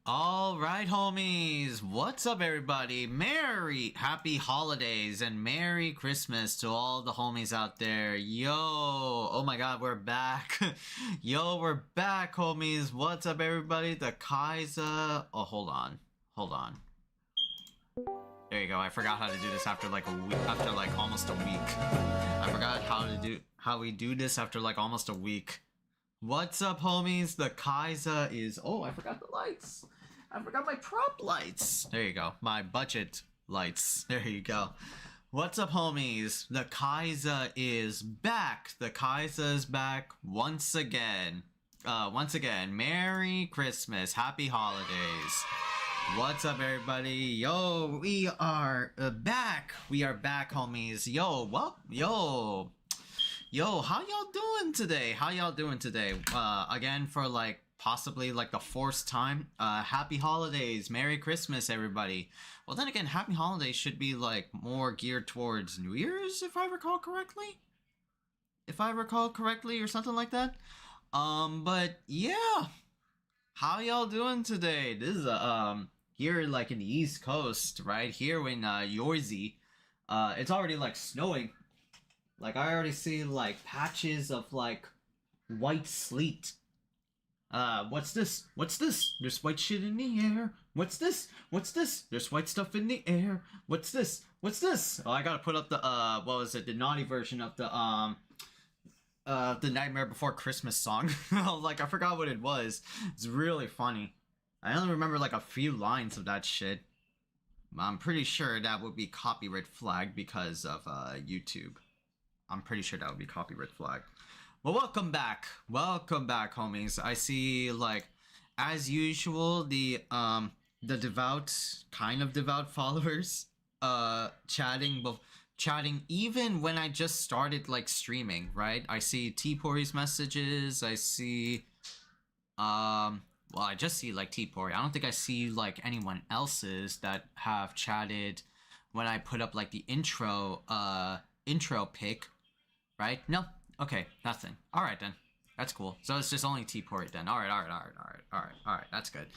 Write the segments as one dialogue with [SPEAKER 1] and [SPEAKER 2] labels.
[SPEAKER 1] Alright, homies, what's up everybody? Happy holidays and Merry Christmas to all the homies out there. Yo, oh my god, we're back. Yo, we're back, homies. What's up everybody? The Khaiza, oh, hold on. There you go, I forgot how to do this after like almost a week. I forgot how we do this after like almost a week. What's up, homies? The Khaiza is... Oh, I forgot the lights. I forgot my prop lights. There you go. My budget lights. There you go. What's up, homies? The Khaiza is back. The Khaiza is back once again. Merry Christmas. Happy holidays. What's up, everybody? Yo, we are back. We are back, homies. Yo, how y'all doing today? Again, for like possibly like the fourth time, happy holidays, Merry Christmas, everybody. Well, then again, happy holidays should be like more geared towards New Year's, if I recall correctly, or something like that. But yeah, how y'all doing today? This is here like in the East Coast, right here in YUGI. It's already like snowing. Like, I already see, like, patches of, like, white sleet. What's this? There's white shit in the air. What's this? There's white stuff in the air. What's this? Oh, I gotta put up the, what was it? The naughty version of the Nightmare Before Christmas song. Like, I forgot what it was. It's really funny. I only remember, like, a few lines of that shit. I'm pretty sure that would be copyright flagged because of, YouTube. I'm pretty sure that would be copyright flag. Well, welcome back, homies. I see, like, as usual, the devout followers, chatting even when I just started, like, streaming, right? I see T-Pori's messages, I see, well, I just see, like, T-Pori. I don't think I see, like, anyone else's that have chatted when I put up, like, the intro pic. Right? No? Okay, nothing. Alright then. That's cool. So it's just only T-Port then. Alright, that's good.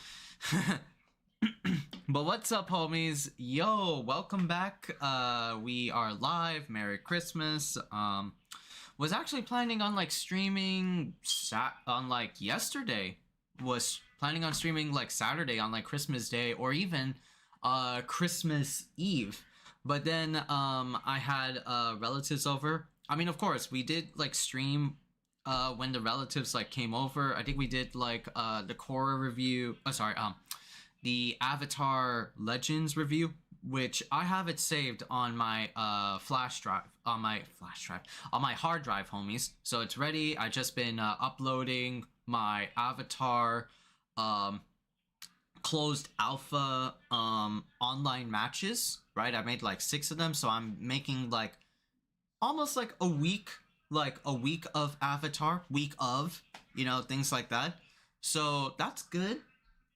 [SPEAKER 1] But what's up, homies? Yo, welcome back. We are live. Merry Christmas. Was actually planning on like streaming on like yesterday. Was planning on streaming like Saturday on like Christmas Day or even Christmas Eve. But then I had relatives over. I mean, of course, we did, like, stream, when the relatives, like, came over. I think we did, like, the Korra review, the Avatar Legends review, which I have it saved on my, on my hard drive, homies. So it's ready. I just been, uploading my Avatar, closed alpha, online matches, right? I made, like, 6 of them, so I'm making, like, almost like a week of Avatar, you know, things like that. So that's good.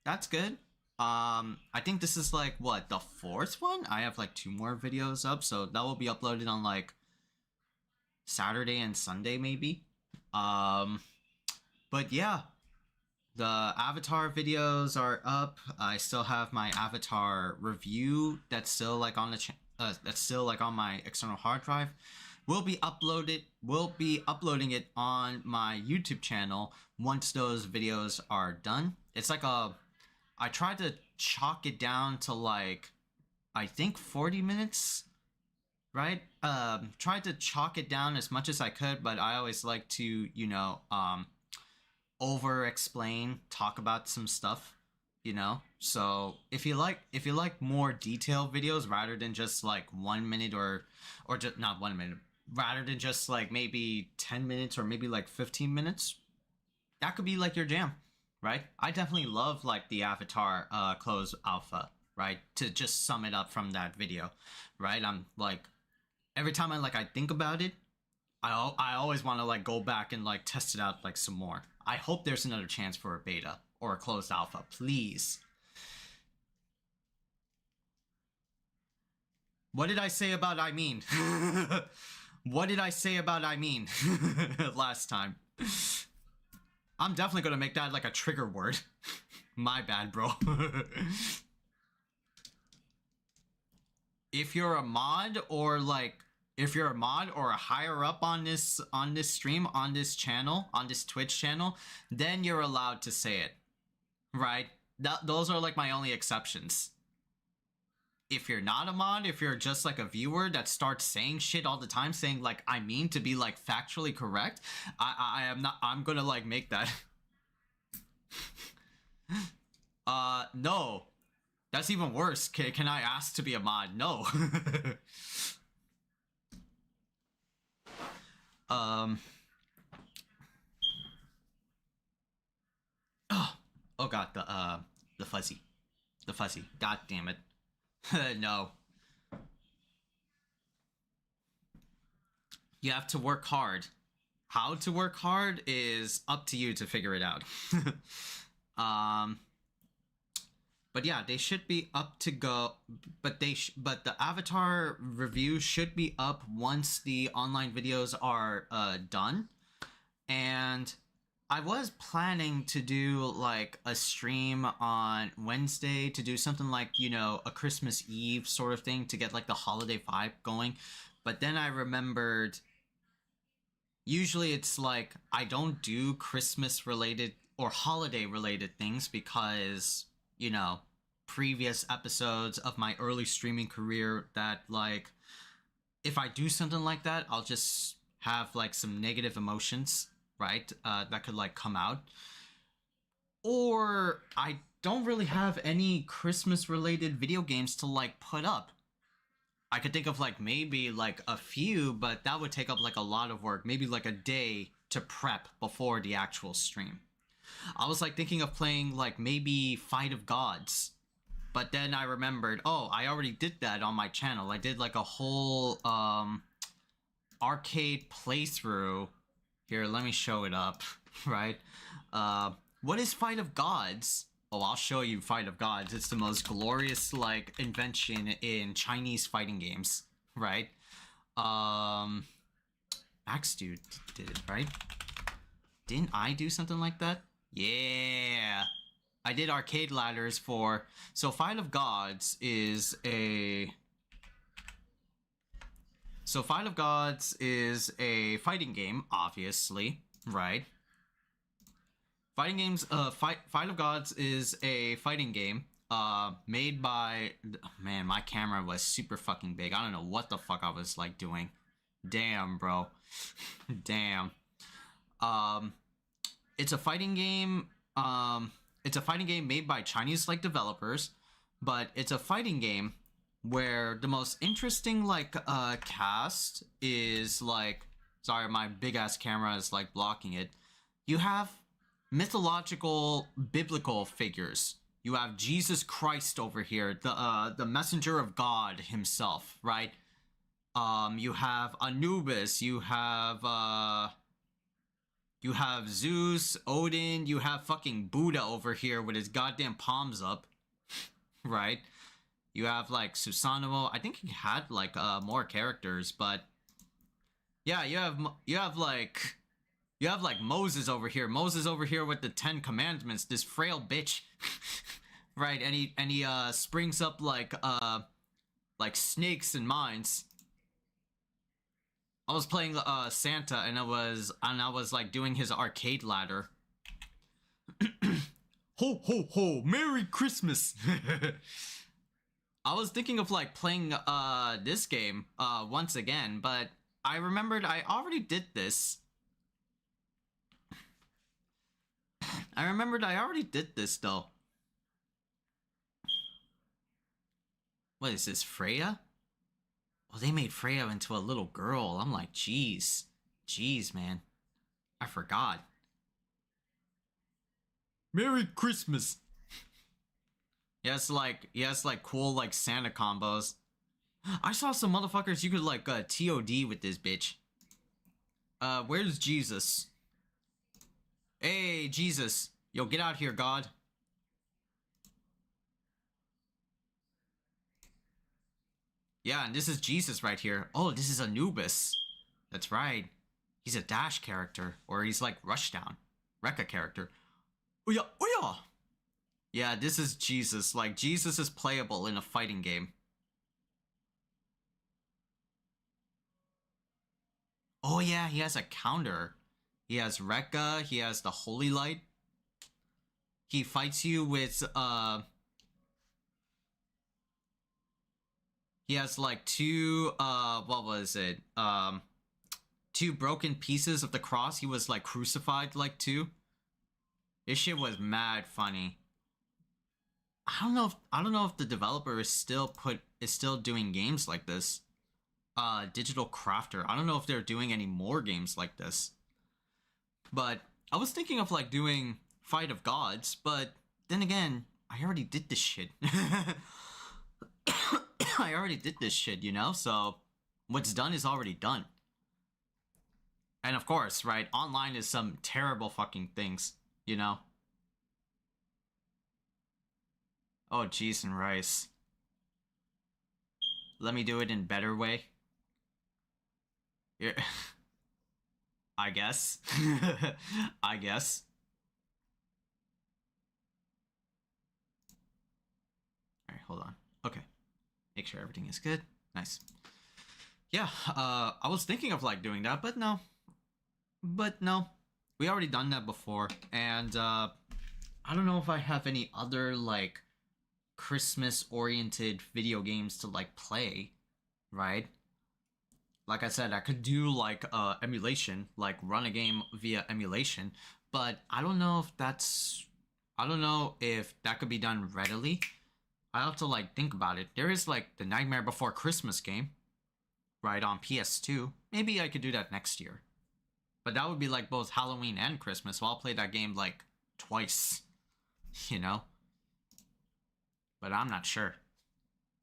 [SPEAKER 1] I think this is like, what, the 4th one? I have like 2 more videos up, so that will be uploaded on like Saturday and Sunday maybe. But yeah, the Avatar videos are up. I still have my Avatar review that's still like on the that's still like on my external hard drive. We'll be uploading it on my YouTube channel once those videos are done. It's like I tried to chalk it down to like, I think 40 minutes, right? Tried to chalk it down as much as I could, but I always like to, you know, over-explain, talk about some stuff, you know? So if you like more detailed videos rather than just like 1 minute or just not 1 minute, rather than just like maybe 10 minutes or maybe like 15 minutes, that could be like your jam, right? I definitely love like the Avatar closed alpha, right? To just sum it up from that video, right? I'm like, every time I think about it, I always want to like go back and like test it out like some more. I hope there's another chance for a beta or a closed alpha, please. What did I say about I mean? What did I say about I mean last time? I'm definitely gonna make that like a trigger word. My bad, bro. If you're a mod or like if you're a mod or a higher up on this stream, on this channel, on this Twitch channel, then you're allowed to say it. Right? Those are like my only exceptions. If you're not a mod, if you're just like a viewer that starts saying shit all the time, saying like I mean to be like factually correct, I am not. I'm gonna like make that. No, that's even worse. Can I ask to be a mod? No. Oh god, the fuzzy, God damn it. No. You have to work hard. How to work hard is up to you to figure it out. But yeah, they should be up to go. But but the Avatar review should be up once the online videos are done. And I was planning to do like a stream on Wednesday to do something like, you know, a Christmas Eve sort of thing to get like the holiday vibe going. But then I remembered usually it's like I don't do Christmas related or holiday related things because, you know, previous episodes of my early streaming career that like if I do something like that, I'll just have like some negative emotions, right? That could like come out. Or I don't really have any Christmas related video games to like put up. I could think of like maybe like a few, but that would take up like a lot of work. Maybe like a day to prep before the actual stream. I was like thinking of playing like maybe Fight of Gods. But then I remembered, oh, I already did that on my channel. I did like a whole arcade playthrough. Here, let me show it up, right? What is Fight of Gods? Oh, I'll show you Fight of Gods. It's the most glorious, like, invention in Chinese fighting games, right? Max Dude did it, right? Didn't I do something like that? Yeah! I did arcade ladders for... So Fight of Gods is a... So Fight of Gods is a fighting game, obviously, right? Fighting games, Fight of Gods is a fighting game, made by... Man, my camera was super fucking big. I don't know what the fuck I was, like, doing. Damn, bro. Damn. It's a fighting game, it's a fighting game made by Chinese, like, developers, but it's a fighting game where the most interesting, like, cast is, like... Sorry, my big-ass camera is, like, blocking it. You have mythological, biblical figures. You have Jesus Christ over here, the messenger of God himself, right? You have Anubis, you have Zeus, Odin, you have fucking Buddha over here with his goddamn palms up, right? You have, like, Susanoo. I think he had, like, more characters, but... Yeah, you have, like, Moses over here. Moses over here with the 10 Commandments, this frail bitch. Right, and he springs up, like snakes and mines. I was playing, Santa, and I was, like, doing his arcade ladder. Ho, ho, ho! Merry Christmas! I was thinking of, like, playing, this game, once again, but I remembered I already did this. Though. What is this, Freya? Well, they made Freya into a little girl. I'm like, jeez. Jeez, man. I forgot. Merry Christmas! He has like cool, like, Santa combos. I saw some motherfuckers you could, like, TOD with this bitch. Where's Jesus? Hey, Jesus. Yo, get out here, God. Yeah, and this is Jesus right here. Oh, this is Anubis. That's right. He's a Dash character. Or he's like Rushdown. Rekka character. Oh yeah, oh yeah! Yeah, this is Jesus. Like, Jesus is playable in a fighting game. Oh yeah, he has a counter. He has Rekka, he has the Holy Light. He fights you with he has like two what was it? Two broken pieces of the cross. He was like crucified like two. This shit was mad funny. I don't know if the developer is still doing games like this. Digital Crafter. I don't know if they're doing any more games like this. But I was thinking of like doing Fight of Gods, but then again, I already did this shit. I already did this shit, you know? So what's done is already done. And of course, right, online is some terrible fucking things, you know? Oh, cheese and rice. Let me do it in better way. Yeah. I guess. I guess. Alright, hold on. Okay. Make sure everything is good. Nice. Yeah, I was thinking of like doing that, but no. But no. We already done that before. And I don't know if I have any other like Christmas oriented video games to like play, right? Like I said, I could do like emulation, like run a game via emulation, but I don't know if that could be done readily. I have to like think about it. There is like the Nightmare Before Christmas game, right, on PS2. Maybe I could do that next year. But that would be like both Halloween and Christmas, so I'll play that game like twice, you know? But I'm not sure.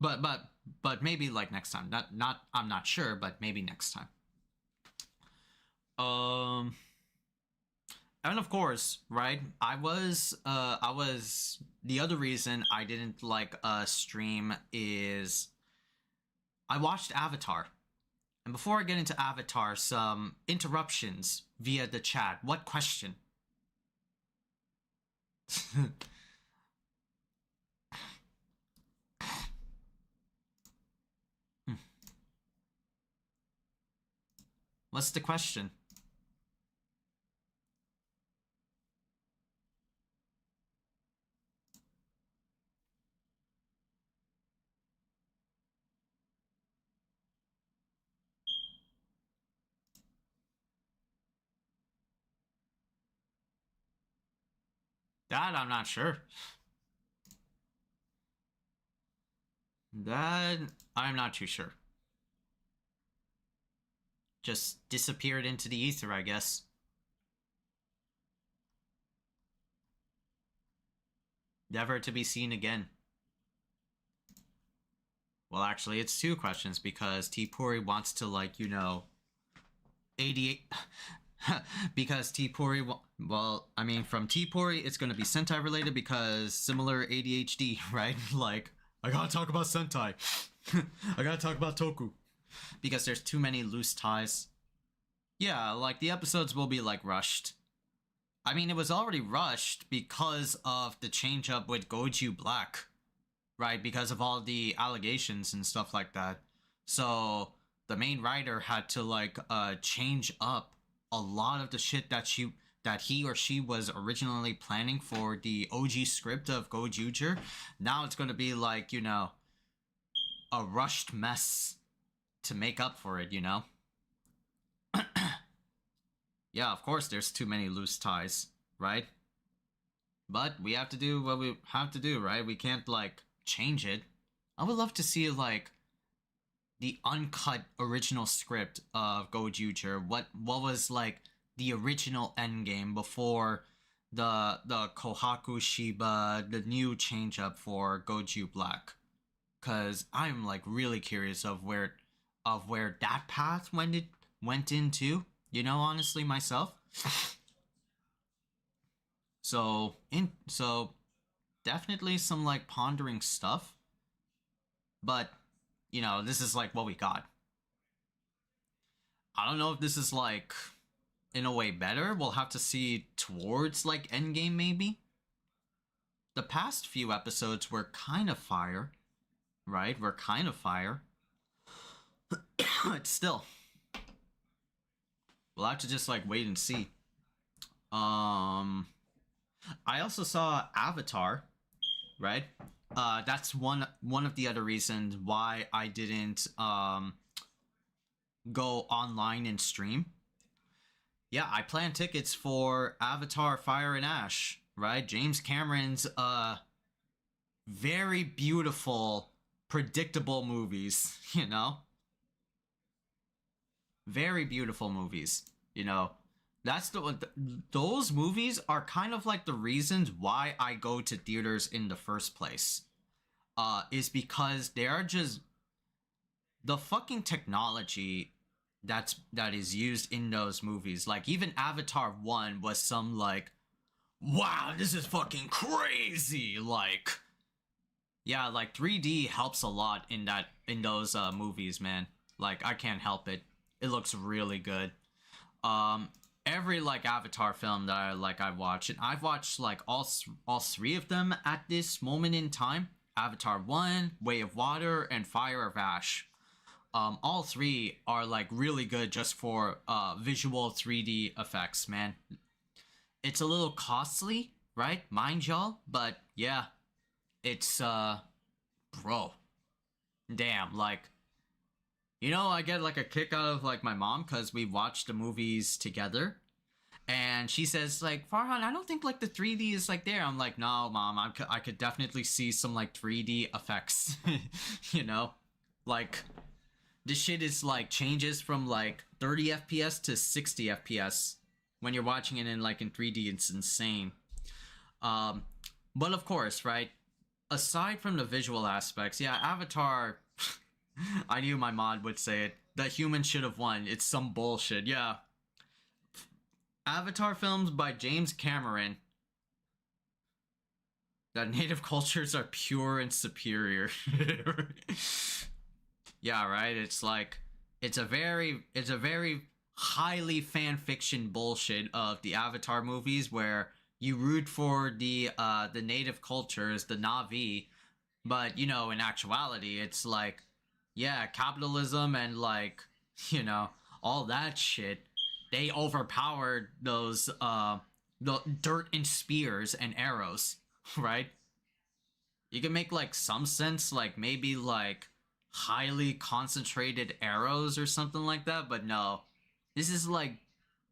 [SPEAKER 1] But maybe like next time. Not I'm not sure, but maybe next time. And of course, right? I was the other reason I didn't like stream is I watched Avatar. And before I get into Avatar, some interruptions via the chat. What question? What's the question? That I'm not sure. That I'm not too sure. Just disappeared into the ether, I guess. Never to be seen again. Well, actually, it's two questions because T Puri wants to, like, you know, 88. Because T Puri, well, I mean, from T Puri, it's going to be Sentai related because similar ADHD, right? Like, I gotta talk about Sentai. I gotta talk about Toku. Because there's too many loose ties. Yeah, like, the episodes will be, like, rushed. I mean, it was already rushed because of the change up with Goju Black, right? Because of all the allegations and stuff like that. So the main writer had to like change up a lot of the shit that he or she was originally planning for the OG script of Gojuger. Now it's going to be like, you know, a rushed mess to make up for it, you know? Yeah, of course there's too many loose ties, right? But we have to do what we have to do, right? We can't like change it. I would love to see like the uncut original script of Gojuger. What was like the original endgame before the Kohaku Shiba, the new change up for Goju Black. Cause I'm like really curious of where that path went into, you know, honestly myself. So definitely some like pondering stuff. But, you know, this is like what we got. I don't know if this is like in a way better. We'll have to see towards like endgame maybe. the past few episodes were kind of fire, right? Were kind of fire. It's still, we'll have to just like wait and see. I also saw Avatar, right? That's one of the other reasons why I didn't go online and stream. Yeah, I planned tickets for Avatar Fire and Ash, right? James Cameron's very beautiful, predictable movies, you know? Very beautiful movies, you know? That's those movies are kind of like the reasons why I go to theaters in the first place. Is because they are just the fucking technology that is used in those movies. Like even Avatar 1 was some like, wow, this is fucking crazy. Like, yeah, like 3D helps a lot in those movies, man. Like I can't help it. It looks really good. Every like Avatar film that I've watched, and I've watched like all three of them at this moment in time. Avatar 1, Way of Water, and Fire of Ash. All three are like really good just for visual 3D effects, man. It's a little costly, right? Mind y'all, but yeah, it's bro. Damn, like, you know, I get like a kick out of like my mom because we watched the movies together. And she says like, Farhan, I don't think like the 3D is like there. I'm like, no, mom, I could definitely see some like 3D effects, you know, like this shit is like changes from like 30 FPS to 60 FPS when you're watching it in like in 3D. It's insane. But of course, right? Aside from the visual aspects, yeah, Avatar. I knew my mod would say it. The human should have won. It's some bullshit. Yeah. Avatar films by James Cameron. That native cultures are pure and superior. Yeah, right. It's like it's a very highly fan fiction bullshit of the Avatar movies where you root for the native cultures, the Na'vi, but you know, in actuality, it's like, yeah, capitalism and like, you know, all that shit. They overpowered those the dirt and spears and arrows, right? You can make like some sense, like maybe like highly concentrated arrows or something like that, but no. This is like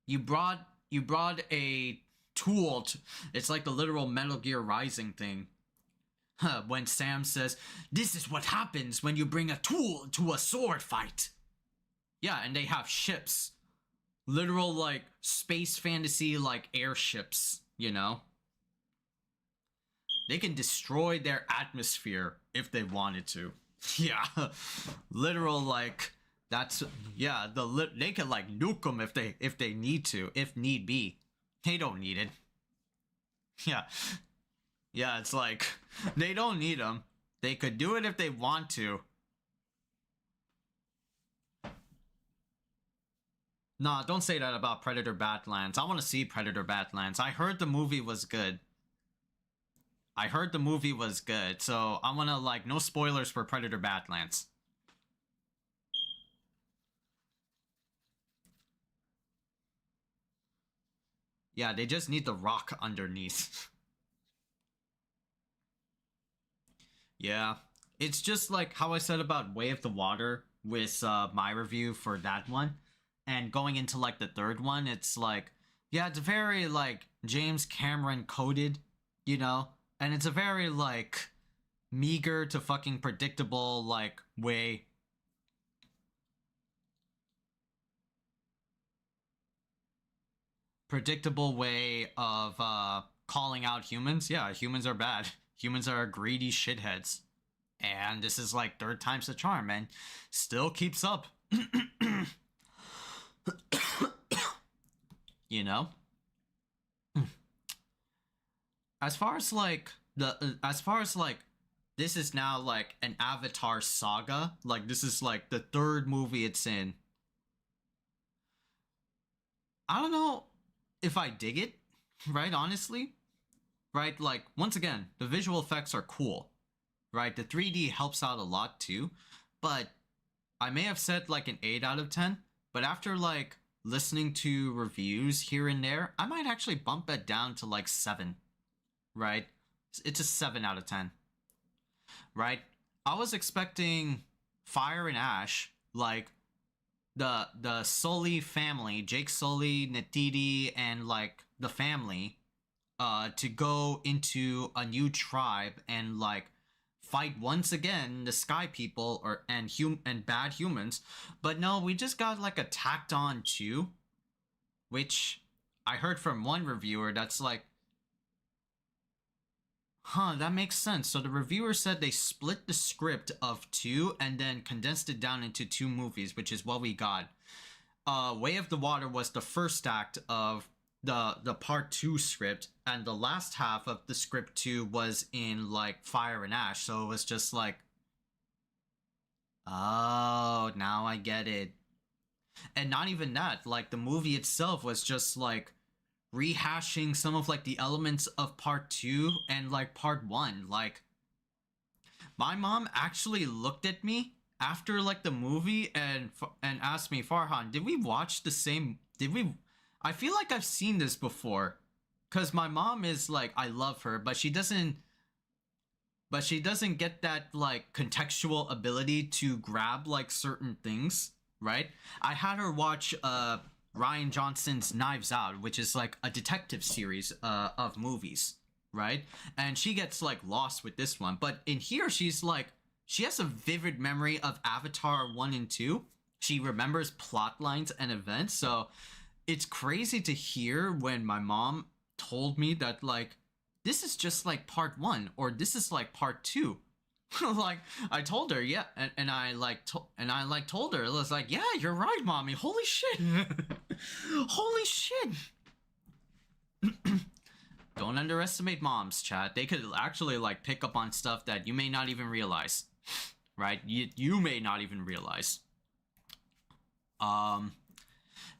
[SPEAKER 1] you brought a tool to, it's like the literal Metal Gear Rising thing. When Sam says, "This is what happens when you bring a tool to a sword fight." Yeah, and they have ships. Literal like space fantasy like airships, you know? They can destroy their atmosphere if they wanted to. Yeah. Literal like that's yeah, they could like nuke them if they need to, if need be. They don't need it. Yeah. Yeah, it's like they don't need them. They could do it if they want to. Nah, don't say that about Predator Badlands. I want to see Predator Badlands. I heard the movie was good. I heard the movie was good, so I want to, like, no spoilers for Predator Badlands. Yeah, they just need the rock underneath. Yeah. It's just like how I said about Way of the Water with my review for that one. And going into like the third one, it's like, yeah, it's very like James Cameron coded, you know? And it's a very like meager to fucking predictable like way. Predictable way of calling out humans. Yeah, humans are bad. Humans are greedy shitheads. And this is like third time's the charm, and still keeps up. You know? As far as like this is now like an Avatar saga. Like this is like the third movie it's in. I don't know if I dig it, right? Honestly, right? Like, once again, the visual effects are cool, right? The 3D helps out a lot too, but I may have said like an 8 out of 10, but after like listening to reviews here and there, I might actually bump it down to like 7, right? It's a 7 out of 10, right? I was expecting Fire and Ash, like the Sully family, Jake Sully, Natiti, and like the family, to go into a new tribe and like fight once again the Sky People and bad humans, but no, we just got like a tacked on 2, which I heard from one reviewer that's like, huh, that makes sense. So the reviewer said they split the script of 2 and then condensed it down into 2 movies, which is what we got. Way of the Water was the first act of the part 2 script, and the last half of the script 2 was in like Fire and Ash, so it was just like, oh, now I get it. And not even that, like the movie itself was just like rehashing some of like the elements of part 2 and like part 1. Like, my mom actually looked at me after like the movie and asked me, Farhan, did we watch the same, I feel like I've seen this before, because my mom is like, I love her, but she doesn't get that like contextual ability to grab like certain things, right? I had her watch Ryan Johnson's Knives Out, which is like a detective series of movies, right? And she gets like lost with this one, but in here she's like, she has a vivid memory of Avatar 1 and 2. She remembers plot lines and events, so it's crazy to hear when my mom told me that like, this is just like part 1 or this is like part 2. Like, I told her, yeah, and I told her, it was like, yeah, you're right, mommy, holy shit. Holy shit. Don't underestimate moms, chat. They could actually like pick up on stuff that you may not even realize, right? You may not even realize.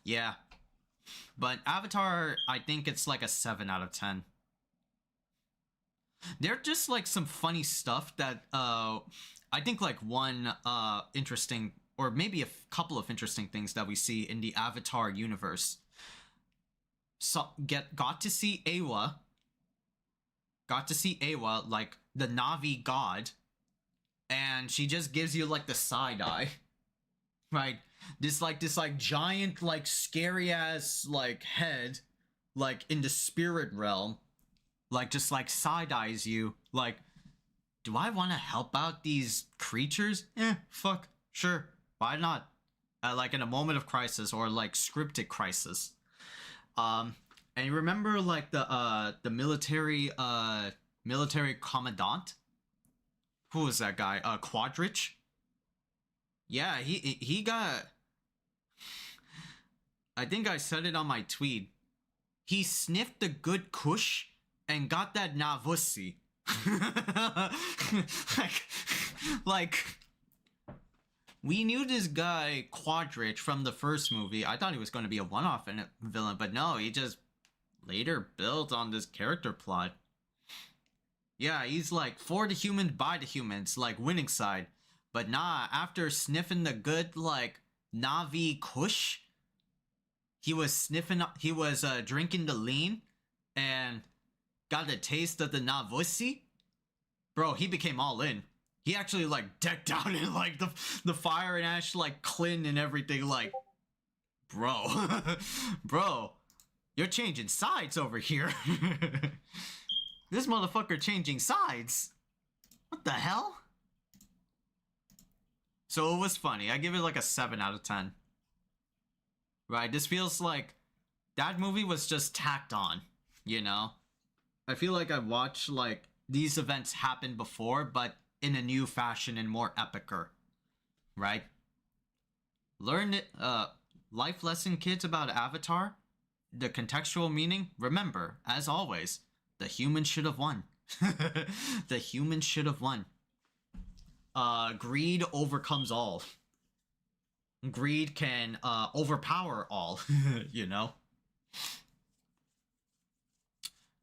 [SPEAKER 1] Yeah, but Avatar, I think it's like a 7 out of 10. They're just like some funny stuff that I think like one interesting, or maybe a couple of interesting things that we see in the Avatar universe. So got to see Awa, like the Na'vi god, and she just gives you like the side eye, right? This giant like scary ass like head, like in the spirit realm, like just like side eyes you, like, do I want to help out these creatures? Fuck, sure, why not? Like in a moment of crisis or like scripted crisis. And you remember like the military commandant? Who was that guy? Quadrich? Yeah, he got, I think I said it on my tweet. He sniffed the good kush and got that Navusi. like, we knew this guy Quadrich from the first movie. I thought he was going to be a one-off villain, but no, he just later built on this character plot. Yeah, he's like for the humans, by the humans, like winning side. But nah, after sniffing the good like Navi Kush, he was drinking the lean and got a taste of the Navusi. Bro, he became all in. He actually like decked out in like the Fire and Ash like Clin and everything. Like, bro, bro, you're changing sides over here. This motherfucker changing sides. What the hell? So it was funny. I give it like a 7 out of 10. Right? This feels like that movie was just tacked on, you know? I feel like I've watched like these events happen before, but in a new fashion and more epicer. Right? Learn it, life lesson, kids, about Avatar. The contextual meaning, remember, as always, the human should have won. The human should have won. Greed overcomes all. Greed can overpower all, you know?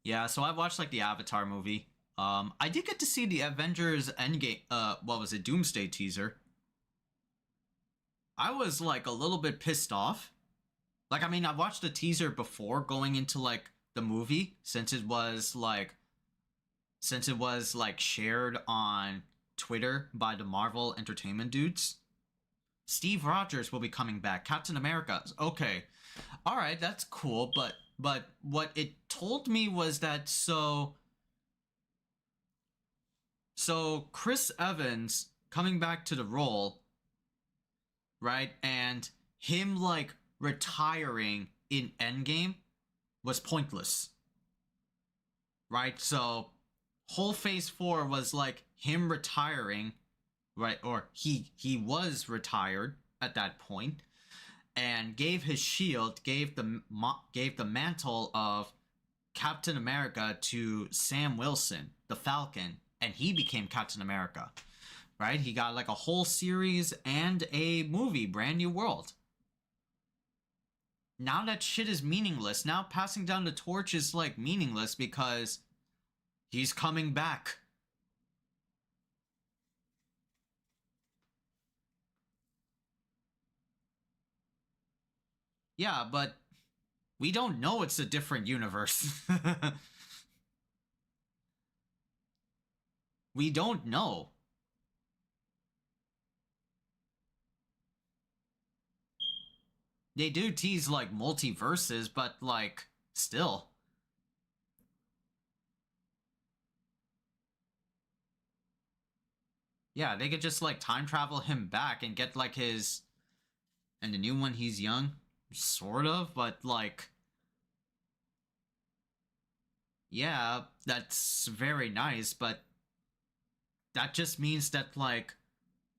[SPEAKER 1] Yeah, so I watched like the Avatar movie. I did get to see the Avengers Endgame. What was it? Doomsday teaser. I was like a little bit pissed off. Like, I mean, I watched the teaser before going into like the movie since it was like shared on Twitter by the Marvel Entertainment dudes. Steve Rogers will be coming back. Captain America. Okay. All right, that's cool, but what it told me was that so Chris Evans coming back to the role, right? And him like retiring in Endgame was pointless. Right? So whole phase 4 was like him retiring, right? Or he was retired at that point and gave his shield, gave the mantle of Captain America to Sam Wilson, the Falcon, and he became Captain America. Right? He got like a whole series and a movie, Brand New World. Now that shit is meaningless. Now passing down the torch is like meaningless because he's coming back. Yeah, but we don't know it's a different universe. We don't know. They do tease like multiverses, but like still. Yeah, they could just like time travel him back and get like his and the new one he's young, sort of, but like yeah, that's very nice, but that just means that like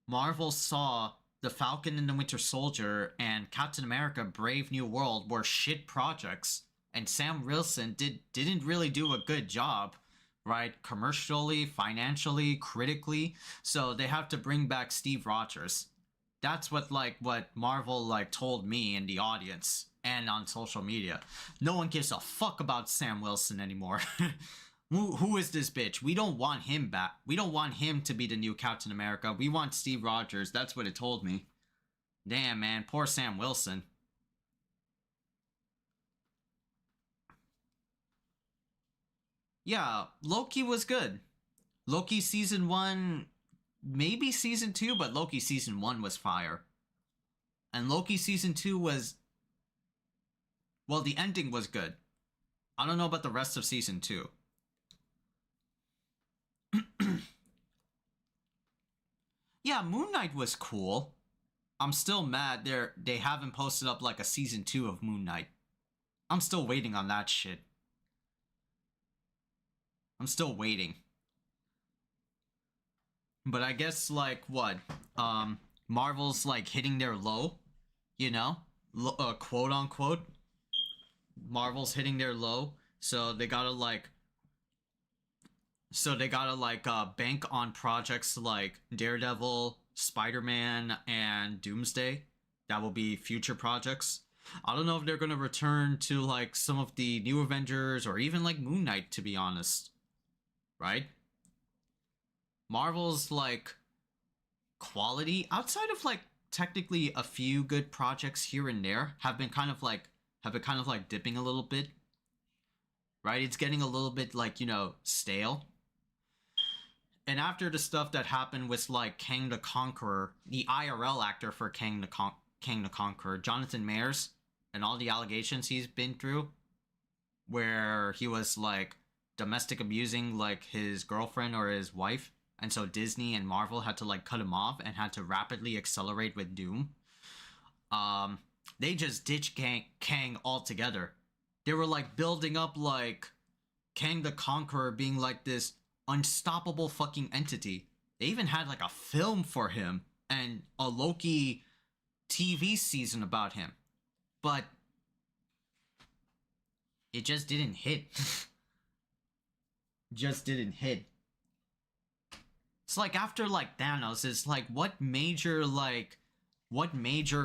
[SPEAKER 1] Marvel saw the Falcon and the Winter Soldier and Captain America Brave New World were shit projects and Sam Wilson didn't really do a good job, right? Commercially, financially, critically. So they have to bring back Steve Rogers. That's what Marvel like told me in the audience and on social media. No one gives a fuck about Sam Wilson anymore. Who is this bitch? We don't want him back. We don't want him to be the new Captain America. We want Steve Rogers. That's what it told me. Damn, man. Poor Sam Wilson. Yeah, Loki was good. Loki season 1, maybe season 2, but Loki season 1 was fire. And Loki season 2 was, well, the ending was good. I don't know about the rest of season 2. Yeah, Moon Knight was cool. I'm still mad they haven't posted up like a season 2 of Moon Knight. I'm still waiting on that shit. I'm still waiting. But I guess like what? Marvel's like hitting their low, you know? Quote unquote. Marvel's hitting their low, so they gotta bank on projects like Daredevil, Spider-Man, and Doomsday. That will be future projects. I don't know if they're gonna return to like some of the new Avengers or even like Moon Knight, to be honest. Right? Marvel's like quality outside of like technically a few good projects here and there have been kind of like dipping a little bit. Right? It's getting a little bit like, stale. And after the stuff that happened with like Kang the Conqueror, the IRL actor for Kang the Conqueror, Jonathan Mayers, and all the allegations he's been through, where he was like domestic abusing like his girlfriend or his wife, and so Disney and Marvel had to like cut him off and had to rapidly accelerate with Doom. They just ditched Kang altogether. They were like building up like Kang the Conqueror being like this unstoppable fucking entity. They even had like a film for him and a Loki TV season about him. But it just didn't hit. Just didn't hit. It's like after like Thanos, it's like what major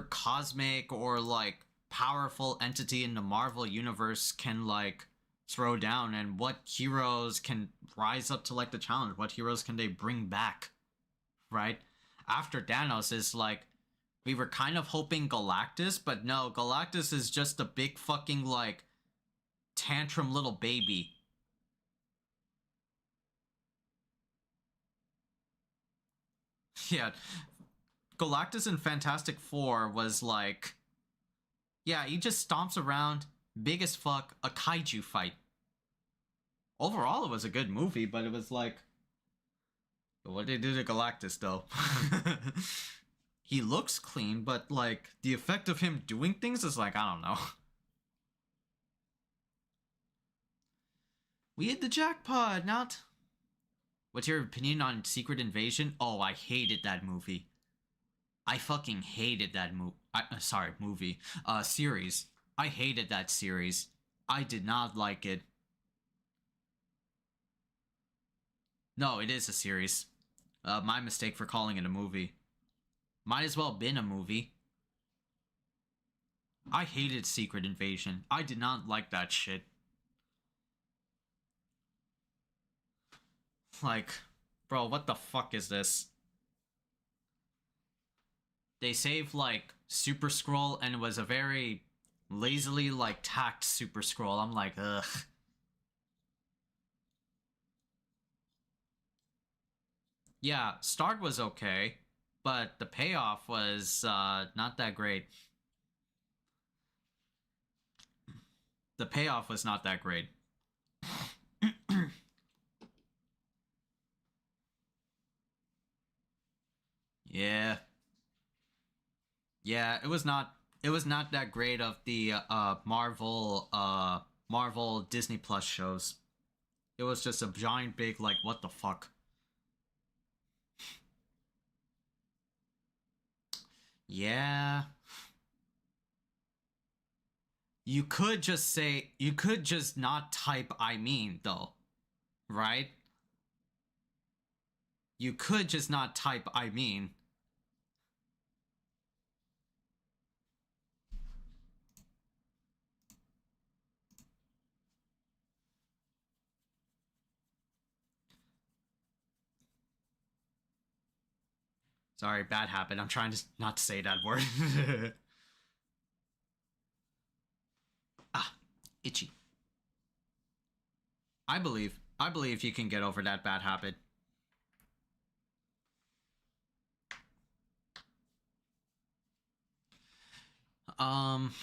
[SPEAKER 1] cosmic or like powerful entity in the Marvel universe can like throw down, and what heroes can rise up to like the challenge? What heroes can they bring back? Right? After Thanos is like, we were kind of hoping Galactus, but no, Galactus is just a big fucking like tantrum little baby. Yeah, Galactus in Fantastic Four was like, yeah, he just stomps around, big as fuck, a kaiju fight. Overall, it was a good movie, but it was like, what did they do to Galactus though? He looks clean, but like the effect of him doing things is like, I don't know. We hit the jackpot, not. What's your opinion on Secret Invasion? Oh, I hated that movie. I fucking hated that movie. Series. I hated that series. I did not like it. No, it is a series. My mistake for calling it a movie. Might as well have been a movie. I hated Secret Invasion. I did not like that shit. Like, bro, what the fuck is this? They saved, like, Super Scroll, and it was a very lazily, like, tacked Super Scroll. I'm like, ugh. Yeah, start was okay, but the payoff was, not that great. The payoff was not that great. Yeah. Yeah, it was not that great of the Marvel Disney Plus shows. It was just a giant big like what the fuck. Yeah. You could just not type I mean though, right? You could just not type I mean. Sorry, bad habit. I'm trying to not say that word. Ah, itchy. I believe you can get over that bad habit. Um,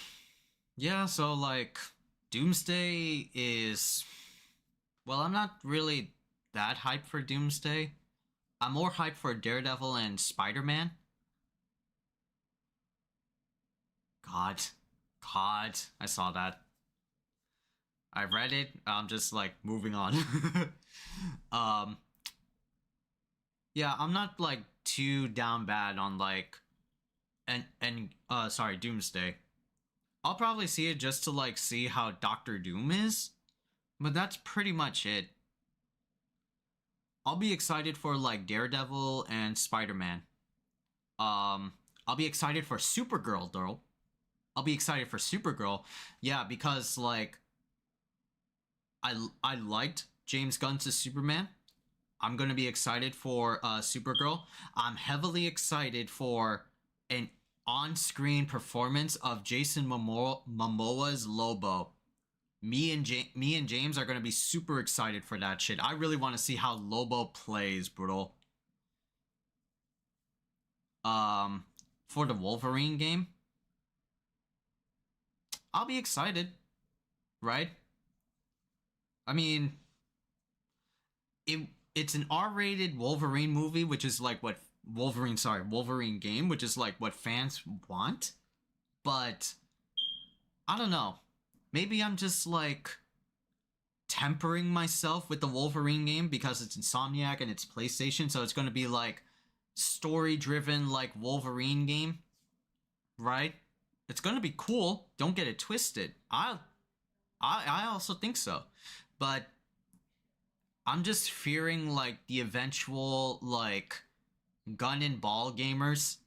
[SPEAKER 1] yeah, so like Doomsday is, well, I'm not really that hyped for Doomsday. I'm more hyped for Daredevil and Spider-Man. God. God, I saw that. I read it. I'm just like moving on. um yeah, I'm not like too down bad on like sorry, Doomsday. I'll probably see it just to like see how Doctor Doom is, but that's pretty much it. I'll be excited for like Daredevil and Spider-Man. I'll be excited for Supergirl though. I'll be excited for Supergirl. Yeah, because like I liked James Gunn's Superman. I'm gonna be excited for Supergirl. I'm heavily excited for an on-screen performance of Jason Momoa's Lobo. Me and James are gonna be super excited for that shit. I really want to see how Lobo plays, bro. For the Wolverine game, I'll be excited, right? I mean, it's an R-rated Wolverine movie, which is like what Wolverine game, which is like what fans want. But I don't know. Maybe I'm just like tempering myself with the Wolverine game because it's Insomniac and it's PlayStation, so it's going to be like story-driven like Wolverine game, right? It's going to be cool. Don't get it twisted. I also think so. But I'm just fearing like the eventual like gun and ball gamers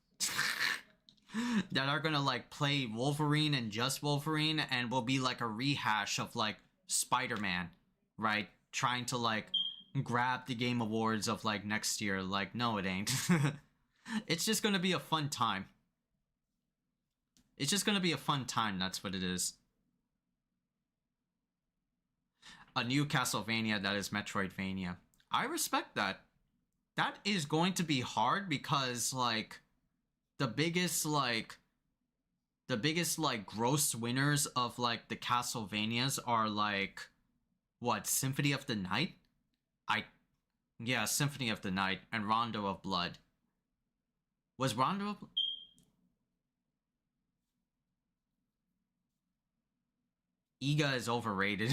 [SPEAKER 1] that are gonna like play Wolverine and just Wolverine and will be like a rehash of like Spider-Man, right? Trying to like grab the Game Awards of like next year. Like, no, it ain't. It's just gonna be a fun time. It's just gonna be a fun time, that's what it is. A new Castlevania that is Metroidvania. I respect that. That is going to be hard because like the biggest like gross winners of like the Castlevanias are like what, Symphony of the Night? I Yeah, Symphony of the Night and Rondo of Blood. Was Rondo of... Iga is overrated.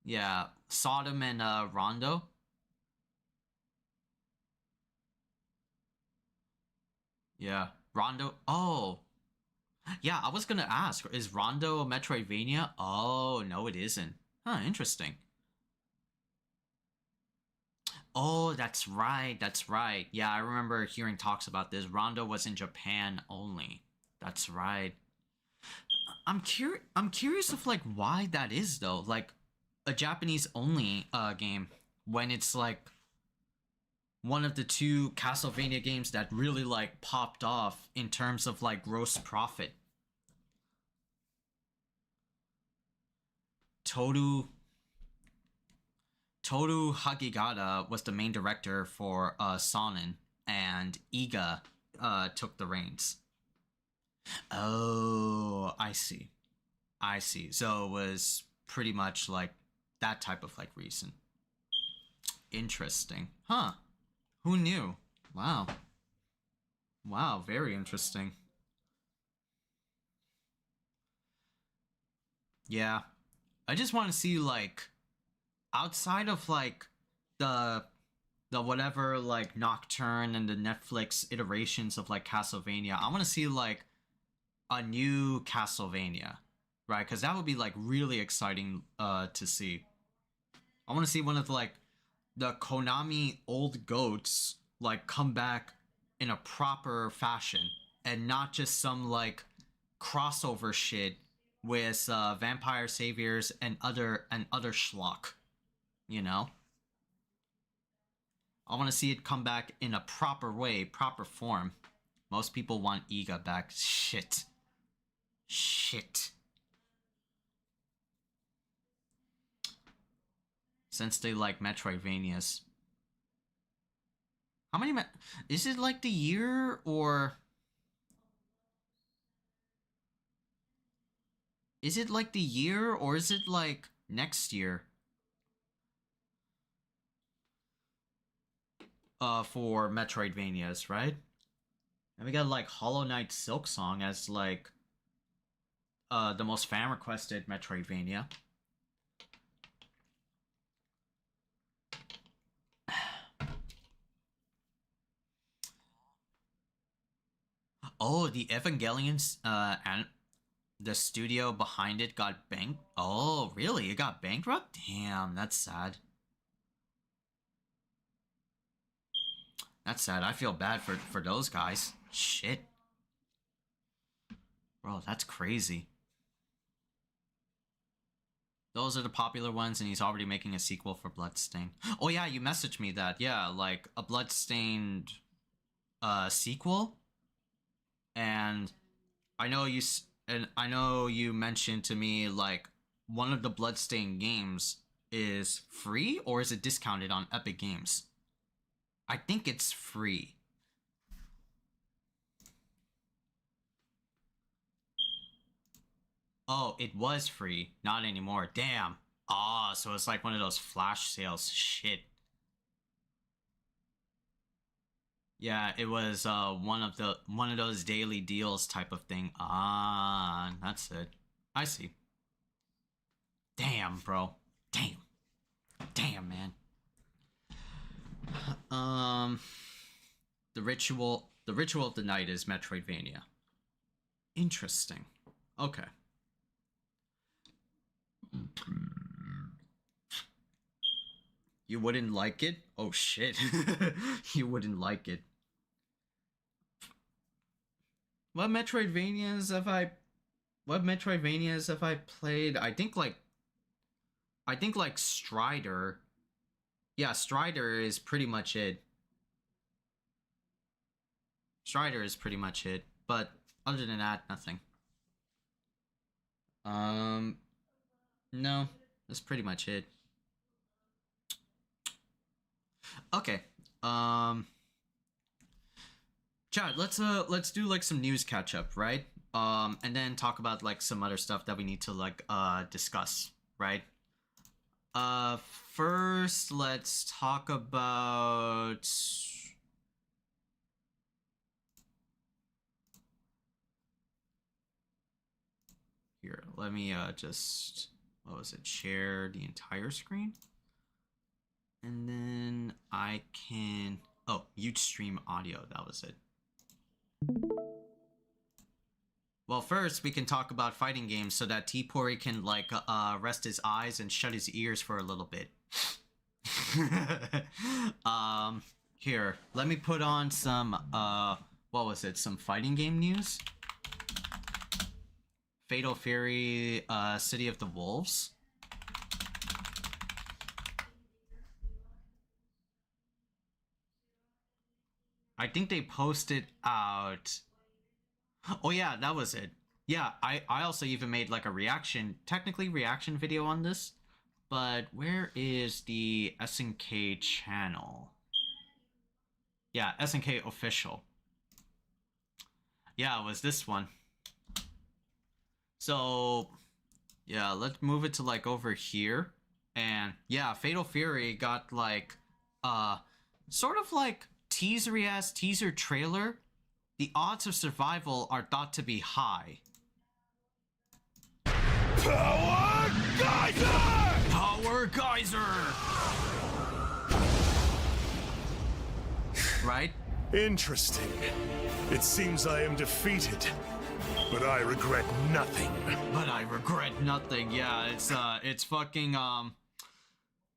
[SPEAKER 1] Yeah, Sodom and Rondo. Yeah, Rondo. Oh, yeah. I was gonna ask, is Rondo a Metroidvania? Oh no, it isn't. Huh, interesting. Oh, that's right. That's right. Yeah, I remember hearing talks about this. Rondo was in Japan only. That's right. I'm curious of like why that is though. Like a Japanese only game when it's like one of the two Castlevania games that really like popped off in terms of like gross profit. Toru Toru Hagigata was the main director for Sonnen, and Iga took the reins. Oh, I see. I see. So it was pretty much like that type of like reason. Interesting. Huh. Who knew? Wow. Wow, very interesting. Yeah. I just want to see like outside of like the whatever like Nocturne and the Netflix iterations of like Castlevania, I want to see like a new Castlevania, right? Because that would be like really exciting to see. I want to see one of the, like the Konami old goats like come back in a proper fashion and not just some like crossover shit with Vampire Saviors and other schlock, you know? I want to see it come back in a proper way, proper form. Most people want Iga back. Shit. Shit. Since they like Metroidvanias. How many is it like the year or is it like the year or is it like next year? For Metroidvanias, right? And we got like Hollow Knight Silk Song as like the most fan requested Metroidvania. Oh, the Evangelions and the studio behind it got banked. Oh, really? It got bankrupt? Damn, that's sad. That's sad. I feel bad for those guys. Shit. Bro, that's crazy. Those are the popular ones, and he's already making a sequel for Bloodstained. Oh yeah, you messaged me that. Yeah, like a Bloodstained sequel. And I know you mentioned to me like one of the Bloodstained games is free or is it discounted on Epic Games? I think it's free. Oh, it was free. Not anymore. Damn. Ah, so it's like one of those flash sales. Shit. Yeah, it was one of those daily deals type of thing. Ah, that's it. I see. Damn, bro. Damn. Damn, man. Um the ritual of the night is Metroidvania. Interesting. Okay. You wouldn't like it? Oh shit. You wouldn't like it. What Metroidvanias have I what Metroidvanias have I played? I think like Strider. Yeah, Strider is pretty much it. Strider is pretty much it. But other than that, nothing. No, that's pretty much it. Okay. Chad, let's do like some news catch up, right? And then talk about like some other stuff that we need to like discuss, right? First let's talk about here. Let me just what was it? Share the entire screen. And then I can mute stream audio, that was it. Well, first we can talk about fighting games so that T-Pori can like rest his eyes and shut his ears for a little bit. Here, let me put on some what was it? Some fighting game news. Fatal Fury City of the Wolves. I think they posted out. Oh yeah, that was it. Yeah, I also even made like a technically reaction video on this. But where is the SNK channel? Yeah, SNK official. Yeah, it was this one. So, yeah, let's move it to like over here. And yeah, Fatal Fury got like sort of like teasery ass teaser trailer. The odds of survival are thought to be high.
[SPEAKER 2] Power Geyser!
[SPEAKER 1] Power Geyser! Right?
[SPEAKER 2] Interesting. It seems I am defeated, but I regret nothing.
[SPEAKER 1] But I regret nothing. Yeah, it's fucking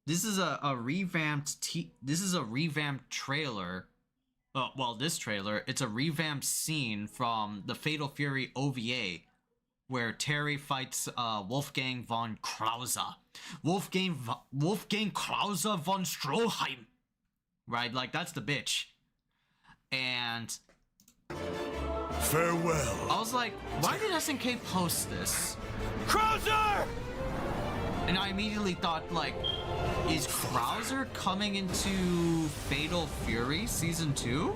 [SPEAKER 1] this is a revamped trailer. Well, this trailer, it's a revamped scene from the Fatal Fury OVA, where Terry fights Wolfgang von Krause. Wolfgang Krause von Stroheim. Right, like that's the bitch. And
[SPEAKER 2] farewell.
[SPEAKER 1] I was like, why did SNK post this?
[SPEAKER 2] Krauser!
[SPEAKER 1] And I immediately thought, like, is Krauser coming into Fatal Fury Season 2?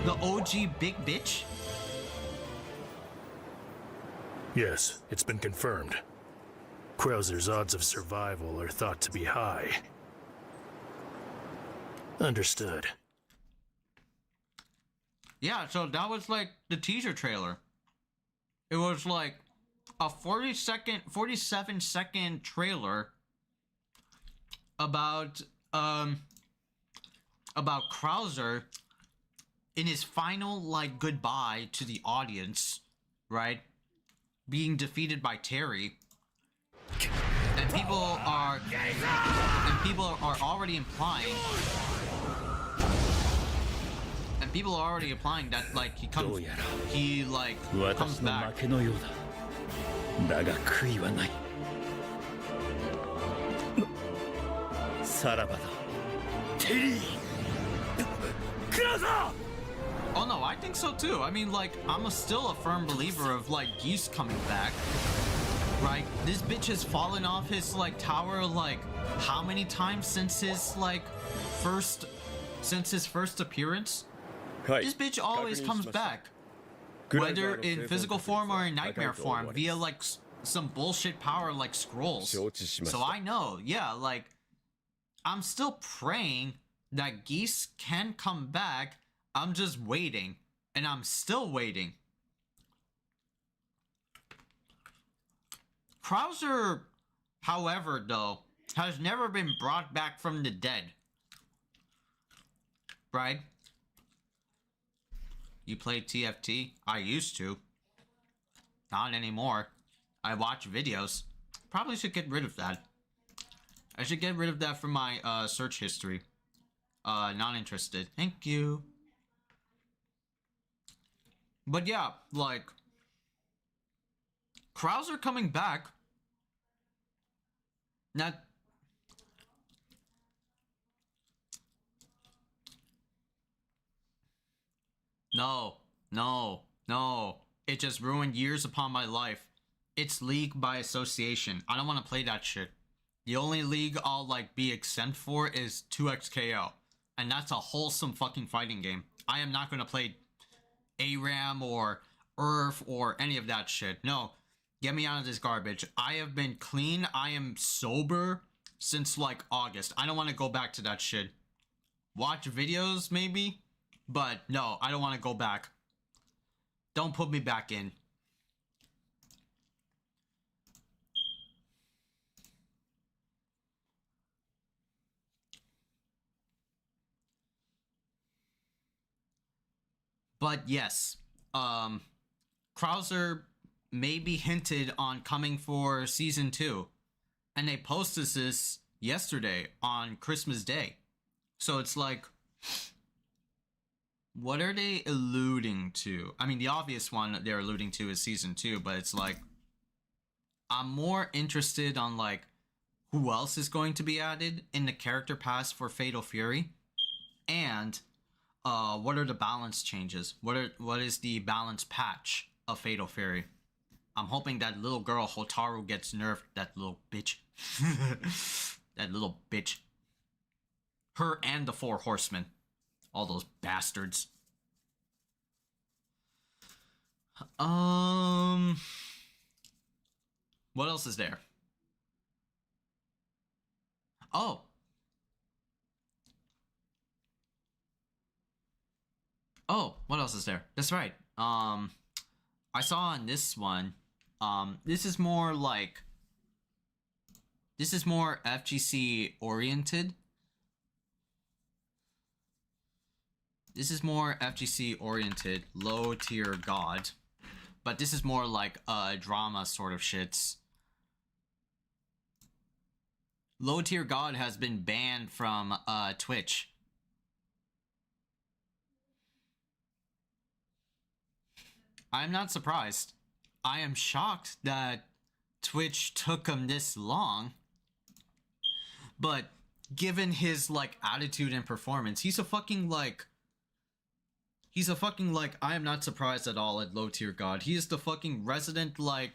[SPEAKER 1] The OG big bitch?
[SPEAKER 2] Yes, it's been confirmed. Krauser's odds of survival are thought to be high. Understood.
[SPEAKER 1] Yeah, so that was like the teaser trailer. It was like a 47-second trailer about Krauser in his final like goodbye to the audience, right? Being defeated by Terry. And people are already implying that like he comes back.
[SPEAKER 3] だが悔いはない。さらばだ。テリー。クラウザー。
[SPEAKER 1] Oh no, I think so too. I mean, like, still a firm believer of like Geese coming back. Right? This bitch has fallen off his like tower like how many times since his first appearance? This bitch always comes back. Whether in physical form or in nightmare form via like some bullshit power like scrolls. So I know, yeah, like I'm still praying that Geese can come back. I'm just waiting, and I'm still waiting. Krauser, however, though, has never been brought back from the dead. Right? You play TFT? I used to. Not anymore. I watch videos. Probably should get rid of that. I should get rid of that from my search history. Not interested. Thank you. But yeah, like, Krauser coming back. Not. No, no, no. It just ruined years upon my life. It's League by Association. I don't want to play that shit. The only league I'll, like, be exempt for is 2XKO. And that's a wholesome fucking fighting game. I am not going to play ARAM or ERF or any of that shit. No. Get me out of this garbage. I have been clean. I am sober since, like, August. I don't want to go back to that shit. Watch videos, maybe? But no, I don't want to go back. Don't put me back in. But yes, Krauser maybe hinted on coming for season 2. And they posted this yesterday on Christmas Day. So it's like, what are they alluding to? I mean, the obvious one they're alluding to is season 2, but it's like, I'm more interested on, like, who else is going to be added in the character pass for Fatal Fury, and what are the balance changes? What is the balance patch of Fatal Fury? I'm hoping that little girl Hotaru gets nerfed. That little bitch. That little bitch. Her and the 4 horsemen. All those bastards. What else is there? Oh. Oh, what else is there? That's right. I saw on this one, this is more like, this is more FGC oriented. This is more FGC oriented, low tier god. But this is more like drama sort of shits. Low tier god has been banned from Twitch. I'm not surprised. I am shocked that Twitch took him this long. But given his, like, attitude and performance, he's a fucking, like, I am not surprised at all at low tier god. He is the fucking resident, like,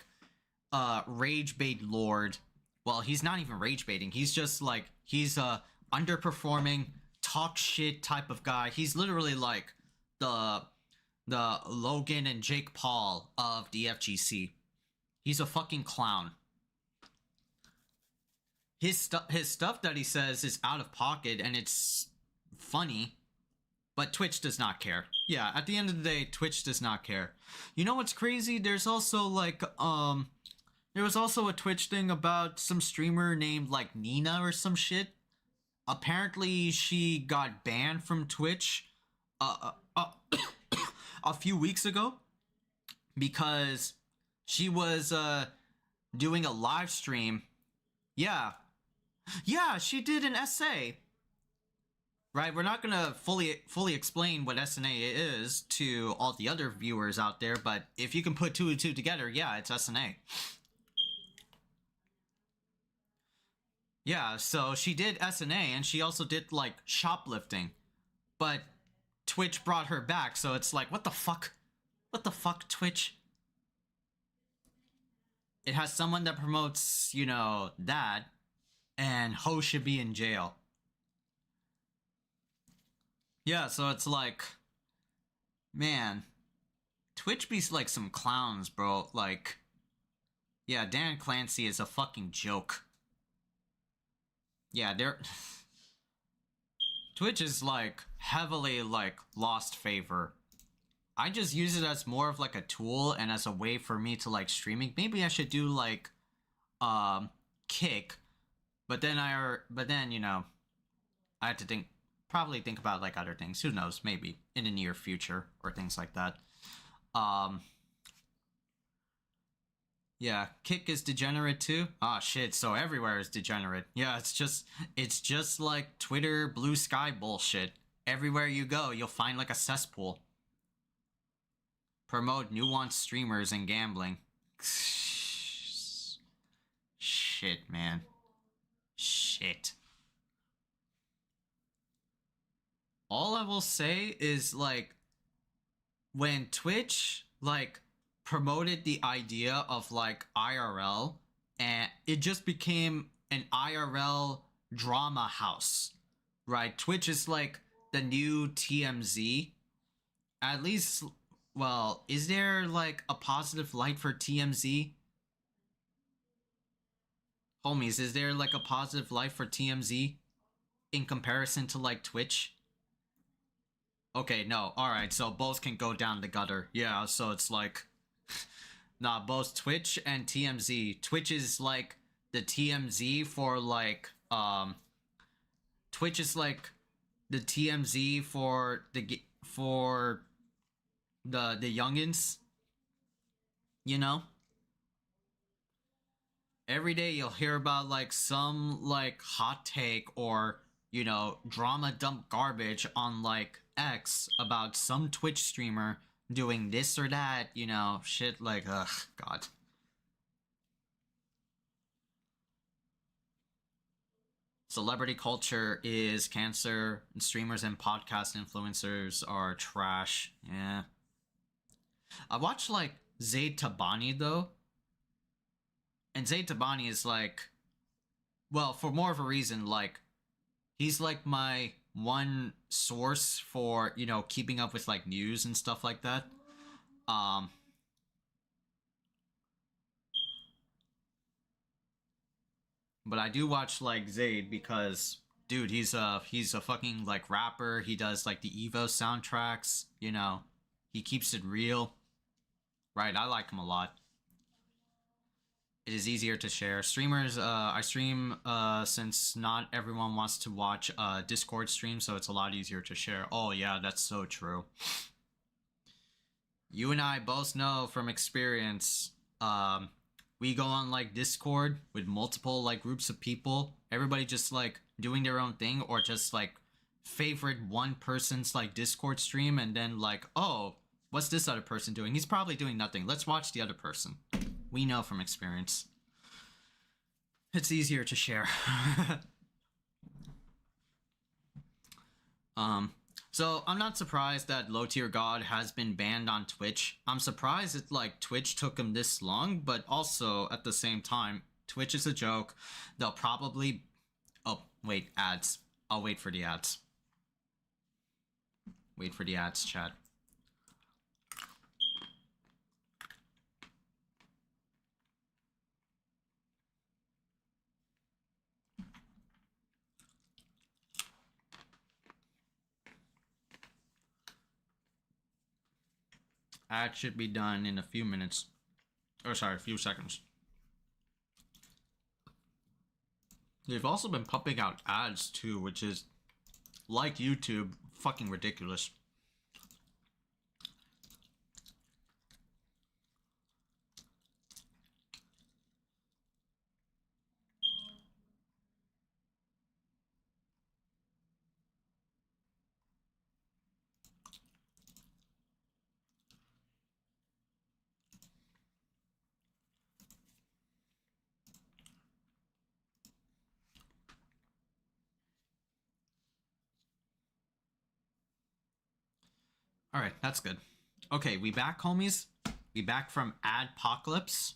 [SPEAKER 1] rage bait lord. Well, he's not even rage baiting. He's just, like, he's a underperforming, talk shit type of guy. He's literally, like, the Logan and Jake Paul of the FGC. He's a fucking clown. His stuff that he says is out of pocket and it's funny, but Twitch does not care. Yeah, at the end of the day, Twitch does not care. You know what's crazy? There's also, like, there was also a Twitch thing about some streamer named, like, Nina or some shit. Apparently, she got banned from Twitch a few weeks ago because she was doing a live stream. Yeah, she did an SA. Right, we're not gonna fully explain what SNA is to all the other viewers out there, but if you can put 2 and 2 together, yeah, it's SNA. Yeah, so she did SNA, and she also did, like, shoplifting. But Twitch brought her back, so it's like, what the fuck? What the fuck, Twitch? It has someone that promotes, you know, that, and Ho should be in jail. Yeah, so it's like, man, Twitch be like some clowns, bro. Like, yeah, Dan Clancy is a fucking joke. Yeah, Twitch is, like, heavily, like, lost favor. I just use it as more of, like, a tool and as a way for me to, like, streaming. Maybe I should do, like, Kick. But then, you know, I had to probably think about, like, other things. Who knows? Maybe in the near future or things like that. Yeah, Kick is degenerate too. Ah, shit. So everywhere is degenerate. Yeah, it's just like Twitter blue sky bullshit. Everywhere you go, you'll find, like, a cesspool. Promote nuanced streamers and gambling. Shit, man. Shit. All I will say is, like, when Twitch, like, promoted the idea of, like, IRL, and it just became an IRL drama house, right? Twitch is, like, the new TMZ. At least, well, is there, like, a positive light for TMZ? Homies, is there, like, a positive light for TMZ in comparison to, like, Twitch? Okay, no. Alright, so both can go down the gutter. Yeah, so it's like... Nah, both Twitch and TMZ. Twitch is, like, the TMZ for, like, Twitch is, like, the TMZ for the youngins. You know? Every day you'll hear about, like, some, like, hot take or, you know, drama dump garbage on, like, X about some Twitch streamer doing this or that, you know, shit like, ugh, God. Celebrity culture is cancer, and streamers and podcast influencers are trash. Yeah. I watched, like, Zayd Tabani, though. And Zayd Tabani is, like, well, for more of a reason, like, he's, like, my one source for, you know, keeping up with, like, news and stuff like that. But I do watch, like, Zayd because, dude, he's a fucking, like, rapper. He does, like, the Evo soundtracks, you know. He keeps it real. Right, I like him a lot. It is easier to share. Streamers, I stream, since not everyone wants to watch Discord stream, so it's a lot easier to share. Oh yeah, that's so true. You and I both know from experience, we go on, like, Discord with multiple, like, groups of people, everybody just, like, doing their own thing, or just, like, favorite one person's, like, Discord stream, and then, like, oh, what's this other person doing? He's probably doing nothing. Let's watch the other person. We know from experience. It's easier to share. So I'm not surprised that Low Tier God has been banned on Twitch. I'm surprised that, like, Twitch took him this long, but also at the same time, Twitch is a joke. They'll probably... Oh, wait, ads. I'll wait for the ads. Wait for the ads, chat. Ad should be done in a few minutes. Or sorry, a few seconds. They've also been pumping out ads too, which is, like YouTube, fucking ridiculous. Alright, that's good. Okay, we back, homies. We back from Adpocalypse.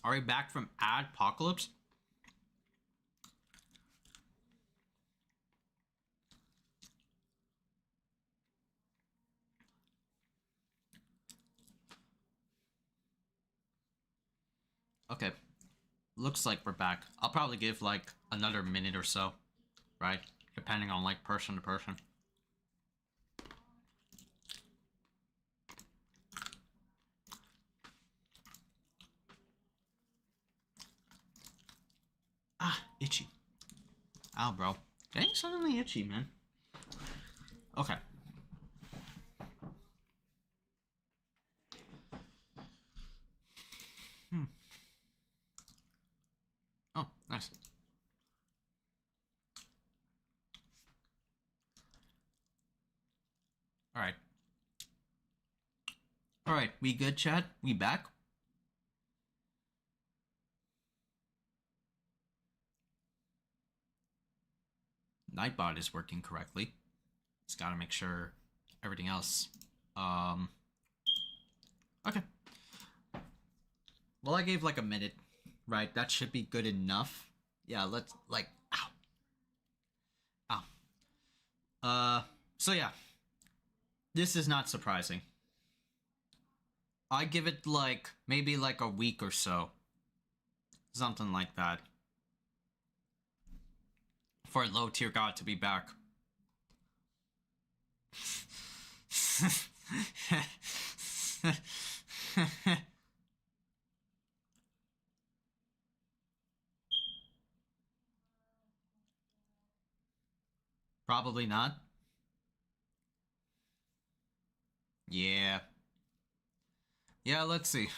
[SPEAKER 1] Are we back from Adpocalypse? Okay. Looks like we're back. I'll probably give, like, another minute or so, right? Depending on, like, person to person. Ah, itchy. Ow, bro. Getting suddenly itchy, man. Okay. Oh, nice. Alright, we good, chat? We back? Nightbot is working correctly. Just gotta make sure everything else. Okay. Well, I gave like a minute, right? That should be good enough. Yeah, let's like, ow. So yeah. This is not surprising. I give it like, maybe like a week or so. Something like that. For a low tier god to be back. Probably not. Yeah. Yeah, let's see.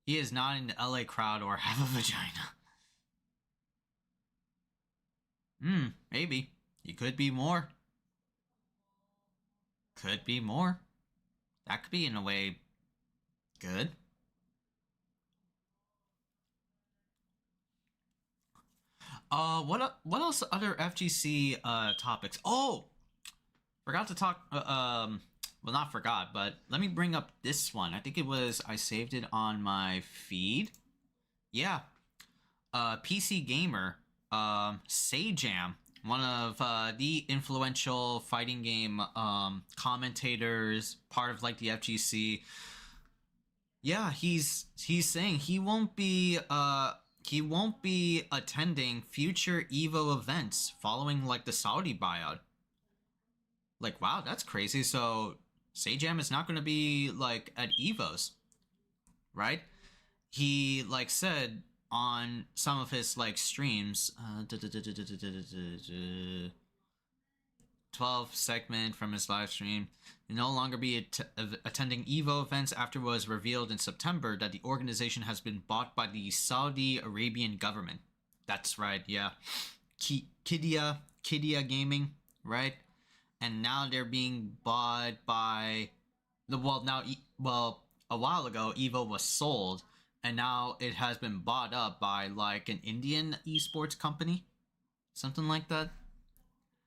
[SPEAKER 1] He is not in the LA crowd or have a vagina. Maybe. He could be more. Could be more. That could be, in a way, good. What else? Other FGC topics? Oh, forgot to talk. Well, not forgot, but let me bring up this one. I think it was I saved it on my feed. Yeah, PC Gamer, Sajam, one of the influential fighting game commentators, part of like the FGC. Yeah, he's saying he won't be attending future Evo events following like the Saudi buyout. Like, wow, that's crazy. So Sajam is not going to be like at Evos, right? He like said on some of his like streams, 12 segment from his live stream, he'll no longer be attending Evo events after it was revealed in September that the organization has been bought by the Saudi Arabian government. That's right, yeah. Kidia Gaming, right? And now they're being bought by a while ago Evo was sold, and now it has been bought up by like an Indian esports company, something like that.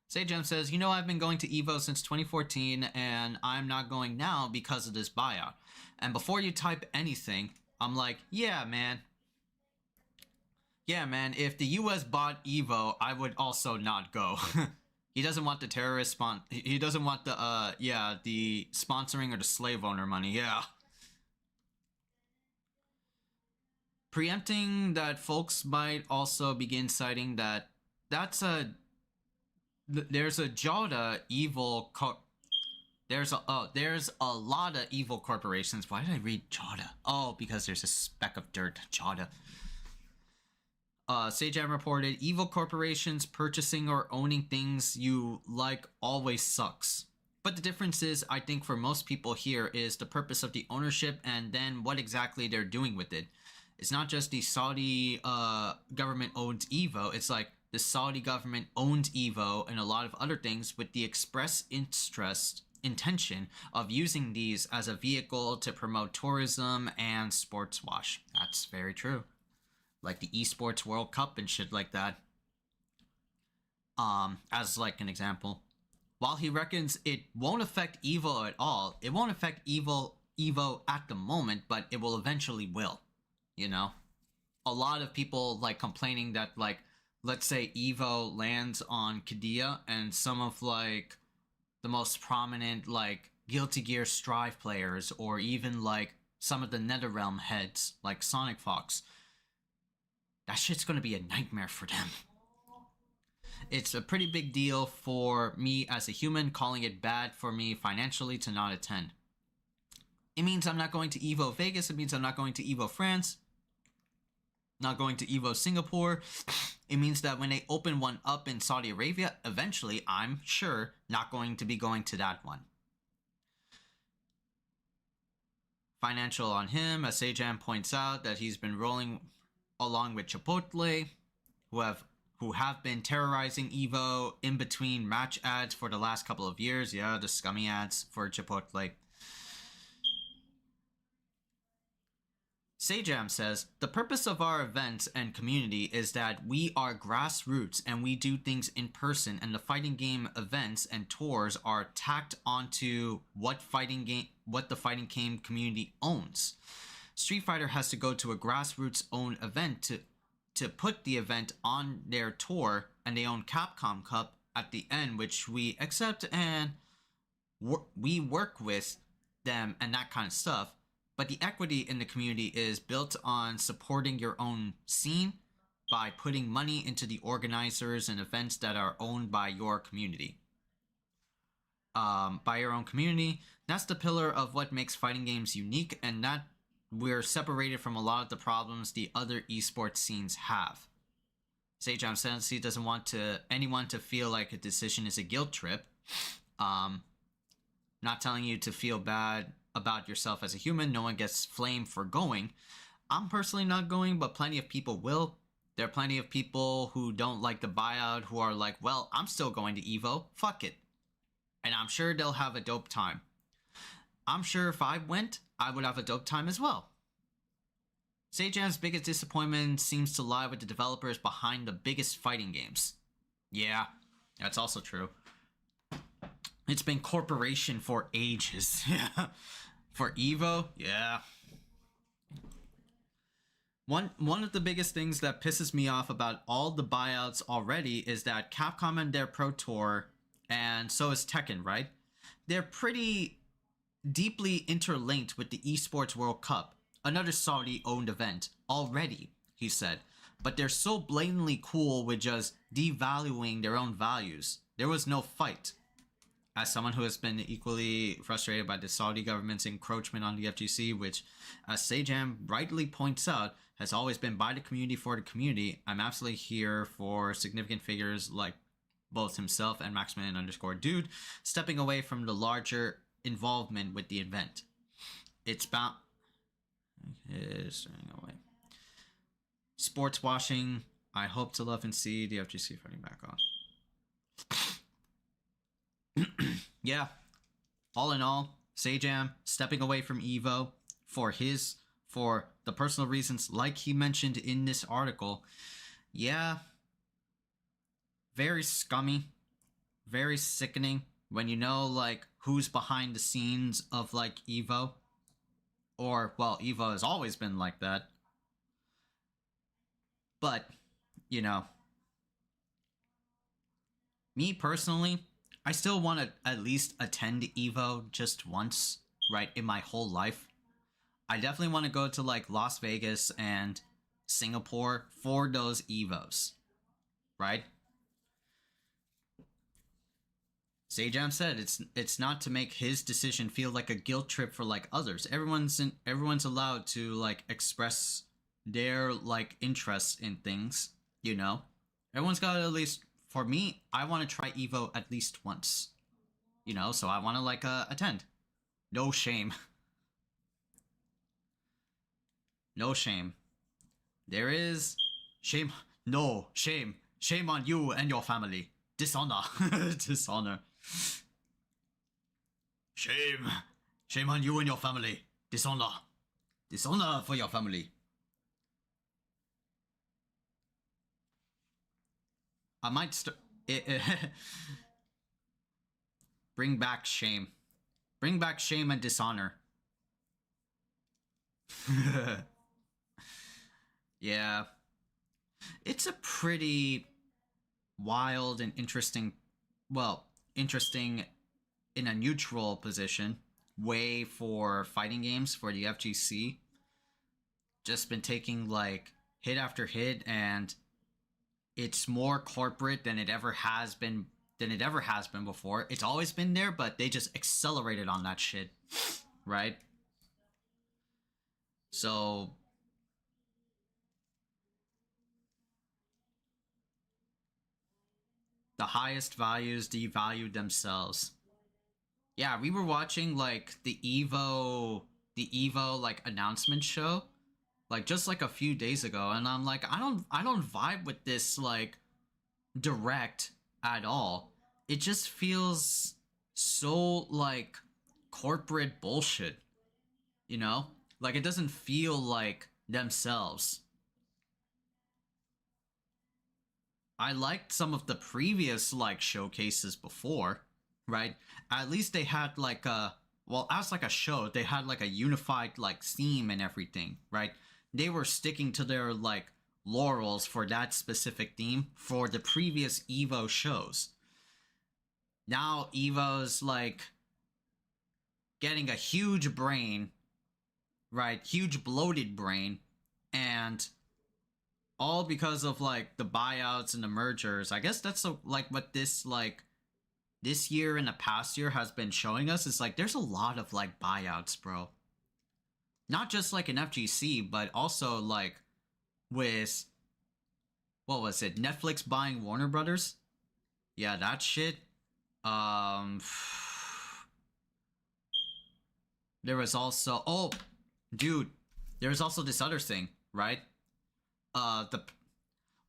[SPEAKER 1] Sajam says, you know, I've been going to Evo since 2014 and I'm not going now because of this buyout. And before you type anything, I'm like, yeah, man. Yeah, man, if the US bought Evo, I would also not go. He doesn't want the terrorist he doesn't want the the sponsoring or the slave owner money. Yeah. Preempting that folks might also begin citing that there's a Jada evil there's a lot of evil corporations. Why did I read Jada? Oh, because there's a speck of dirt. Jada. Sajam reported, evil corporations purchasing or owning things you like always sucks. But the difference is, I think for most people here, is the purpose of the ownership and then what exactly they're doing with it. It's not just the Saudi government owns Evo. It's like the Saudi government owned Evo and a lot of other things with the express intention of using these as a vehicle to promote tourism and sports wash. That's very true. Like the esports World Cup and shit like that. As like an example. While he reckons it won't affect Evo at all, it won't affect Evo at the moment, but it will eventually will. You know? A lot of people like complaining that like, let's say Evo lands on Qiddiya and some of like the most prominent like Guilty Gear Strive players or even like some of the NetherRealm heads like Sonic Fox. That shit's gonna be a nightmare for them. It's a pretty big deal for me as a human, calling it bad for me financially to not attend. It means I'm not going to Evo Vegas, it means I'm not going to Evo France, not going to Evo Singapore. It means that when they open one up in Saudi Arabia, eventually, I'm sure, not going to be going to that one. Financial on him, as Sajam points out that he's been rolling along with Chipotle, who have who have been terrorizing Evo in between match ads for the last couple of years. Yeah, the scummy ads for Chipotle. Sejam says, the purpose of our events and community is that we are grassroots and we do things in person, and the fighting game events and tours are tacked onto what the fighting game community owns. Street Fighter has to go to a grassroots owned event to put the event on their tour, and they own Capcom Cup at the end, which we accept and we work with them and that kind of stuff. But the equity in the community is built on supporting your own scene by putting money into the organizers and events that are owned by your community. By your own community, that's the pillar of what makes fighting games unique, and that we're separated from a lot of the problems the other esports scenes have. Sejam says he doesn't want anyone to feel like a decision is a guilt trip. Not telling you to feel bad about yourself as a human. No one gets flamed for going. I'm personally not going, but plenty of people will. There are plenty of people who don't like the buyout who are like, well, I'm still going to Evo. Fuck it. And I'm sure they'll have a dope time. I'm sure if I went, I would have a dope time as well. Sejam's biggest disappointment seems to lie with the developers behind the biggest fighting games. Yeah, that's also true. It's been corporation for ages. Yeah. For Evo, yeah. One of the biggest things that pisses me off about all the buyouts already is that Capcom and their Pro Tour, and so is Tekken, right? They're pretty deeply interlinked with the Esports World Cup, another Saudi-owned event, already, he said. But they're so blatantly cool with just devaluing their own values. There was no fight. As someone who has been equally frustrated by the Saudi government's encroachment on the FGC, which, as Sejam rightly points out, has always been by the community for the community, I'm absolutely here for significant figures like both himself and Maxman_Dude stepping away from the larger involvement with the event. It's bound... Staying away. Sports washing. I hope to love and see the FGC fighting back on. Yeah, all in all, Sejam stepping away from Evo for the personal reasons like he mentioned in this article. Yeah, very scummy, very sickening when you know like who's behind the scenes of like Evo. Or, well, Evo has always been like that. But, you know, me personally, I still want to at least attend Evo just once, right, in my whole life. I definitely want to go to, like, Las Vegas and Singapore for those Evos, right? Sejam said it's not to make his decision feel like a guilt trip for, like, others. Everyone's allowed to, like, express their, like, interests in things, you know? Everyone's got to at least... For me, I want to try Evo at least once. You know, so I want to, like, attend. No shame. No shame. There is... Shame. No, shame. Shame on you and your family. Dishonor. Dishonor. Shame. Shame on you and your family. Dishonor. Dishonor for your family. I might bring back shame. Bring back shame and dishonor. Yeah. It's a pretty wild and interesting, well, interesting in a neutral position way for fighting games for the FGC. Just been taking like hit after hit, and it's more corporate than it ever has been before. It's always been there, but they just accelerated on that shit, right? So the highest values devalued themselves. Yeah, we were watching like the Evo like announcement show like just like a few days ago, and I'm like, I don't vibe with this like direct at all. It just feels so like corporate bullshit, you know? Like it doesn't feel like themselves. I liked some of the previous like showcases before, right? At least they had like a, well, as like a show, they had like a unified like theme and everything, right? They were sticking to their like laurels for that specific theme for the previous Evo shows. Now Evo's like getting a huge brain, right? Huge bloated brain, and all because of like the buyouts and the mergers. I guess that's like what this like this year and the past year has been showing us, is like there's a lot of like buyouts, bro. Not just like in FGC, but also like with, what was it, Netflix buying Warner Brothers? Yeah, that shit. There was also, oh dude, there was also this other thing, right? The,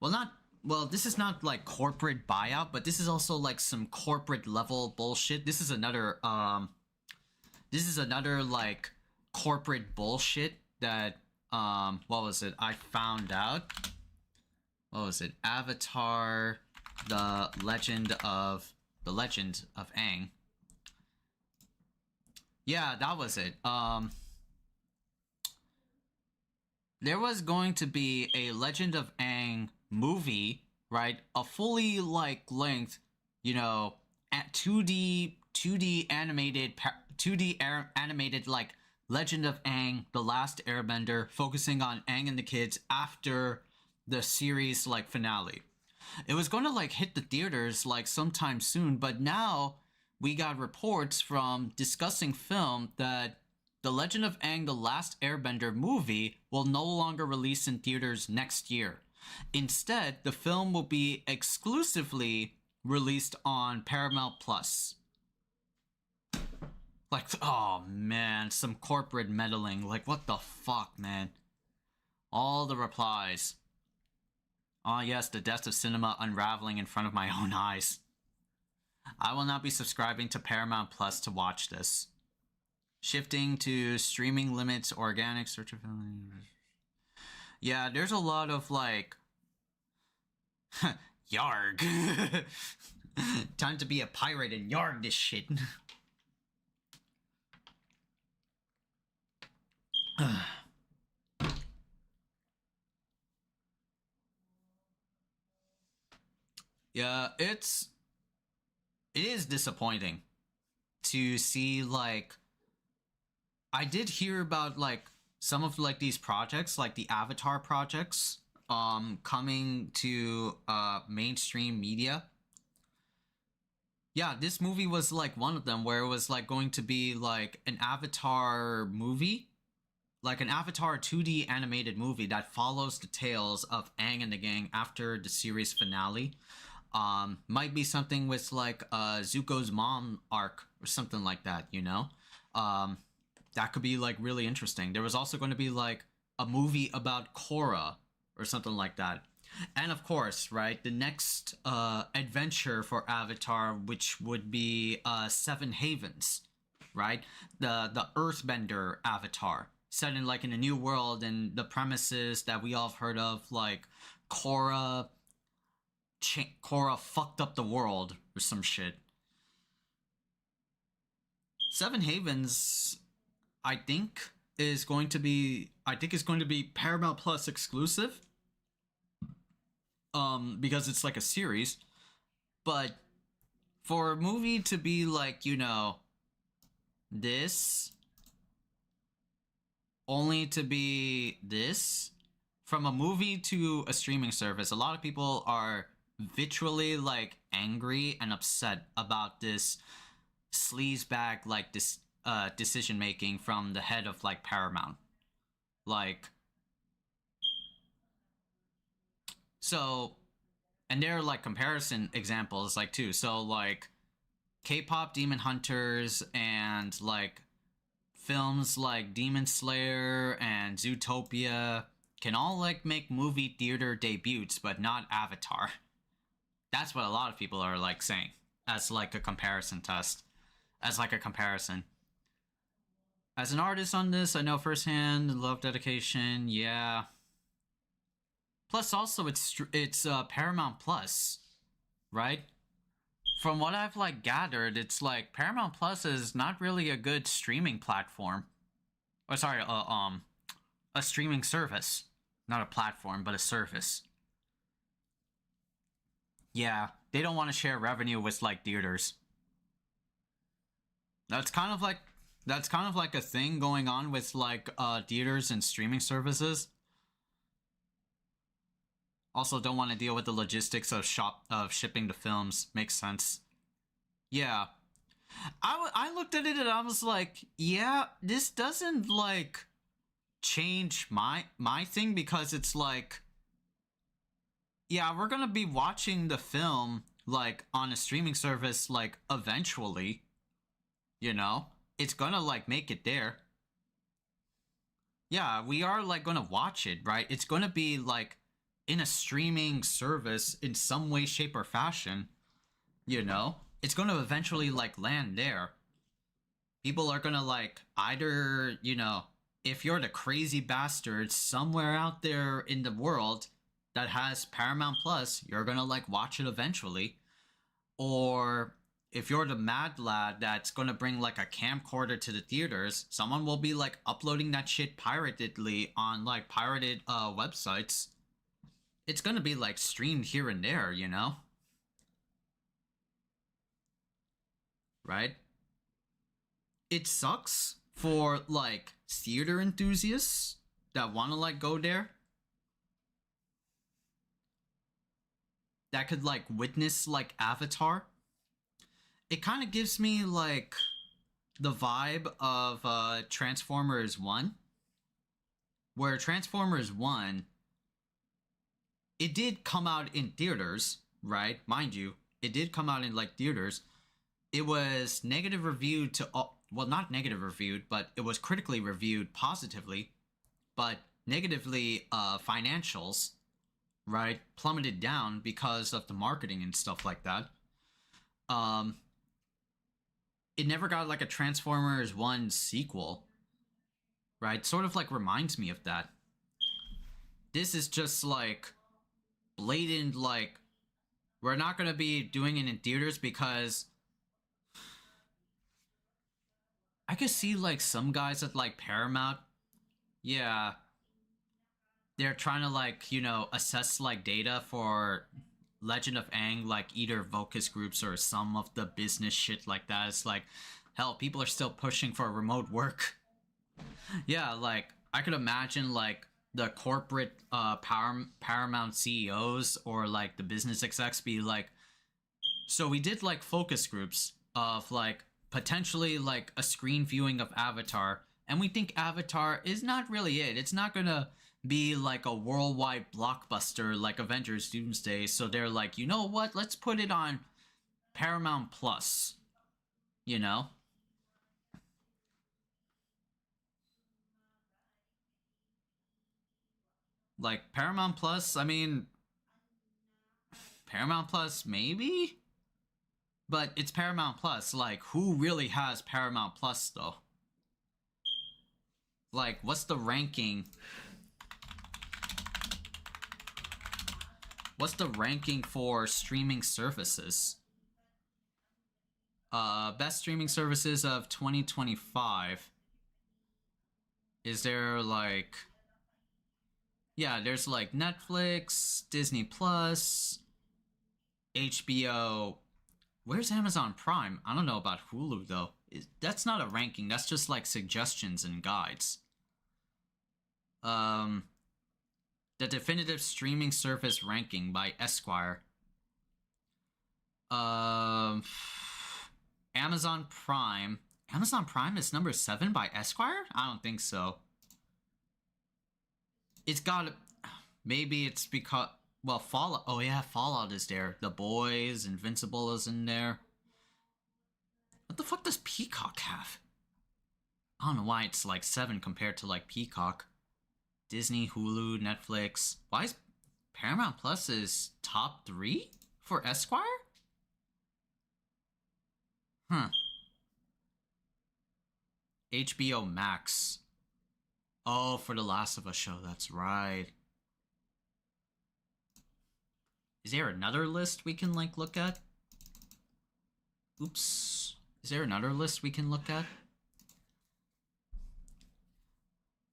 [SPEAKER 1] well, not, well, this is not like corporate buyout, but this is also like some corporate level bullshit. This is another like corporate bullshit that what was it, I found out. What was it, Avatar, the legend of Aang. Yeah, that was it. There was going to be a Legend of Aang movie, right? A fully like length, you know, at 2D animated like Legend of Aang, The Last Airbender, focusing on Aang and the kids after the series like finale. It was going to like hit the theaters like sometime soon, but now we got reports from Discussing Film that The Legend of Aang, The Last Airbender movie will no longer release in theaters next year. Instead, the film will be exclusively released on Paramount Plus. Like, oh man, some corporate meddling. Like, what the fuck, man? All the replies. Ah, yes, the death of cinema unraveling in front of my own eyes. I will not be subscribing to Paramount Plus to watch this. Shifting to streaming limits, organic search of... Yeah, there's a lot of like... Yarg. Time to be a pirate and yarg this shit. Yeah, it is disappointing to see like, I did hear about like some of like these projects, like the Avatar projects, coming to mainstream media. Yeah, this movie was like one of them, where it was like going to be like an Avatar movie, like an Avatar 2D animated movie that follows the tales of Aang and the gang after the series finale. Might be something with like Zuko's mom arc or something like that, you know? That could be like really interesting. There was also going to be like a movie about Korra or something like that. And of course, right, the next adventure for Avatar, which would be Seven Havens, right? The Earthbender Avatar, set in like in a new world, and the premises that we all have heard of, like Korra fucked up the world or some shit. Seven Havens, I think is going to be Paramount Plus exclusive. Because it's like a series. But for a movie to be like, you know, this, only to be this, from a movie to a streaming service, a lot of people are vitrially like angry and upset about this sleazebag like this decision making from the head of like Paramount. Like, so, and there are like comparison examples like too. So like K-pop Demon Hunters and like films like Demon Slayer and Zootopia can all like make movie theater debuts, but not Avatar. That's what a lot of people are like saying as like a comparison test, as like a comparison. As an artist on this, I know firsthand, love dedication, yeah. Plus, also it's Paramount Plus, right? From what I've like gathered, it's like Paramount Plus is not really a good streaming platform. Or sorry, a streaming service, not a platform, but a service. Yeah, they don't want to share revenue with like theaters. That's kind of like a thing going on with like theaters and streaming services. Also, don't want to deal with the logistics of shipping the films. Makes sense. Yeah, I looked at it and I was like, yeah, this doesn't like change my thing, because it's like, yeah, we're gonna be watching the film like on a streaming service like eventually, you know, it's gonna like make it there. Yeah, we are like gonna watch it, right? It's gonna be like in a streaming service in some way, shape, or fashion, you know? It's gonna eventually like land there. People are gonna like either, you know, if you're the crazy bastard somewhere out there in the world that has Paramount Plus, you're gonna like watch it eventually. Or if you're the mad lad that's gonna bring like a camcorder to the theaters, someone will be like uploading that shit piratedly on like pirated websites. It's gonna be like streamed here and there, you know? Right? It sucks for like theater enthusiasts that wanna like go there, that could like witness like Avatar. It kind of gives me like the vibe of Transformers 1, where Transformers 1, it did come out in theaters, right? Mind you, it did come out in like theaters. It was negative reviewed to well, not negative reviewed, but it was critically reviewed positively, but negatively financials, right, plummeted down because of the marketing and stuff like that. It never got like a Transformers 1 sequel, right? Sort of like reminds me of that. This is just like blatant, like, we're not gonna be doing it in theaters because I could see like some guys at like Paramount, yeah, they're trying to like, you know, assess like data for Legend of Aang, like either focus groups or some of the business shit like that. It's like, hell, people are still pushing for remote work. Yeah, like I could imagine like the corporate Paramount CEOs or like the business execs be like, so we did like focus groups of like potentially like a screen viewing of Avatar, and we think Avatar is not really it. It's not gonna be like a worldwide blockbuster like Avengers Doomsday, so they're like, you know what, let's put it on Paramount Plus, you know? Like Paramount Plus, I mean, Paramount Plus maybe? But it's Paramount Plus, like who really has Paramount Plus though? Like what's the ranking? What's the ranking for streaming services? Best streaming services of 2025. Is there like... Yeah, there's like Netflix, Disney Plus, HBO. Where's Amazon Prime? I don't know about Hulu though. That's not a ranking, that's just like suggestions and guides. The definitive streaming service ranking by Esquire. Amazon Prime. Amazon Prime is number 7 by Esquire? I don't think so. It's got... Maybe it's because... Well, Fallout... Oh yeah, Fallout is there. The Boys, Invincible is in there. What the fuck does Peacock have? I don't know why it's like 7 compared to like Peacock. Disney, Hulu, Netflix. Why is Paramount Plus is top 3 For Esquire? Huh. HBO Max. Oh, for the Last of Us show, that's right. Is there another list we can, like, look at? Oops. Is there another list we can look at?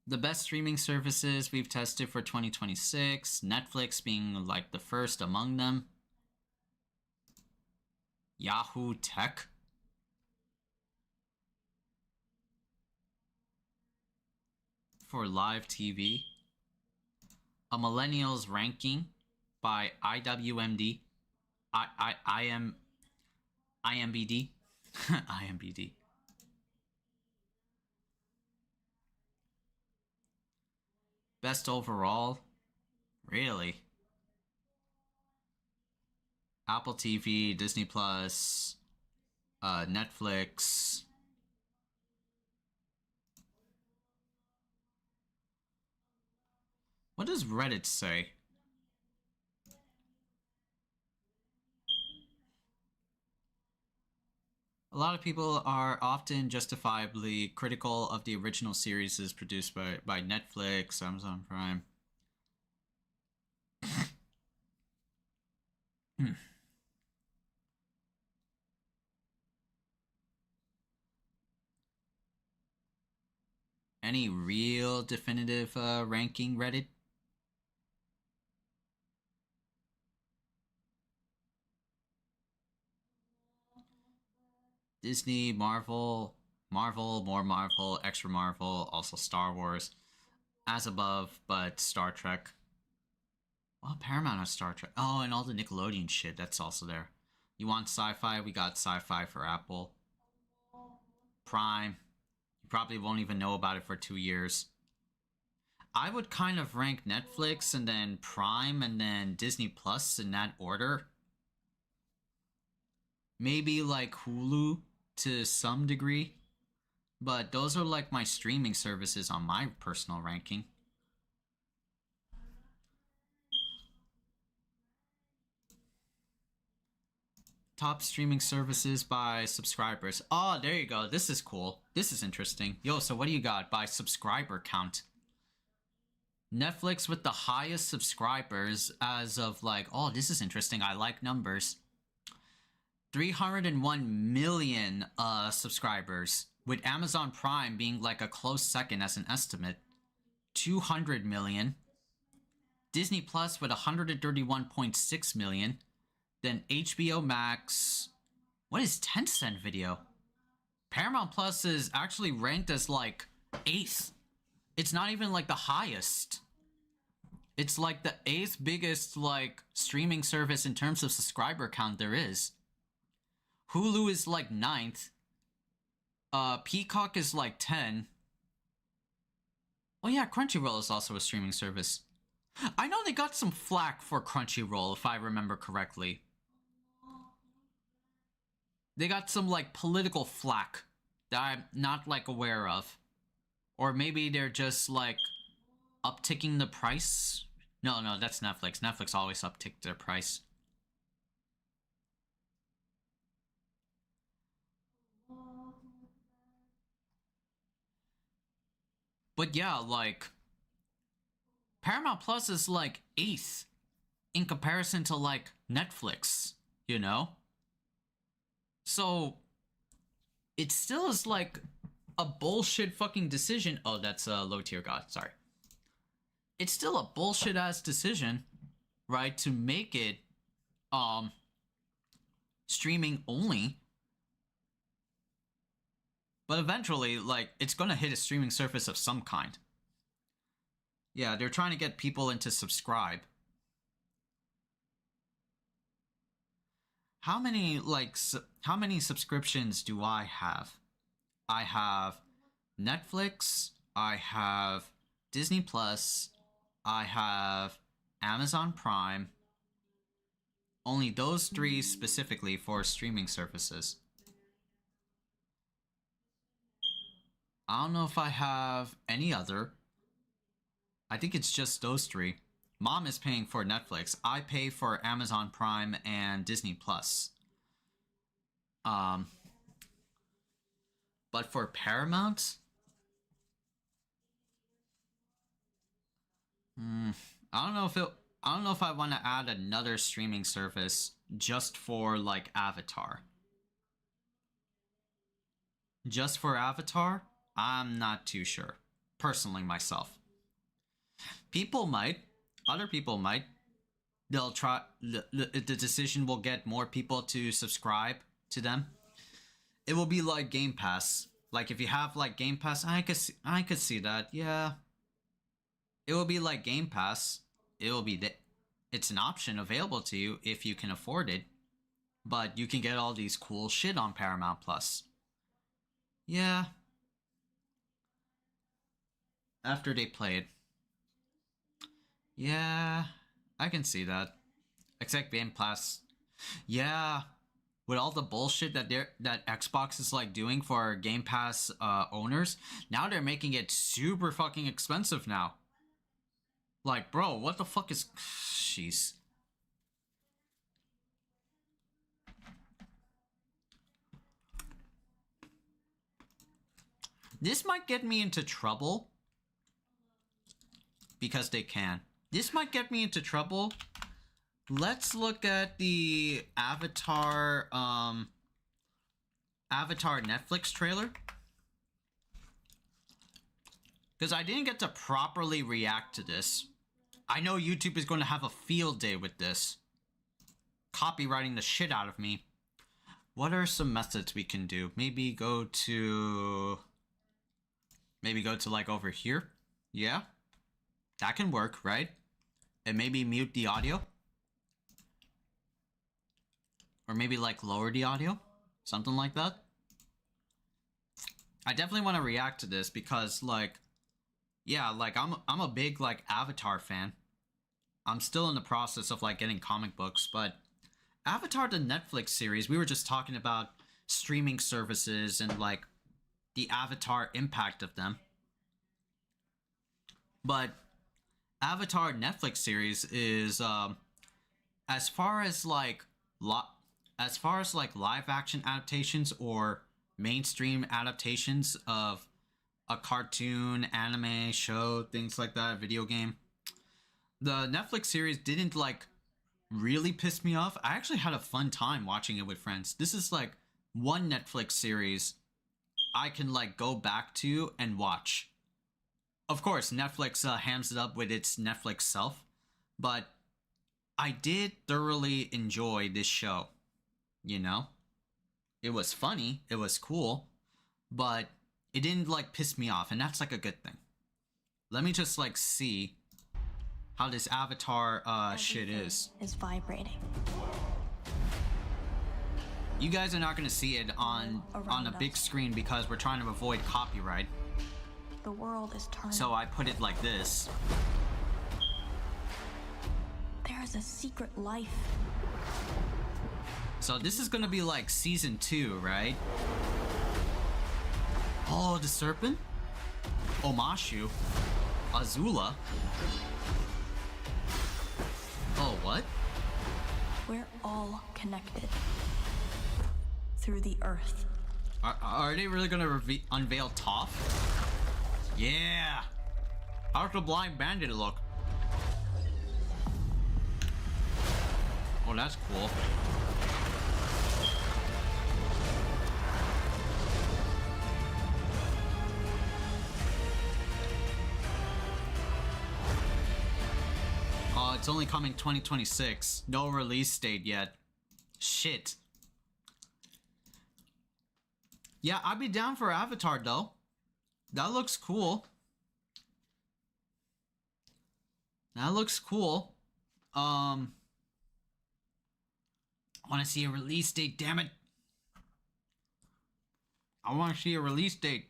[SPEAKER 1] The best streaming services we've tested for 2026. Netflix being, like, the first among them. Yahoo Tech. For live TV. A Millennials Ranking by IWMD. IMBD. IMBD. Best overall? Really? Apple TV, Disney Plus, Netflix. What does Reddit say? A lot of people are often justifiably critical of the original series produced by Netflix, Amazon Prime. Any real definitive ranking, Reddit? Disney, Marvel, more Marvel, extra Marvel, also Star Wars. As above, but Star Trek. Well, Paramount has Star Trek. Oh, and all the Nickelodeon shit, that's also there. You want sci-fi? We got sci-fi for Apple. Prime. You probably won't even know about it for 2 years. I would kind of rank Netflix and then Prime and then Disney Plus in that order. Maybe like Hulu to some degree. But those are like my streaming services on my personal ranking. Top streaming services by subscribers. Oh, there you go. This is cool. This is interesting. Yo, so what do you got by subscriber count? Netflix with the highest subscribers as of like, oh, this is interesting. I like numbers. 301 million subscribers, with Amazon Prime being like a close second as an estimate. 200 million. Disney Plus with 131.6 million. Then HBO Max. What is Tencent Video? Paramount Plus is actually ranked as like 8th. It's not even like the highest. It's like the 8th biggest like streaming service in terms of subscriber count there is. Hulu is like 9th. Peacock is like 10. Oh yeah, Crunchyroll is also a streaming service. I know they got some flack for Crunchyroll, if I remember correctly. They got some like political flack that I'm not like aware of. Or maybe they're just like upticking the price. No, that's Netflix. Netflix always uptick their price. But yeah, like Paramount Plus is like 8th in comparison to like Netflix, you know? So it still is like a bullshit fucking decision. Oh, that's a low tier god, sorry. It's still a bullshit ass decision, right, to make it streaming only. But eventually, like, it's gonna hit a streaming service of some kind. Yeah, they're trying to get people into subscribe. How many, like, how many subscriptions do I have? I have Netflix, I have Disney Plus, I have Amazon Prime. Only those 3 specifically for streaming services. I don't know if I have any other. I think it's just those 3. Mom is paying for Netflix. I pay for Amazon Prime and Disney Plus. But for Paramount, I don't know if I want to add another streaming service just for like Avatar. Just for Avatar, I'm not too sure. Personally, myself. People might. Other people might. They'll try. The decision will get more people to subscribe to them. It will be like Game Pass. Like if you have like Game Pass, I could see that. Yeah. It will be like Game Pass. It will be it's an option available to you if you can afford it. But you can get all these cool shit on Paramount Plus. Yeah. After they play it. Yeah, I can see that. Except Game Pass. Yeah. With all the bullshit that Xbox is like doing for Game Pass owners, now they're making it super fucking expensive now. Like, bro, what the fuck is... Jeez. This might get me into trouble. Because they can. This might get me into trouble. Let's look at the Avatar Netflix trailer. Because I didn't get to properly react to this. I know YouTube is going to have a field day with this. Copywriting the shit out of me. What are some methods we can do? Maybe go to like over here. Yeah. That can work, right? And maybe mute the audio. Or maybe like lower the audio. Something like that. I definitely want to react to this because like, yeah, like I'm a big like Avatar fan. I'm still in the process of like getting comic books, but Avatar the Netflix series, we were just talking about streaming services and like the Avatar impact of them. But Avatar Netflix series is as far as like live action adaptations or mainstream adaptations of a cartoon, anime, show, things like that, video game. The Netflix series didn't like really piss me off. I actually had a fun time watching it with friends. This is like one Netflix series I can like go back to and watch. Of course, Netflix hams it up with its Netflix self, but I did thoroughly enjoy this show. You know? It was funny, it was cool, but it didn't like piss me off, and that's like a good thing. Let me just like see how this Avatar shit is
[SPEAKER 4] vibrating.
[SPEAKER 1] You guys are not gonna see it on a big screen because we're trying to avoid copyright.
[SPEAKER 4] The world is turning.
[SPEAKER 1] So I put it like this.
[SPEAKER 4] There is a secret life.
[SPEAKER 1] So this is gonna be like season 2, right? Oh, the serpent? Omashu? Azula? Oh, what?
[SPEAKER 4] We're all connected. Through the earth.
[SPEAKER 1] Are they really gonna unveil Toph? Yeah! How's the blind bandit look? Oh, that's cool. It's only coming 2026. No release date yet. Shit. Yeah, I'd be down for Avatar though. That looks cool. That looks cool. I want to see a release date, damn it. I want to see a release date.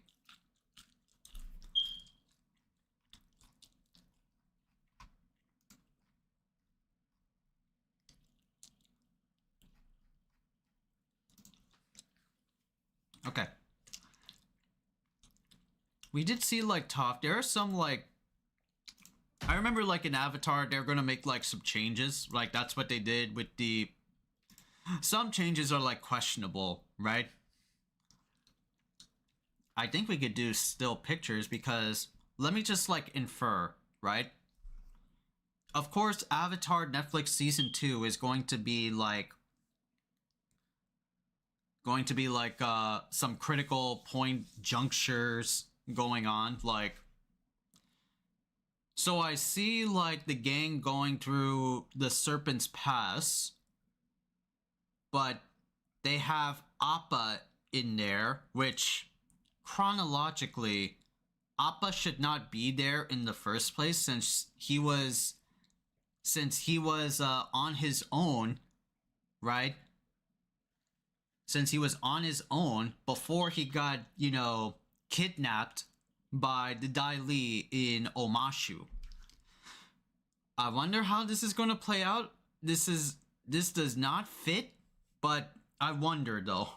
[SPEAKER 1] Okay. We did see like Toph. There are some like I remember like in Avatar, they're gonna make like some changes. Like that's what they did with the... Some changes are like questionable, right? I think we could do still pictures because let me just like infer, right? Of course, Avatar Netflix season 2 is going to be like some critical point junctures going on, like, so I see like the gang going through the Serpent's Pass, but they have Appa in there, which chronologically Appa should not be there in the first place since he was on his own, right? Since he was on his own before he got, you know, kidnapped by the Dai Li in Omashu. I wonder how this is going to play out. This does not fit, but I wonder though.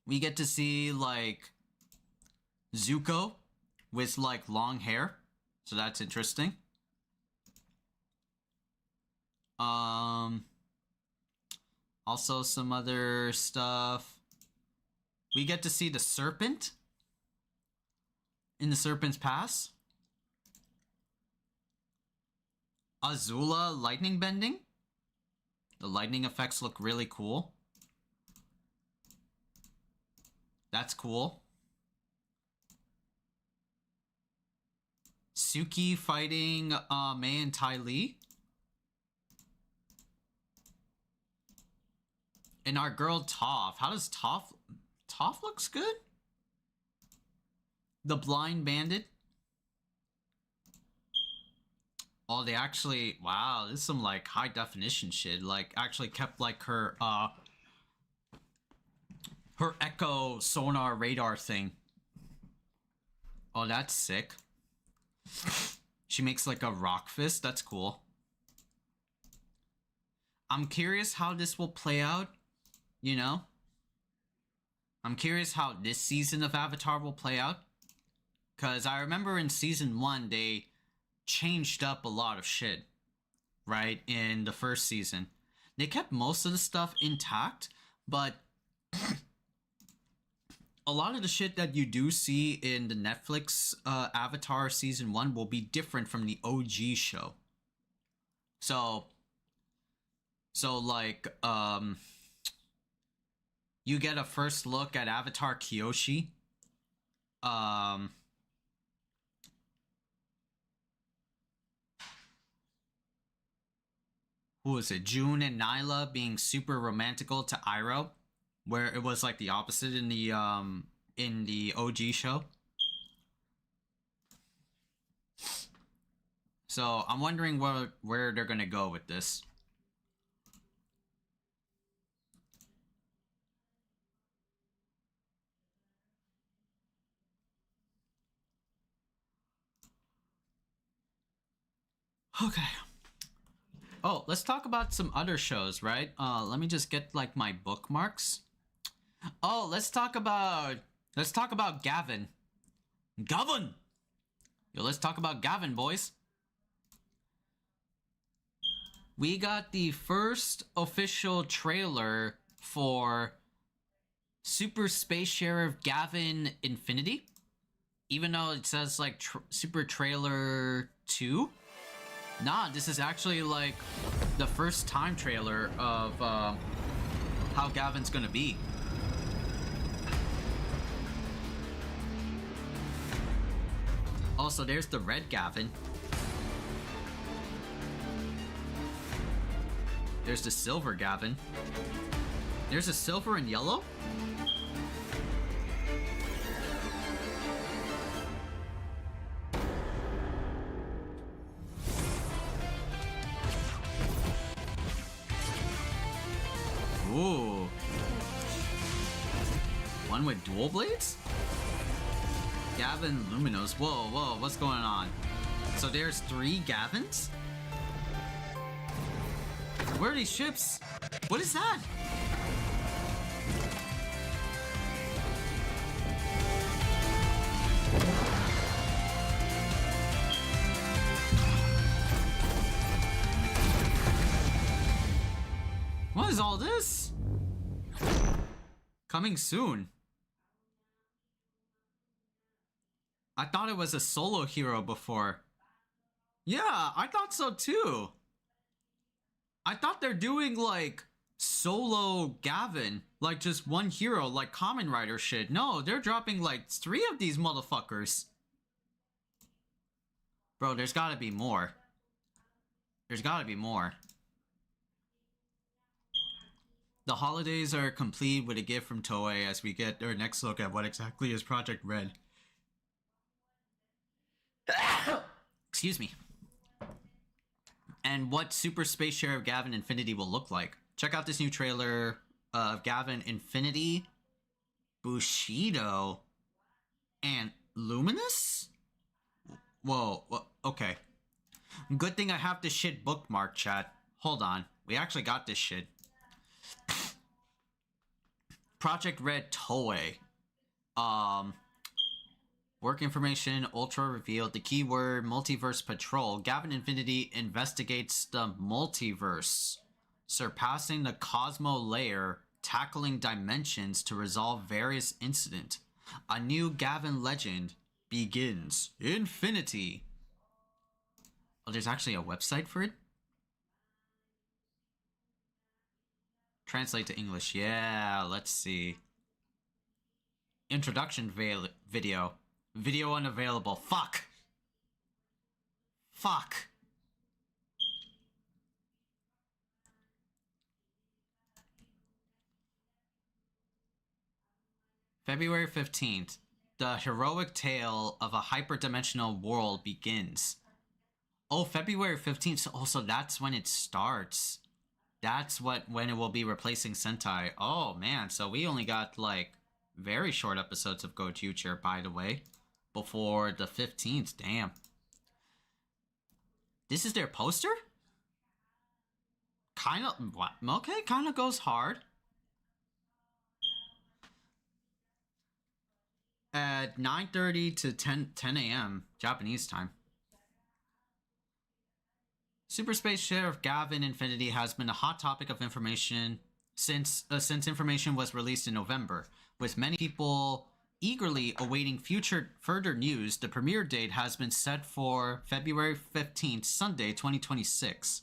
[SPEAKER 1] We get to see like Zuko with like long hair, so that's interesting. Also some other stuff. We get to see the serpent in the Serpent's Pass. Azula lightning bending. The lightning effects look really cool. That's cool. Suki fighting Mei and Ty Lee. And our girl Toph. How does Toph... Toph looks good? The Blind Bandit. Oh, they actually... Wow, this is some like high definition shit. Like actually kept like her echo sonar radar thing. Oh, that's sick. She makes like a rock fist. That's cool. I'm curious how this will play out. You know? I'm curious how this season of Avatar will play out. Because I remember in season 1, they changed up a lot of shit. Right? In the first season. They kept most of the stuff intact. But a lot of the shit that you do see in the Netflix Avatar season 1 will be different from the OG show. So like, you get a first look at Avatar Kyoshi. Who is it? June and Nyla being super romantical to Iroh, where it was like the opposite in the OG show. So I'm wondering where they're gonna go with this. Okay. Oh, let's talk about some other shows, right? Let me just get like my bookmarks. Oh, let's talk about Gavan. Gavan! Yo, let's talk about Gavan, boys. We got the first official trailer for Super Space Sheriff Gavan Infinity. Even though it says like Super Trailer 2. Nah, this is actually like the first time trailer of how Gavan's gonna be. Also, there's the red Gavan. There's the silver Gavan. There's a silver and yellow? Ooh. One with dual blades? Gavan Luminos. Whoa, what's going on? So there's 3 Gavans? Where are these ships? What is that? What is all this? Coming soon. I thought it was a solo hero before. Yeah, I thought so too. I thought they're doing like solo Gavan, like just one hero, like Kamen Rider shit. No, they're dropping like 3 of these motherfuckers. Bro, there's gotta be more. There's gotta be more. The holidays are complete with a gift from Toei as we get our next look at what exactly is Project Red. Excuse me. And what Super Space Sheriff Gavan Infinity will look like. Check out this new trailer of Gavan Infinity, Bushido, and Luminous? Whoa, okay. Good thing I have this shit bookmarked, chat. Hold on. We actually got this shit. Project Red Toei. Work information, Ultra revealed. The keyword, Multiverse Patrol. Gavan Infinity investigates the multiverse, surpassing the Cosmo layer, tackling dimensions to resolve various incidents. A new Gavan legend begins. Infinity. Oh, there's actually a website for it? Translate to English. Yeah, let's see. Introduction video. Video unavailable. Fuck. Fuck. February 15th. The heroic tale of a hyperdimensional world begins. Oh, February 15th. So that's when it starts. That's when it will be replacing Sentai. Oh, man. So we only got, like, very short episodes of Gojucher, by the way. Before the 15th. Damn. This is their poster? Kind of... What? Okay, kind of goes hard. At 9:30 to 10 a.m. Japanese time. Super Space Sheriff Gavan Infinity has been a hot topic of information since information was released in November. With many people eagerly awaiting further news, the premiere date has been set for February 15th, Sunday, 2026.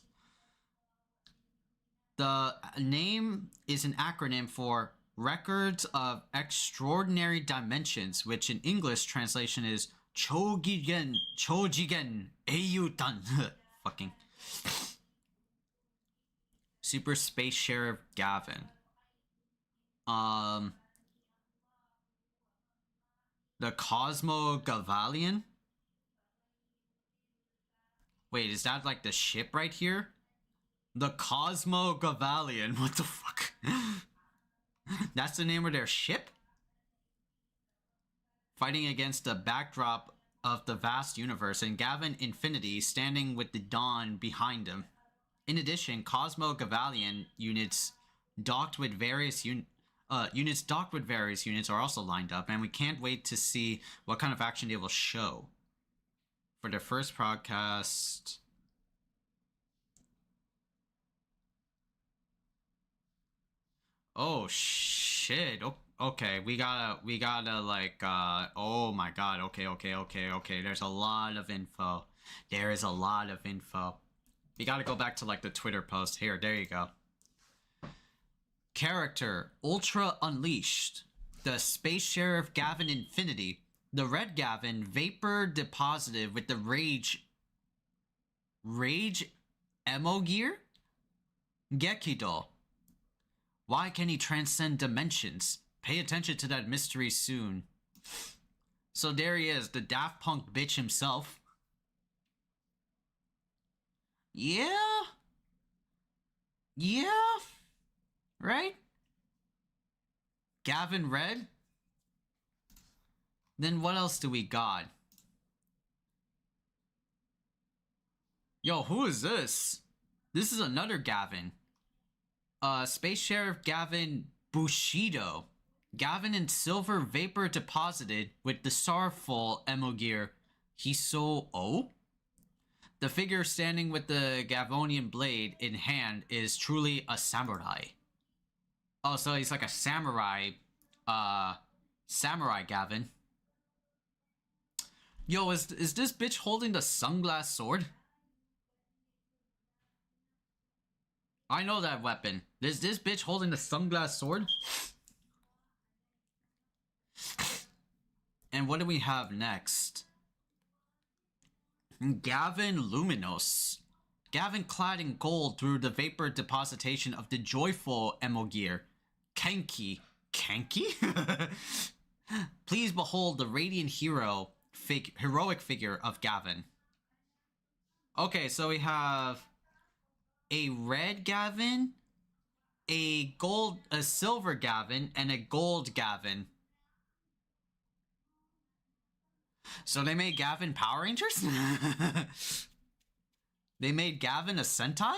[SPEAKER 1] The name is an acronym for Records of Extraordinary Dimensions, which in English translation is Chojigen Eiyutan. Fucking. Super Space Sheriff Gavan. The Cosmo Gavalion? Wait, is that like the ship right here? The Cosmo Gavalion. What the fuck? That's the name of their ship? Fighting against the backdrop of the vast universe, and Gavan Infinity standing with the dawn behind him. In addition, Cosmo Gavalion units docked with various units are also lined up, and we can't wait to see what kind of action they will show. For their first broadcast... Oh, shit. Okay, we gotta, like, oh my god, okay. There's a lot of info. There is a lot of info. We gotta go back to, like, the Twitter post. Here, there you go. Character, Ultra Unleashed. The Space Sheriff Gavan Infinity. The Red Gavan, Vapor Deposited with the Rage Emo Gear? Gekido. Why can he transcend dimensions? Pay attention to that mystery soon. So there he is, the Daft Punk bitch himself. Yeah? Yeah? Right? Gavan Red? Then what else do we got? Yo, who is this? This is another Gavan. Space Sheriff Gavan Bushido. Gavan in silver vapor deposited with the sorrowful emo gear Hiso O. The figure standing with the Gavonian blade in hand is truly a samurai. Oh, so he's like a samurai, samurai Gavan. Yo, is this bitch holding the sunglass sword? I know that weapon. Is this bitch holding the sunglass sword? And what do we have next? Gavan Luminos. Gavan clad in gold through the vapor depositation of the joyful Emogir. Kenki. Kenki? Please behold the radiant heroic figure of Gavan. Okay, so we have a red Gavan, a silver Gavan, and a gold Gavan. So they made Gavan Power Rangers? They made Gavan a Sentai?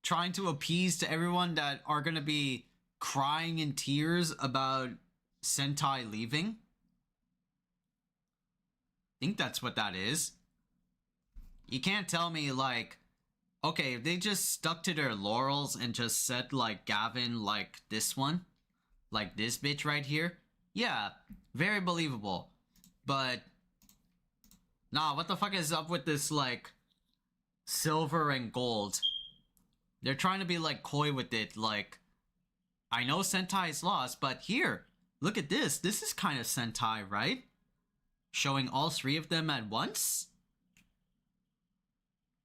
[SPEAKER 1] Trying to appease to everyone that are gonna be crying in tears about Sentai leaving? I think that's what that is. You can't tell me, like, okay, if they just stuck to their laurels and just said, like, Gavan, like this one, like this bitch right here, yeah, very believable. But nah, what the fuck is up with this, like, silver and gold? They're trying to be, like, coy with it, like, I know Sentai is lost, but here, look at this. This is kind of Sentai, right? Showing all three of them at once?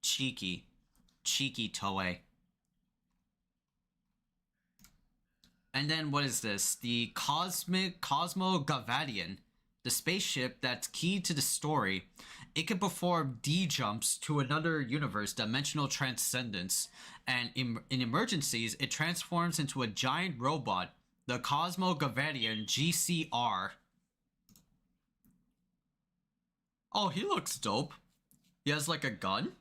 [SPEAKER 1] Cheeky. Cheeky Toei. And then what is this? The Cosmo Gavadian. The spaceship that's key to the story. It can perform D-jumps to another universe, dimensional transcendence. And in emergencies, it transforms into a giant robot. The Cosmo Gavadian GCR. Oh, he looks dope. He has like a gun?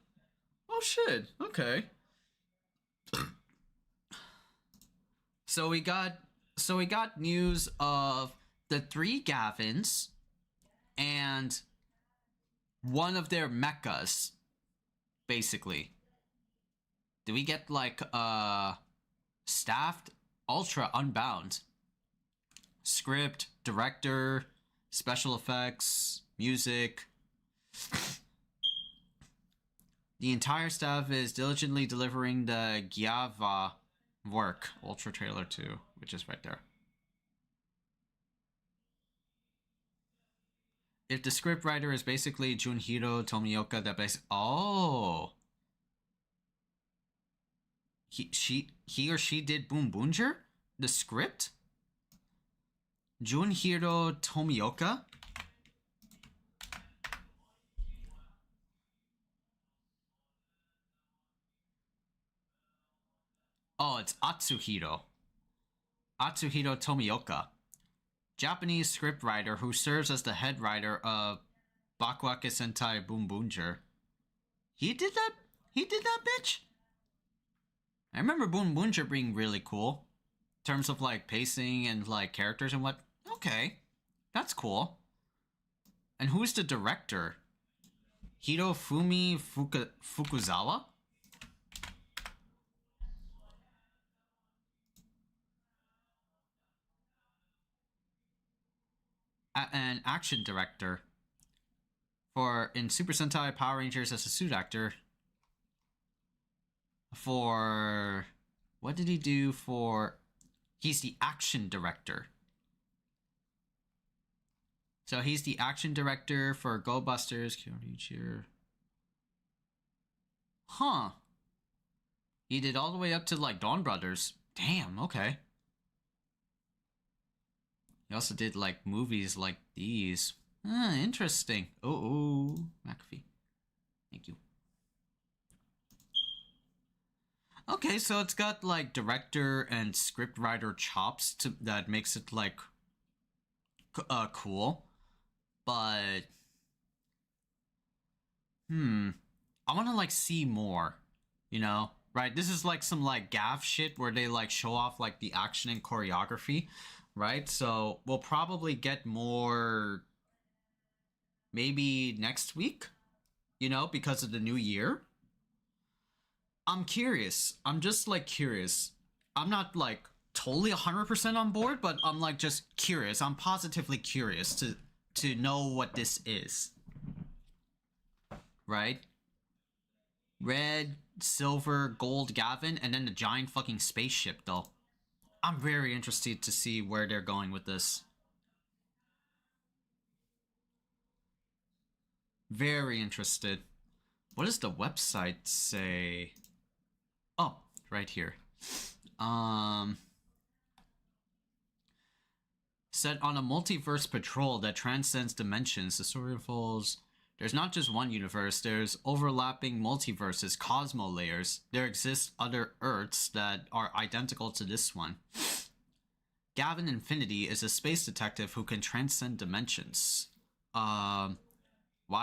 [SPEAKER 1] Oh shit, okay. So we got news of the 3 Gavins and one of their mechas, basically. Do we get like staffed Ultra Unbound? Script, director, special effects, music. The entire staff is diligently delivering the Gyava work. Ultra Trailer 2, which is right there. If the script writer is basically Junhiro Tomioka, that oh, he or she did Boom Boomger? The script? Junhiro Tomioka? Oh, it's Atsuhiro. Atsuhiro Tomioka. Japanese scriptwriter who serves as the head writer of Bakuake Sentai Boom Boomger. He did that? He did that, bitch? I remember Boom Boomger being really cool. In terms of, like, pacing and, like, characters and what. Okay. That's cool. And who's the director? Hirofumi Fukuzawa? An action director for in Super Sentai Power Rangers as a suit actor. For what did he do for? He's the action director. So he's the action director for Go Busters, Kyoryuchir. Huh. He did all the way up to like Dawn Brothers. Damn, okay. He also did, like, movies like these. Interesting. Oh, McAfee. Thank you. Okay, so it's got, like, director and scriptwriter chops that makes it, like, cool. But, I want to, like, see more, you know? Right? This is, like, some, like, gaff shit where they, like, show off, like, the action and choreography. Right, so we'll probably get more maybe next week, you know, because of the new year. I'm curious. I'm just like curious. I'm not like totally 100% on board, but I'm like just curious. I'm positively curious to know what this is. Right? Red, silver, gold Gavan, and then the giant fucking spaceship though. I'm very interested to see where they're going with this. Very interested. What does the website say? Oh, right here. Set on a multiverse patrol that transcends dimensions, the story unfolds. There's not just one universe, there's overlapping multiverses, cosmo layers. There exist other Earths that are identical to this one. Gavan Infinity is a space detective who can transcend dimensions. Why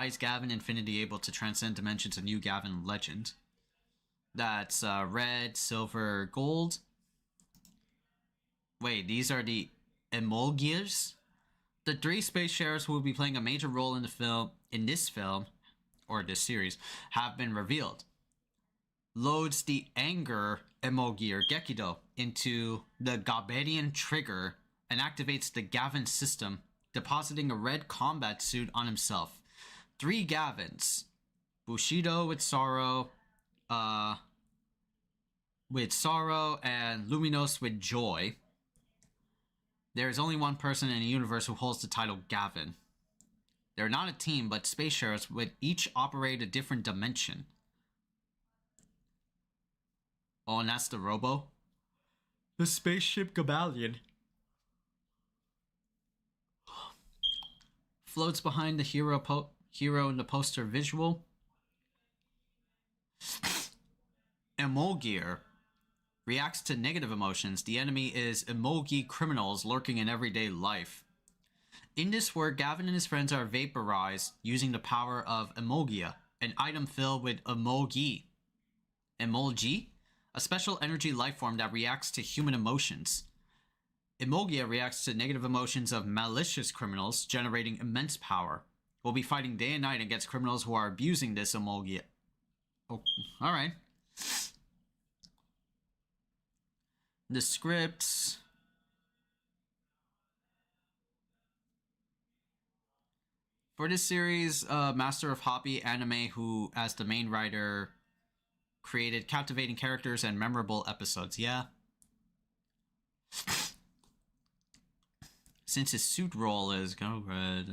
[SPEAKER 1] is Gavan Infinity able to transcend dimensions? A new Gavan legend. That's red, silver, gold. Wait, these are the Emolgiers? The 3 space sharers who will be playing a major role in this film, or this series, have been revealed. Loads the Anger Emolgier Gekido into the Gaberian trigger and activates the Gavan system, depositing a red combat suit on himself. 3 Gavans. Bushido with Sorrow, and Luminos with Joy. There is only one person in the universe who holds the title Gavan. They're not a team, but space sharers would each operate a different dimension. Oh, and that's the Robo? The spaceship Gabalion. Floats behind the hero in the poster visual. Emolgier reacts to negative emotions. The enemy is Emolgi criminals lurking in everyday life. In this work, Gavan and his friends are vaporized using the power of Emolgia, an item filled with Emolgi. Emolgi? A special energy life form that reacts to human emotions. Emolgia reacts to negative emotions of malicious criminals, generating immense power. We'll be fighting day and night against criminals who are abusing this Emolgia. Oh, alright. The scripts. For this series, Master of Hoppy Anime, who, as the main writer, created captivating characters and memorable episodes. Yeah. Since his suit role is go red.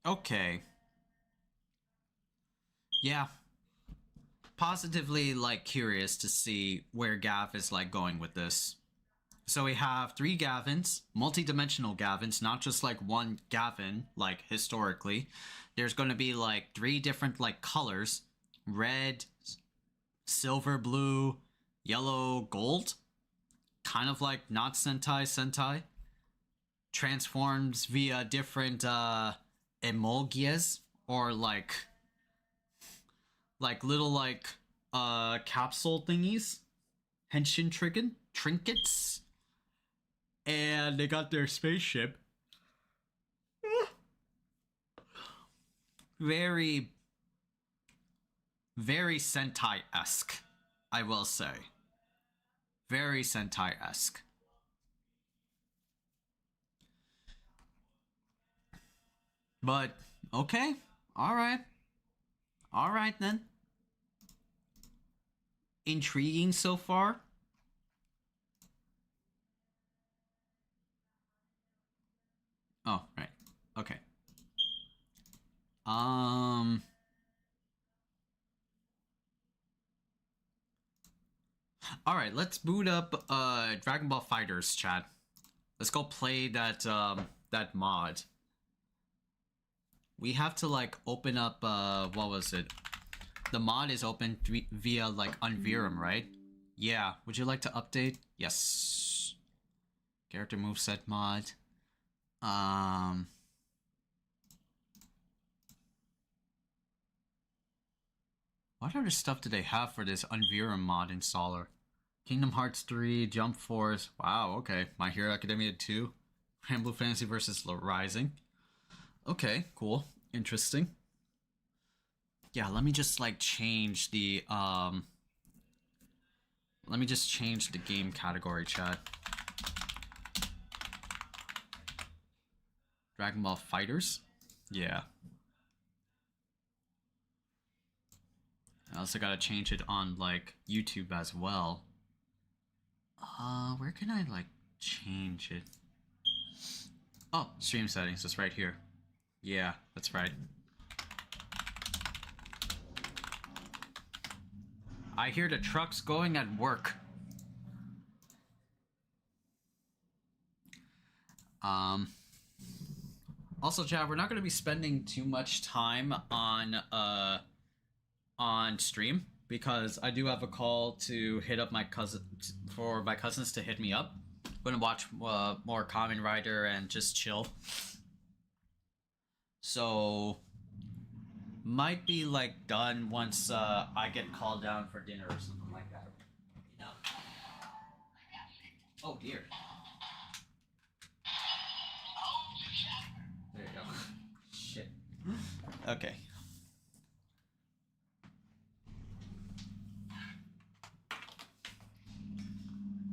[SPEAKER 1] Okay. Yeah. Positively, like, curious to see where Gav is, like, going with this. So we have 3 Gavins, multi-dimensional Gavins, not just, like, one Gavan, like, historically. There's going to be, like, 3 different, like, colors. Red, silver, blue, yellow, gold. Kind of like not Sentai. Transforms via different, Emolgias, or, like little, like, capsule thingies. Henshin trinkets. And they got their spaceship. Very, very Sentai-esque, I will say. Very Sentai-esque. But, okay. Alright. Alright then. Intriguing so far. Oh, right. Okay. Alright, let's boot up Dragon Ball FIGHTERZ, chat. Let's go play that that mod. We have to, like, open up what was it? The mod is open via, like, Unverum, right? Yeah. Would you like to update? Yes. Character moveset mod. What other stuff do they have for this Unverum mod installer? Kingdom Hearts 3, Jump Force. Wow, okay. My Hero Academia 2. Granblue Fantasy vs. Rising. Okay, cool. Interesting. Yeah, let me just like change the let me just change the game category, chat. Dragon Ball FIGHTERZ? Yeah. I also gotta change it on like YouTube as well. Where can I like change it? Oh, stream settings, it's right here. Yeah, that's right. I hear the trucks going at work. Also, chat, we're not going to be spending too much time on stream because I do have a call to hit up my cousin for my cousins to hit me up. I'm going to watch more Kamen Rider and just chill. So might be like done once I get called down for dinner or something like that. You know. Oh dear. There you go. Shit. Okay.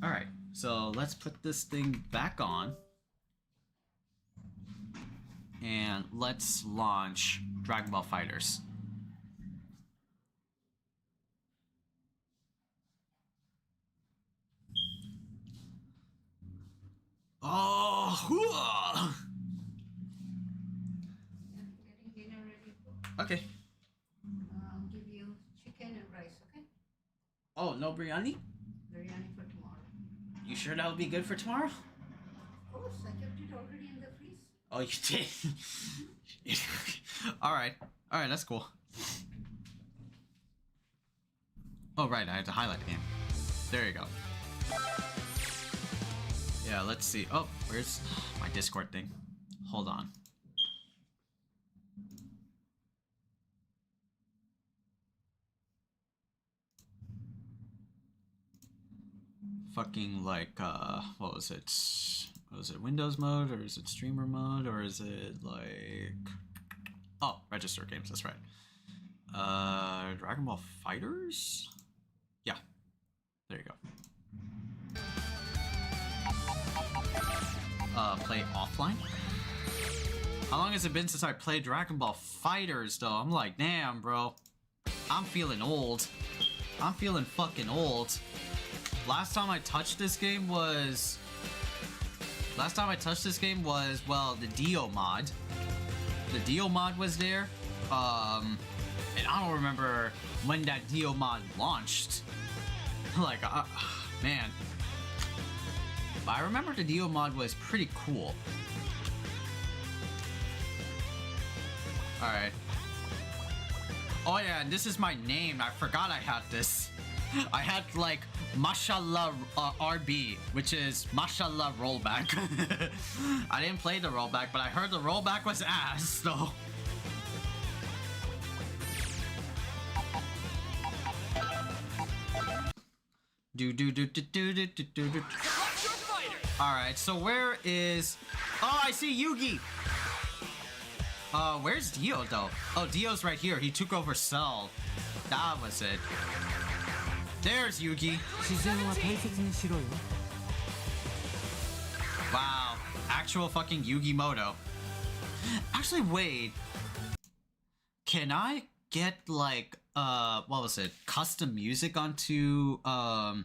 [SPEAKER 1] Alright, so let's put this thing back on. And let's launch Dragon Ball FIGHTERZ. Oh!
[SPEAKER 5] Getting dinner ready.
[SPEAKER 1] Okay.
[SPEAKER 5] I'll give you chicken and rice, okay?
[SPEAKER 1] Oh, no biryani?
[SPEAKER 5] Biryani for tomorrow.
[SPEAKER 1] You sure that would be good for tomorrow?
[SPEAKER 5] Of course, I kept it already in the freeze.
[SPEAKER 1] Oh, you did? Alright. Alright, that's cool. Oh, right, I had to highlight the game. There you go. Yeah, let's see. Oh, where's my Discord thing? Hold on. Fucking like, what was it? Was it Windows mode, or is it streamer mode, or is it like... Oh, register games, that's right. Dragon Ball FIGHTERZ? Yeah, there you go. Play offline? How long has it been since I played Dragon Ball FIGHTERZ though? I'm like, damn, bro. I'm feeling old. I'm feeling fucking old. Last time I touched this game was... well, the Dio mod. The Dio mod was there. And I don't remember when that Dio mod launched. Like, man. But I remember the Dio mod was pretty cool. Alright. Oh yeah, and this is my name. I forgot I had this. I had like Mashallah RB, which is Mashallah rollback. I didn't play the rollback, but I heard the rollback was ass, though. Alright, so where is... Oh, I see Yugi! Where's Dio, though? Oh, Dio's right here. He took over Cell. That was it. There's Yugi. Wow. Actual fucking Yugi Moto. Actually, wait. Can I get, like, what was it? Custom music onto, Dragon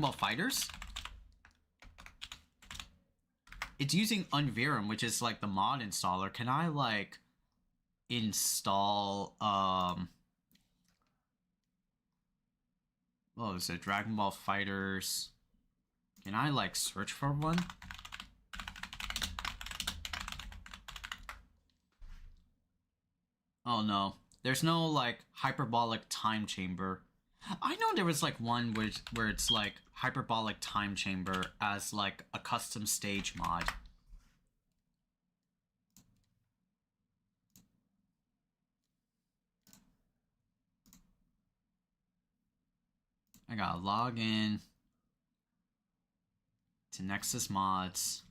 [SPEAKER 1] Ball FIGHTERZ? It's using Unverum, which is, like, the mod installer. Can I, like, install, what was it? Dragon Ball FIGHTERZ. Can I, like, search for one? Oh, no. There's no, like, hyperbolic time chamber. I know there was, like, one where it's, like, hyperbolic time chamber as, like, a custom stage mod. I gotta log in to Nexus Mods.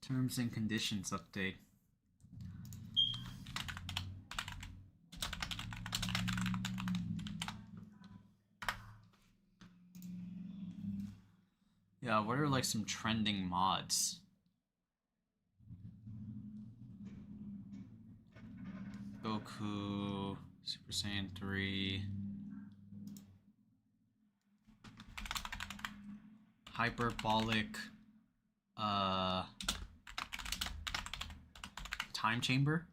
[SPEAKER 1] Terms and conditions update. Yeah, what are like some trending mods? Goku, Super Saiyan 3. Hyperbolic, time chamber?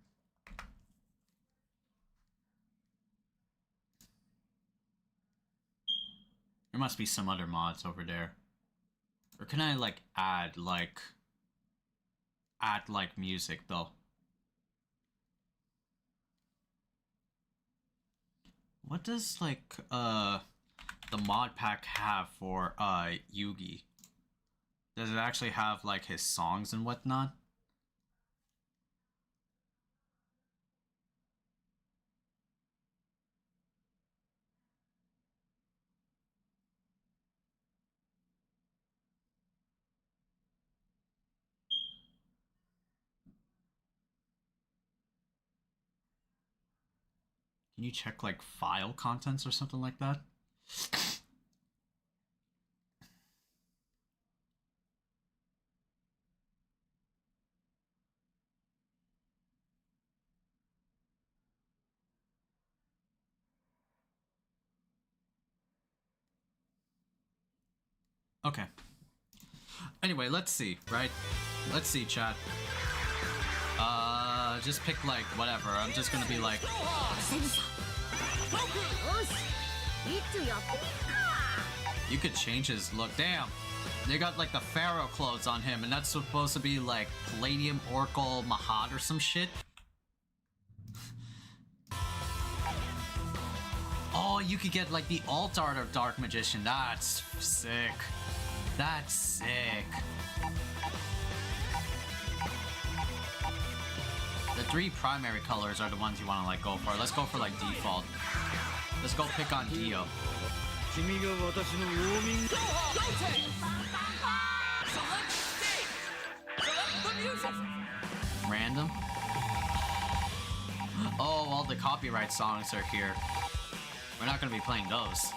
[SPEAKER 1] There must be some other mods over there. Or can I like add like music though? What does like the mod pack have for Yugi? Does it actually have like his songs and whatnot? Can you check like file contents or something like that? Okay. Anyway, let's see, right? Let's see, chat. Just pick like whatever. I'm just gonna be like. You could change his look. Damn. They got like the Pharaoh clothes on him, and that's supposed to be like Palladium Oracle Mahad or some shit. Oh, you could get like the alt art of Dark Magician. That's sick. That's sick. The 3 primary colors are the ones you want to like go for. Let's go for like default. Let's go pick on Dio. Random? Oh, all the copyright songs are here. We're not going to be playing those.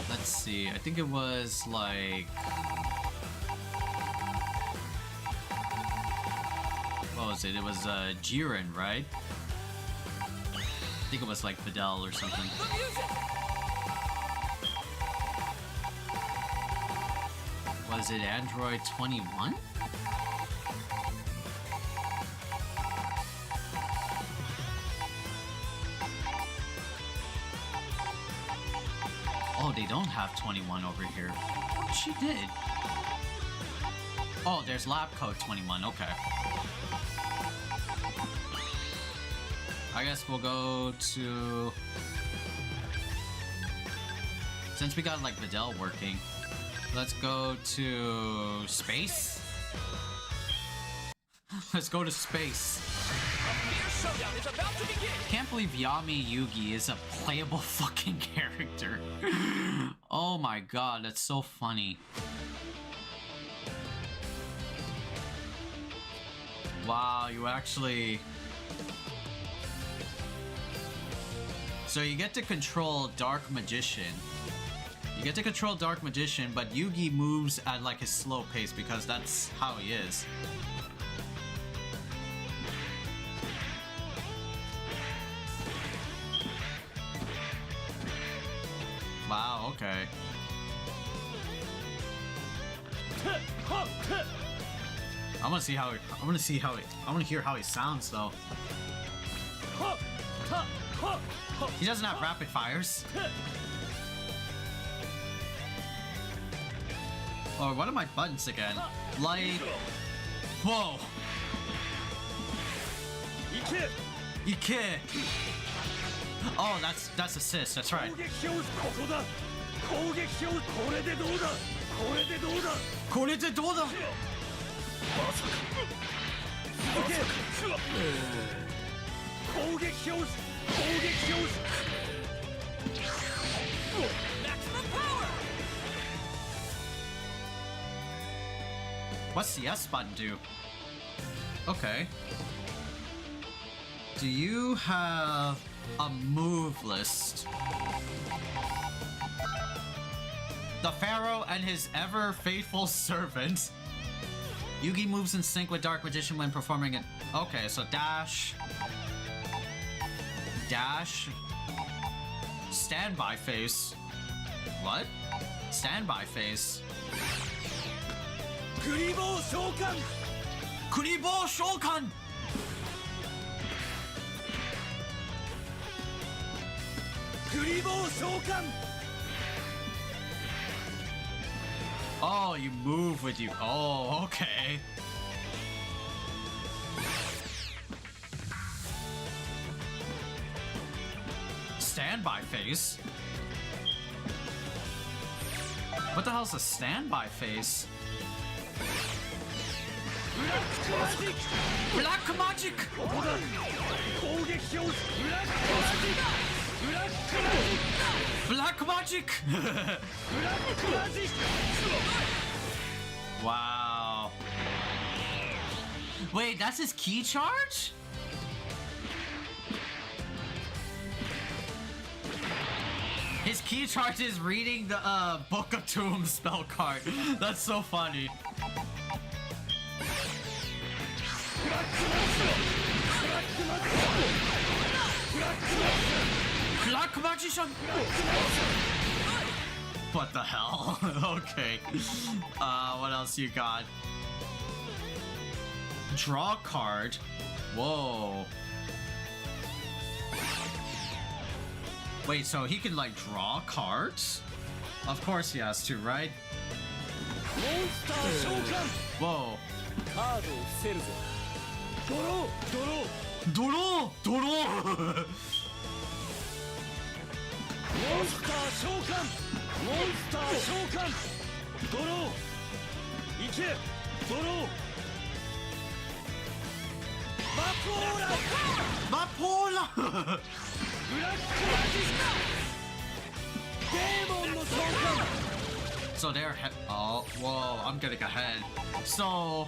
[SPEAKER 1] Let's see. I think it was like... What was it? It was Jiren, right? I think it was like Videl or something. Was it Android 21? Oh, they don't have 21 over here. She did. Oh, there's lab code 21. Okay. I guess we'll go to... Since we got like Videl working, let's go to space. Let's go to space. Can't believe Yami Yugi is a playable fucking character. Oh my god, that's so funny. Wow, you actually... So you get to control Dark Magician. You get to control Dark Magician, but Yugi moves at like his slow pace because that's how he is. Wow, okay. I want to hear how he sounds though. He doesn't have rapid fires. Oh, what are my buttons again? Like, whoa. Ike. Oh, that's assist. That's right. What's the S button do? Okay. Do you have a move list? The Pharaoh and his ever faithful servant. Yugi moves in sync with Dark Magician when performing it. Okay, so dash. Dash. Standby face. What? Standby face.
[SPEAKER 3] Kuribo Shokan!
[SPEAKER 1] Kuribo Shokan!
[SPEAKER 3] Kuribo Shokan!
[SPEAKER 1] Oh, you move with you. Oh, okay. Standby face? What the hell's a standby face? Black magic! Black magic! Wow. Wait, that's his key charge? His key charge is reading the Book of Tombs spell card. That's so funny. Black magician! What the hell? Okay. What else you got? Draw card. Whoa. Wait, so he can like draw cards? Of course he has to, right? Whoa. Doro! Doro!
[SPEAKER 3] Monster Shokan! Monster Shokan! Doro! Ike! Doro! Vapola!
[SPEAKER 1] Vapola!
[SPEAKER 3] Black Magic! Demon no Shokan!
[SPEAKER 1] So they're oh, whoa, I'm getting ahead. So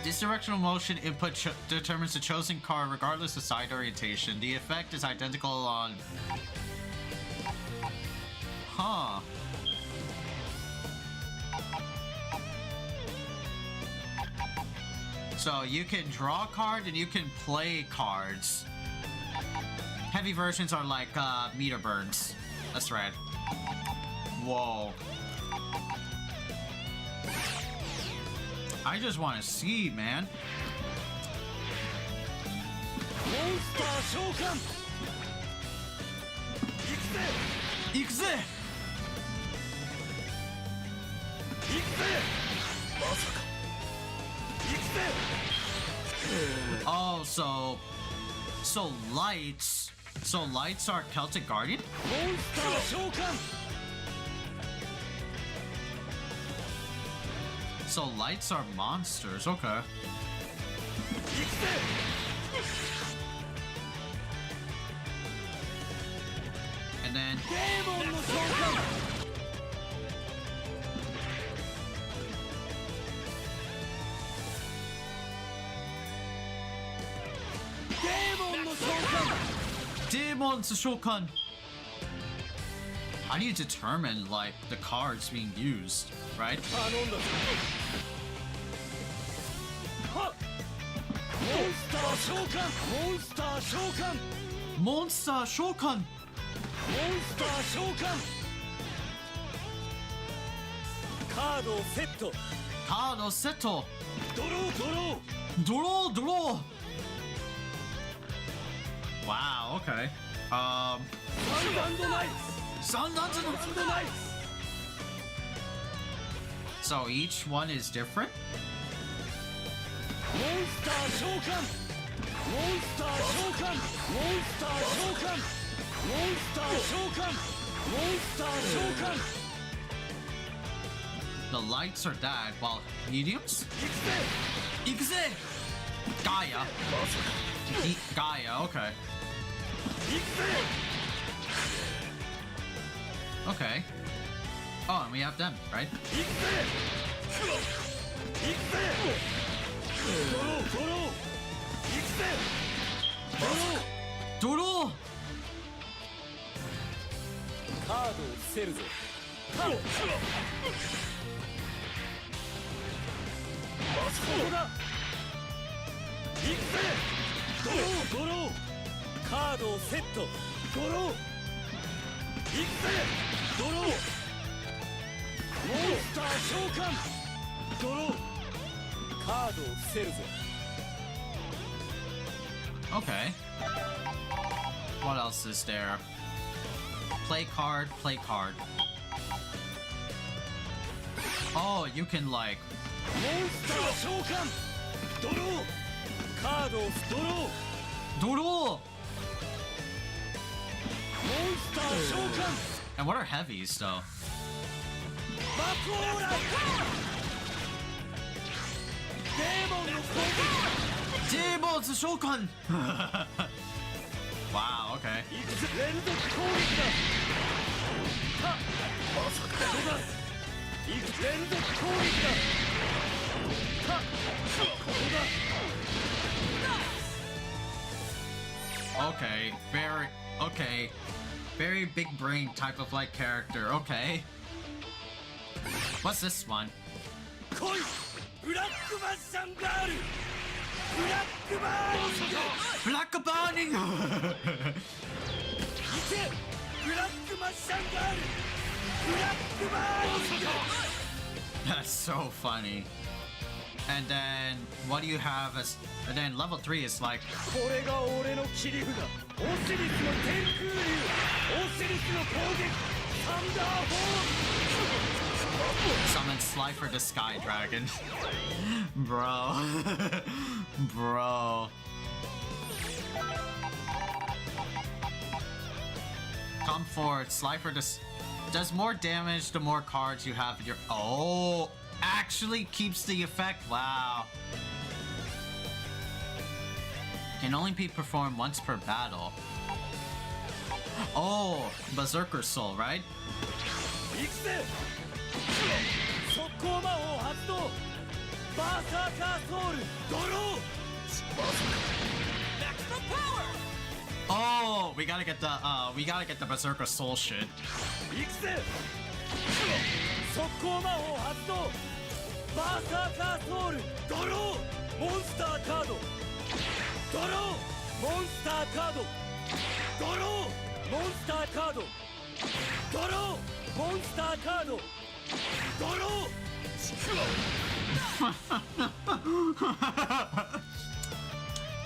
[SPEAKER 1] this directional motion input determines the chosen card regardless of side orientation. The effect is identical on... Huh. So you can draw a card and you can play cards. Heavy versions are like meter burns. That's right. Whoa. I just want to see, man.
[SPEAKER 3] Monster Shokan!
[SPEAKER 1] Ikze! Oh, so lights. So lights are Celtic Guardian?
[SPEAKER 3] Monster Shokan!
[SPEAKER 1] So lights are monsters, okay. And then
[SPEAKER 3] Demon no Shokan! Demon no Shokan!
[SPEAKER 1] Demon's Shokan! How do you determine, like, the cards being used, right?
[SPEAKER 3] Monster Shokan! Monster Shokan!
[SPEAKER 1] Monster Shokan!
[SPEAKER 3] Monster Shokan! Card set!
[SPEAKER 1] Card seto!
[SPEAKER 3] Draw!
[SPEAKER 1] Draw, draw! Wow, okay. So each one is different?
[SPEAKER 3] Monster Shokan! Monster Shokan! Monster Shokan! Monster Shokan! Monster Shokan!
[SPEAKER 1] The lights are that, while mediums? Ikze! Gaia. Gaia, okay. Okay. Oh, and we have them, right?
[SPEAKER 3] 行くぜドロードロー行くぜドロー
[SPEAKER 1] ドロー
[SPEAKER 3] カードを伏せるぞここだ行くぜドロードローカードをセットドロー行くぜドローモンスター召喚ドローカードを伏せるぞ
[SPEAKER 1] Okay. What else is there? Play card, play card. Oh, you can like.
[SPEAKER 3] モンスター召喚ドローカードをドロー
[SPEAKER 1] ドロー
[SPEAKER 3] モンスター召喚
[SPEAKER 1] And what are heavies though?
[SPEAKER 3] 爆オーライデーモンの攻撃
[SPEAKER 1] Demons Shokan! Wow, okay.
[SPEAKER 3] 行くぜ連続攻撃だはっまさかここだ行く連続攻撃だはっここだ
[SPEAKER 1] Okay, very big brain type of like character. Okay. What's this one?
[SPEAKER 3] 来いブラックマッシャンガールブラックバーニング
[SPEAKER 1] Black Burning!
[SPEAKER 3] いけブラックマッシャンガールブラックバーニング
[SPEAKER 1] That's so funny. And then what do you have as? And then level 3 is like
[SPEAKER 3] これが俺の切り札オシリスの天空竜オシリスの攻撃サンダーフォー
[SPEAKER 1] summon Slifer the Sky Dragon. Bro. Bro. Come forward, Slifer does more damage the more cards you have in your. Oh, actually keeps the effect. Wow. Can only be performed once per battle. Oh, Berserker Soul, right?
[SPEAKER 3] 行くぜ速攻魔法発動バーサーカーソウルドロー
[SPEAKER 1] Oh, we gotta get the Berserker Soul shit.
[SPEAKER 3] 行くぜ速攻魔法発動バーサーカーソウルドローモンスターカードドローモンスターカードドローモンスターカードドローモンスターカードドロー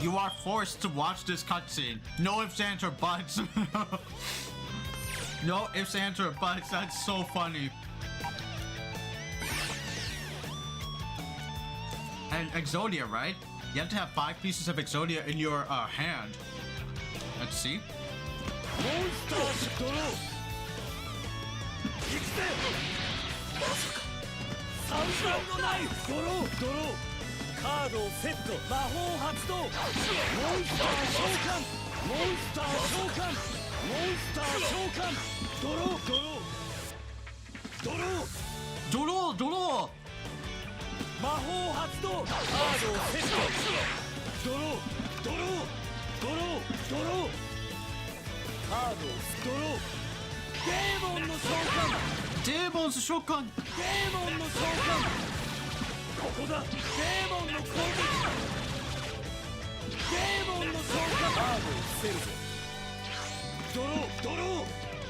[SPEAKER 1] You are forced to watch this cutscene. No ifs, ands, or buts. No ifs, ands, or buts. That's so funny. And Exodia, right? You have to have 5 pieces of Exodia in your hand. Let's see.
[SPEAKER 3] モンスタードロー行くぜまさかサウンドナイフドロードローカードをセット魔法発動モンスター召喚モンスター召喚モンスター召喚ドロードロードロー
[SPEAKER 1] Doro, Doro!
[SPEAKER 3] 魔法発動カードをセットドロードロードロードローカードをドローデーモンの召喚
[SPEAKER 1] Demon's Shokan!
[SPEAKER 3] デーモンの召喚ここだデーモンの攻撃デーモンの召喚カードを伏せるぞドロードロー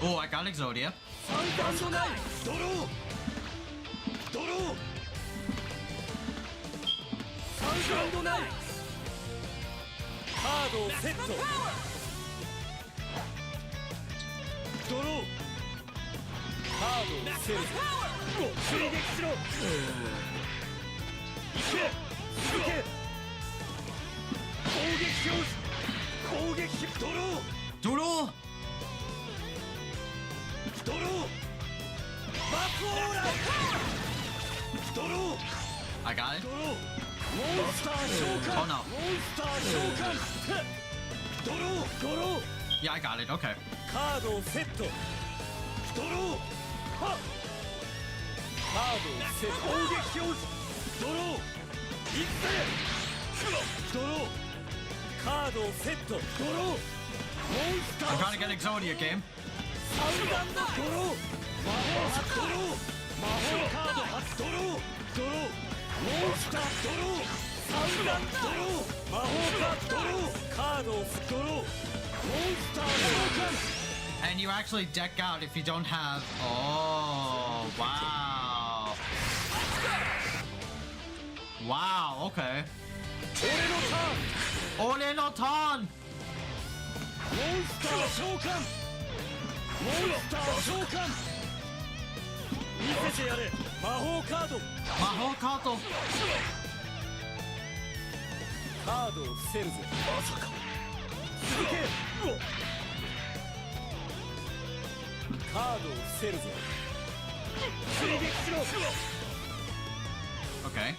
[SPEAKER 1] Oh, I got Exodia.
[SPEAKER 3] サンダーナイフドロードローサンダーナイフカードをセットドローカードを伏せるぞ追撃しろ行け続け攻撃攻撃ドロー
[SPEAKER 1] Doro!
[SPEAKER 3] ドロー爆オーライドロー
[SPEAKER 1] I got it.
[SPEAKER 3] ドローモンスター召喚
[SPEAKER 1] Oh no.
[SPEAKER 3] モンスター召喚ドロードロー
[SPEAKER 1] Yeah, I got it. Okay.
[SPEAKER 3] カードをセットドローはっカードをセット攻撃表示ドローいくぜドローカードをセットドローモンスター
[SPEAKER 1] I'm trying to get Exodia game.
[SPEAKER 3] サウダンドドロー魔法発ドロー魔法カード発ドロードローモンスタードローサウダンドロー魔法カードドローカードをドローモンスター召喚
[SPEAKER 1] And you actually deck out if you don't have. Oh, wow. Wow, okay.
[SPEAKER 3] 俺のターン
[SPEAKER 1] Ore no Tan!
[SPEAKER 3] モンスター召喚モンスター召喚見せてやれ魔法カード
[SPEAKER 1] Maho Kato!
[SPEAKER 3] カードを伏せるぜまさか続けカードを伏せるぜ追撃しろ
[SPEAKER 1] Okay.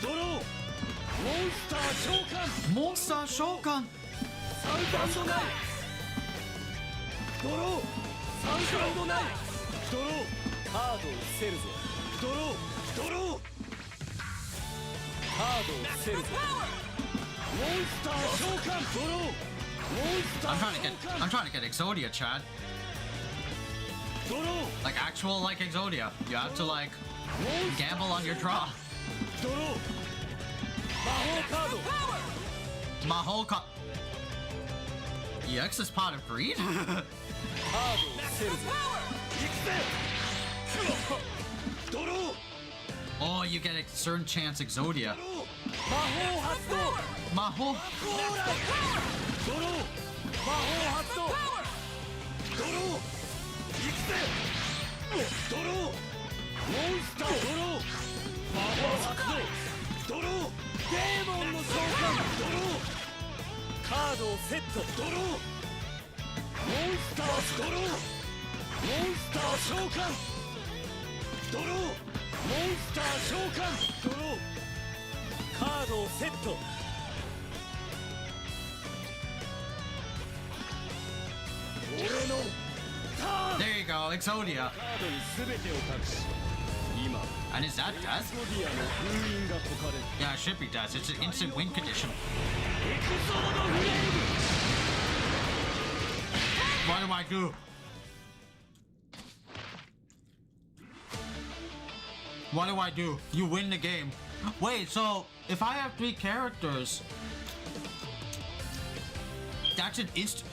[SPEAKER 3] ドローモンスター召喚
[SPEAKER 1] Monster Shokan!
[SPEAKER 3] サウザンドナイドローサウザンドナイドローカードを伏せるぜドロードローカードを伏せるぜモンスター召喚ドローモンスター
[SPEAKER 1] I'm trying to get Exodia, Chad.
[SPEAKER 3] ドロー
[SPEAKER 1] Like actual like Exodia. You have to like gamble on your draw.
[SPEAKER 3] ドロー魔法カード
[SPEAKER 1] Maho Ka. EX is pot of greed?
[SPEAKER 3] カードを伏せるぜ行くぜドロー
[SPEAKER 1] Oh, you get a certain chance Exodia.
[SPEAKER 3] 魔法発動
[SPEAKER 1] Maho.
[SPEAKER 3] ドロー魔法発動ドロー行くぜドローモンスタードロー魔法発動ドローデーモンの召喚ドローカードをセットドローモンスタードローモンスター召喚ドローモンスター召喚ドローカードをセット俺のターン
[SPEAKER 1] There you go, Exodia.
[SPEAKER 3] カードに全てを託し今
[SPEAKER 1] And is that death?
[SPEAKER 3] ゴディアの封印が解かれる
[SPEAKER 1] Yeah, it should be death. It's an instant win condition.
[SPEAKER 3] エクソードフレーム
[SPEAKER 1] What do I do? What do I do? You win the game. Wait, so if I have 3 characters, that's an instant.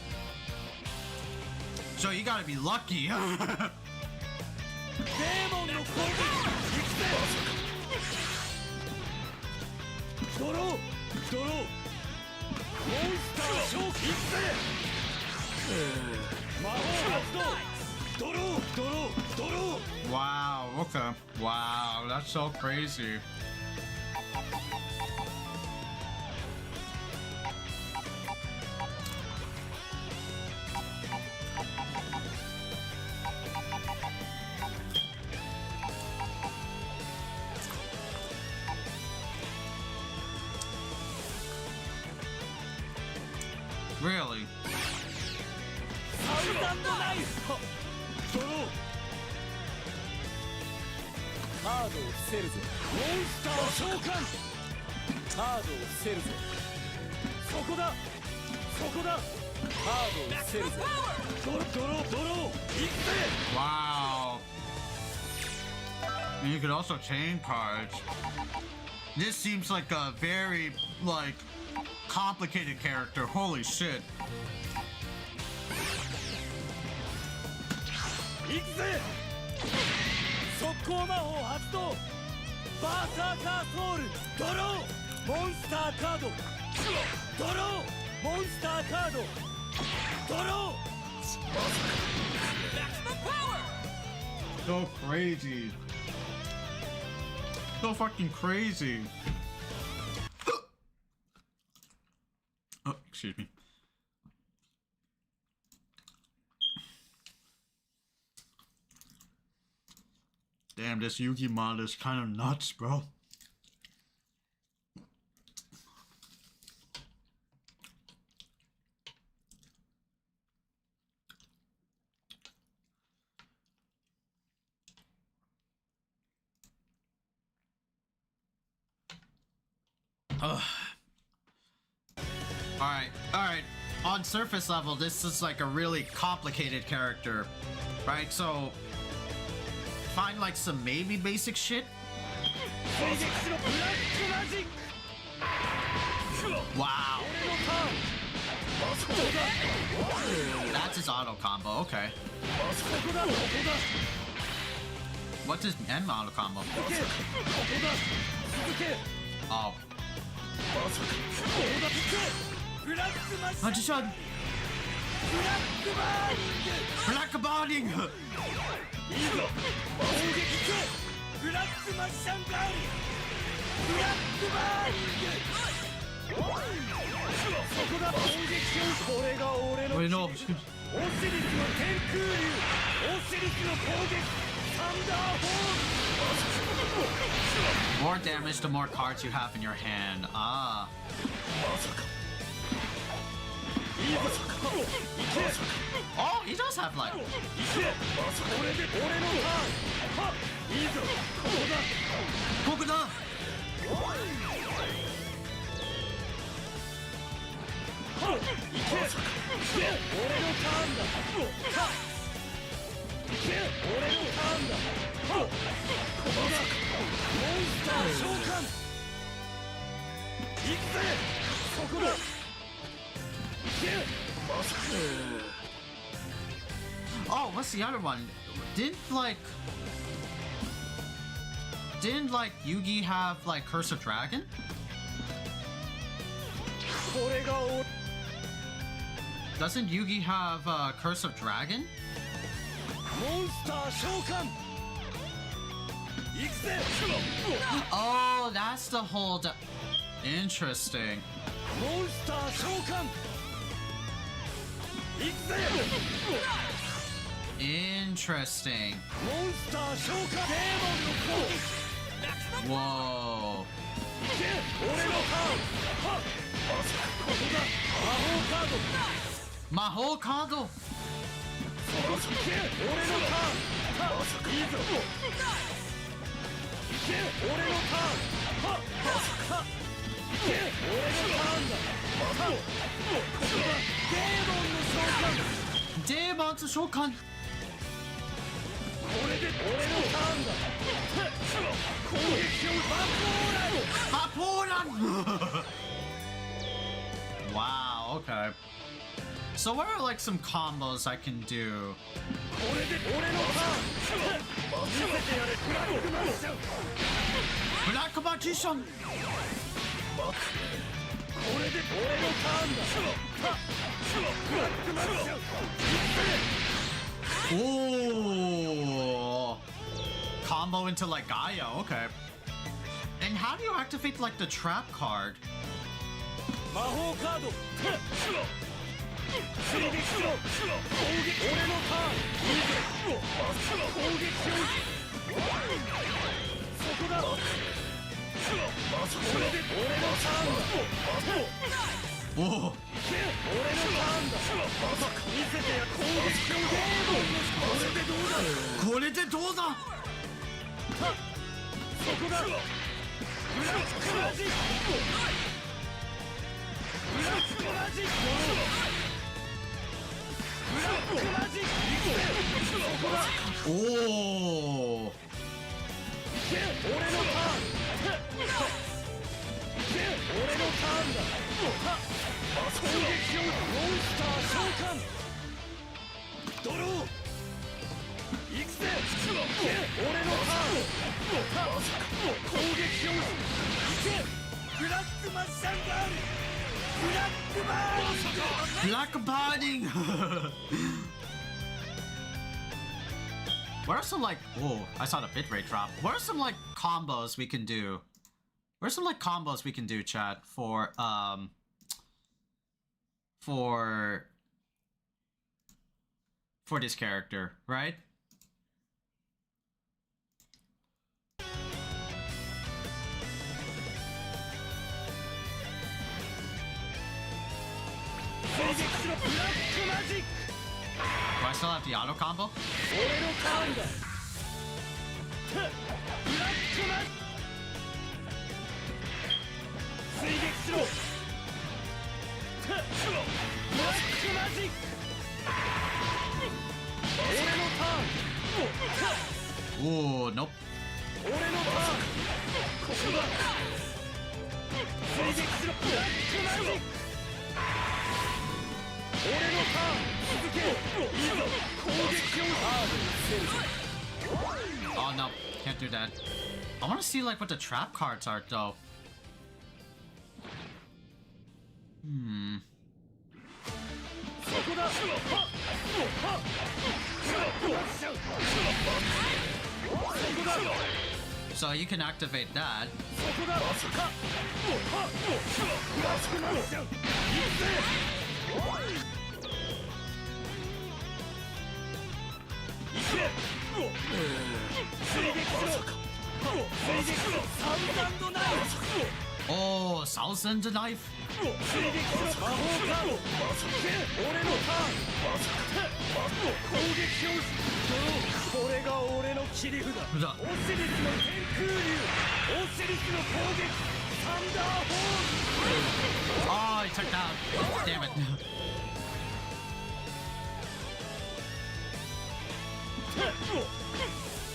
[SPEAKER 1] So you gotta be lucky.
[SPEAKER 3] デーモンの攻撃行くぜドロードローモンスター召喚行くぜ魔法発動ドロードロードロー
[SPEAKER 1] Wow, okay. Wow, that's so crazy. Really?
[SPEAKER 3] サウザンドナイフドローカードを伏せるぜモンスター召喚カードを伏せるぜそこだそこだカードを伏せるぜドロドロドロー行くぜ
[SPEAKER 1] Wow. And you could also chain cards. This seems like a very, like, complicated character. Holy shit.
[SPEAKER 3] 行くぜ速攻魔法発動バーサーカーソウルドローモンスターカードドローモンスターカードドロー
[SPEAKER 1] So crazy. So fucking crazy. Oh, excuse me. Damn, this Yugi mod is kind of nuts, bro. Alright. On surface level, this is like a really complicated character, right? So, find like some maybe basic shit. Wow. That's his auto combo, okay. What's his end auto combo? Oh. Magician! Black bonding! Wait, no. More damage the more cards you have in your hand. Ah. Oh, he does have like. Coconut. Oh, what's the other one? Didn't Yugi have like Curse of Dragon? Doesn't Yugi have Curse of Dragon? Oh, that's the whole. Interesting. Interesting. Whoa. Mahou Kado. Demon's Shokan. Wow, okay. So what are like some combos I can do? Black Magician! Ooh. Combo into like Gaia, okay. And how do you activate like the trap card? Whoa. Oh. Black bonding. What are some like? Whoa! I saw the bitrate drop. What are some like combos we can do? What are some like combos we can do, chat, for this character, right? Do I still have the auto combo?
[SPEAKER 3] しろブラックマジック俺のターン
[SPEAKER 1] Ooh, nope.
[SPEAKER 3] 俺のターンここだ追撃しろブラックマジック俺のターン続けいいぞ攻撃をハードにせるぞ
[SPEAKER 1] Oh no, can't do that. I want to see like what the trap cards are though. Hmm.
[SPEAKER 3] そこだはっはっブラックマジックそこだ
[SPEAKER 1] So you can activate that.
[SPEAKER 3] そこだはっはっブラックマジックいくぜいけ追撃しろ追撃しろサウザンドナイフ
[SPEAKER 1] Oh, thousand life.
[SPEAKER 3] 追撃しろ魔法カード俺のターン攻撃をしこれが俺の切り札オシリスの天空竜オシリスの攻撃サンダーホー
[SPEAKER 1] Oh, he took that. Damn it.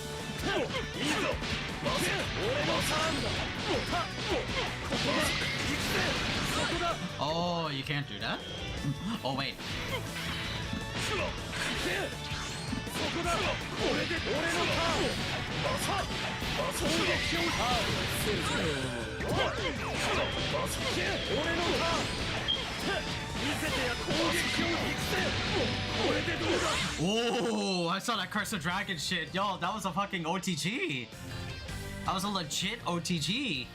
[SPEAKER 3] いいぞ俺のターンだここだ行くぜそこだ
[SPEAKER 1] Oh, you can't do that? Oh, wait.
[SPEAKER 3] そこだこれで俺のターン攻撃をハードにせるぜ俺のターン見せてや攻撃を行くぜこれでどうだ
[SPEAKER 1] Oh, I saw that Curse of Dragon shit. Yo, that was a fucking OTG. That was a legit OTG.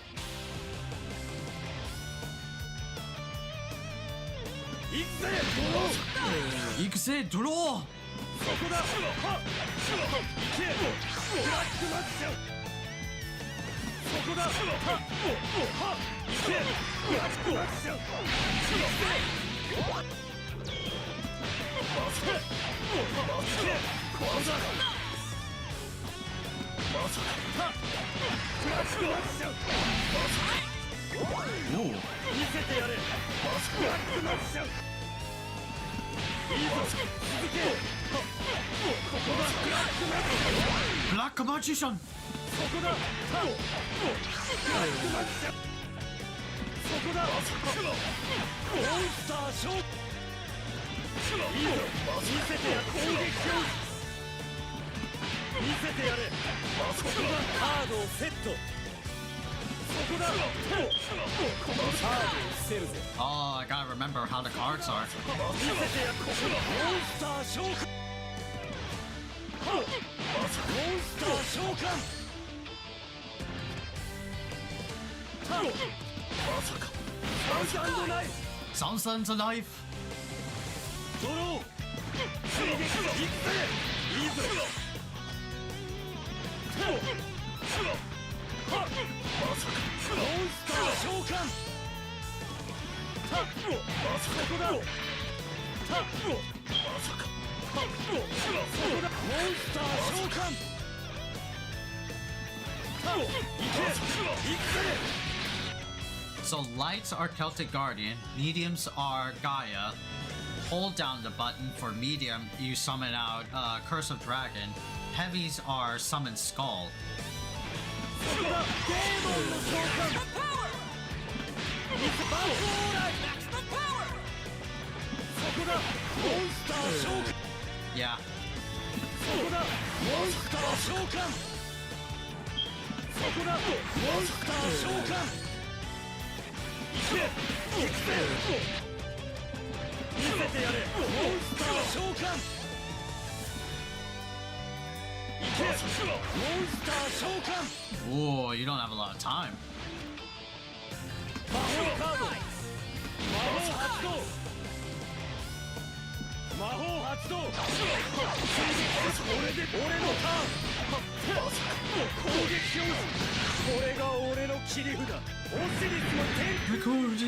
[SPEAKER 3] 行くぜ
[SPEAKER 1] You can say draw.
[SPEAKER 3] そこだはっ行けブラックマジシャンそこだはっ行けブラックマジシャン行くぜここだブラックマジシャン
[SPEAKER 1] Ooh.
[SPEAKER 3] 見せてやれブラックマジシャンいいぞ続けここだブラックマジシャン
[SPEAKER 1] Black Magician.
[SPEAKER 3] そこだブラックマジシャンそこだモンスターショーいいぞ見せてや攻撃を見せてやれそこだカードをセットそこだこのカードを捨てるぜ
[SPEAKER 1] Oh, I gotta remember how the cards are.
[SPEAKER 3] 見せてやここだモンスター召喚モンスター召喚まさかサウザンドナイフ
[SPEAKER 1] Thousand's alive.
[SPEAKER 3] ドロー追撃いくぜいいぞまさかモンスター召喚まさかここだまさかそこだモンスター召喚いけいくぜ
[SPEAKER 1] So lights are Celtic Guardian, mediums are Gaia. Hold down the button for medium, you summon out Curse of Dragon. Heavies are summon Skull.
[SPEAKER 3] そこだデーモンの召喚ミスバーオーライそこだモンスター召喚
[SPEAKER 1] Yeah.
[SPEAKER 3] そこだモンスター召喚そこだモンスター召喚行け行くぜ見せてやれモンスター召喚行けモンスター召喚
[SPEAKER 1] Ooh, you don't have a lot of time.
[SPEAKER 3] 魔法カード魔法発動魔法発動俺のターン攻撃をこれが俺の切り札オシリスの天空オシ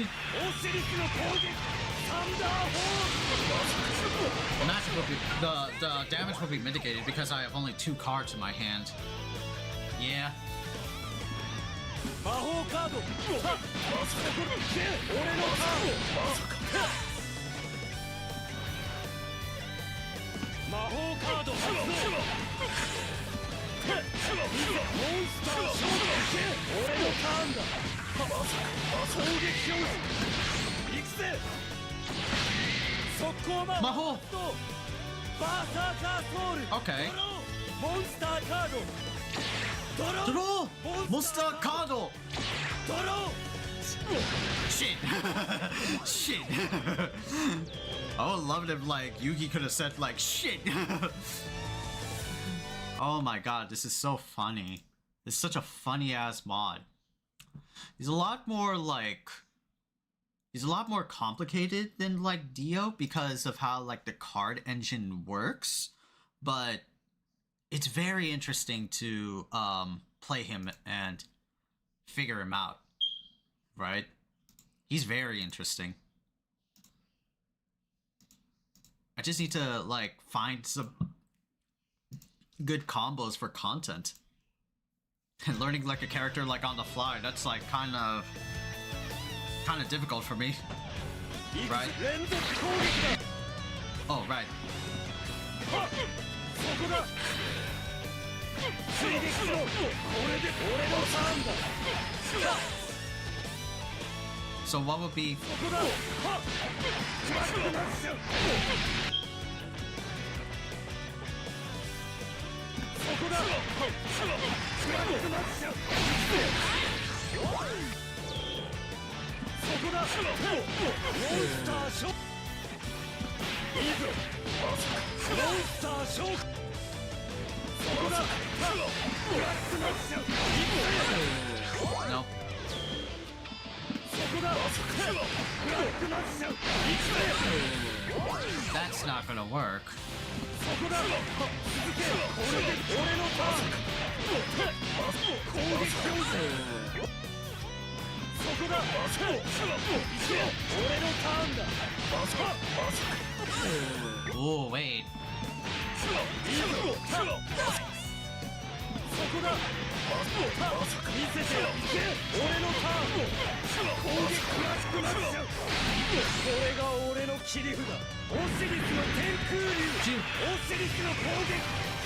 [SPEAKER 3] リスの攻撃サンダーホー
[SPEAKER 1] The magic will be the damage will be mitigated because I have only 2 cards in my hand. Yeah.
[SPEAKER 3] 魔法カードはっ俺のターン魔法カード発動モンスターショート俺のターンだ攻撃表示行くぜ速攻魔法
[SPEAKER 1] 魔法
[SPEAKER 3] 発動バーサーカーソウル
[SPEAKER 1] Okay.
[SPEAKER 3] ドローモンスターカードドロー
[SPEAKER 1] Draw! Monster card!
[SPEAKER 3] ドロー
[SPEAKER 1] Shit! Shit! I would love it if like Yugi could have said like shit! Oh my god, this is so funny. This is such a funny ass mod. He's a lot more complicated than like Dio because of how like the card engine works, but it's very interesting to play him and figure him out, right? He's very interesting. I just need to like find some good combos for content. And learning like a character like on the fly, that's like kind of difficult for me. Right?
[SPEAKER 3] 連続攻撃だ
[SPEAKER 1] Oh, right.
[SPEAKER 3] はっそこだ追撃しろこれで俺のターンだ
[SPEAKER 1] So what would be
[SPEAKER 3] そこだはっマックマッシュそこだはっマックマッシュそこだモンスターショッいいぞモンスターショッそこだブラックマッシュ
[SPEAKER 1] no?
[SPEAKER 3] そこだブラックマッシュ
[SPEAKER 1] That's not gonna work.
[SPEAKER 3] そこだ続けこれで俺のターン攻撃表示そこだ行け俺のターンだ
[SPEAKER 1] Oh, wait.
[SPEAKER 3] そこだ見せてよ行け俺のターン攻撃ブラックマッシュこれが俺の切り札オシリスの天空竜オシリスの攻撃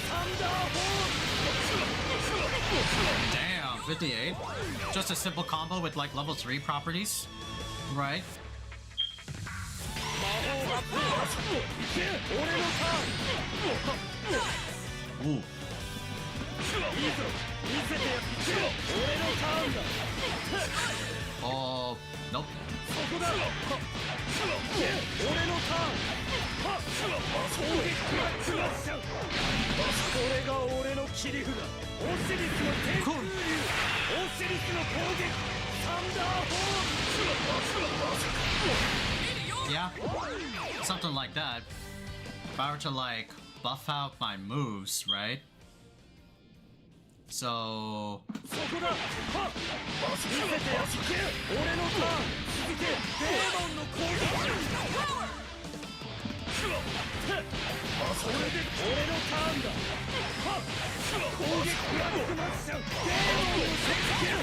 [SPEAKER 3] サンダーボー
[SPEAKER 1] Damn, 58. Just a simple combo with like level 3 properties, right?
[SPEAKER 3] 魔法アップ行け俺のターン
[SPEAKER 1] Ooh.
[SPEAKER 3] いいぞ見せてよ行け俺のターンだ
[SPEAKER 1] Oh, nope.
[SPEAKER 3] そこだ行け俺のターン攻撃ブラックマッシュこれが俺の切り札オシリスの天空竜オシリスの攻撃サンダーボー
[SPEAKER 1] Yeah, something like that. If I were to like buff out my moves, right? So
[SPEAKER 3] そこだはっ見せてよ行け俺のターン続けデーモンの攻撃それで俺のターンだはっ攻撃ブラックマッシュデーモンの接近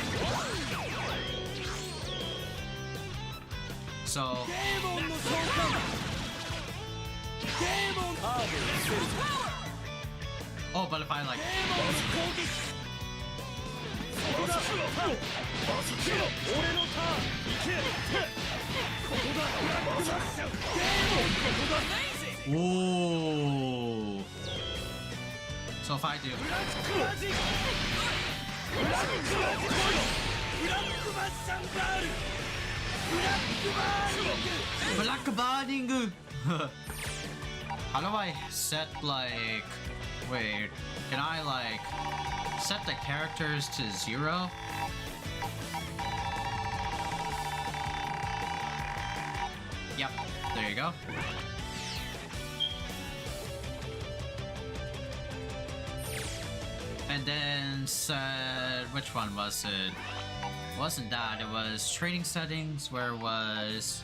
[SPEAKER 1] So
[SPEAKER 3] デーモンの召喚デーモンカードを捨てる
[SPEAKER 1] oh, but if I like
[SPEAKER 3] デーモンの攻撃そこだはっ行け俺のターン行けここだブラックマッシュデーモンここだ
[SPEAKER 1] Ooh. So if I do
[SPEAKER 3] ブラックマジックブラックマジックブラックマッシャンガールブラックバーニング
[SPEAKER 1] Black Burning. How do I set like wait, can I like set the characters to 0? Yep, there you go. And then set, which one was it? Wasn't that, it was trading settings where it was,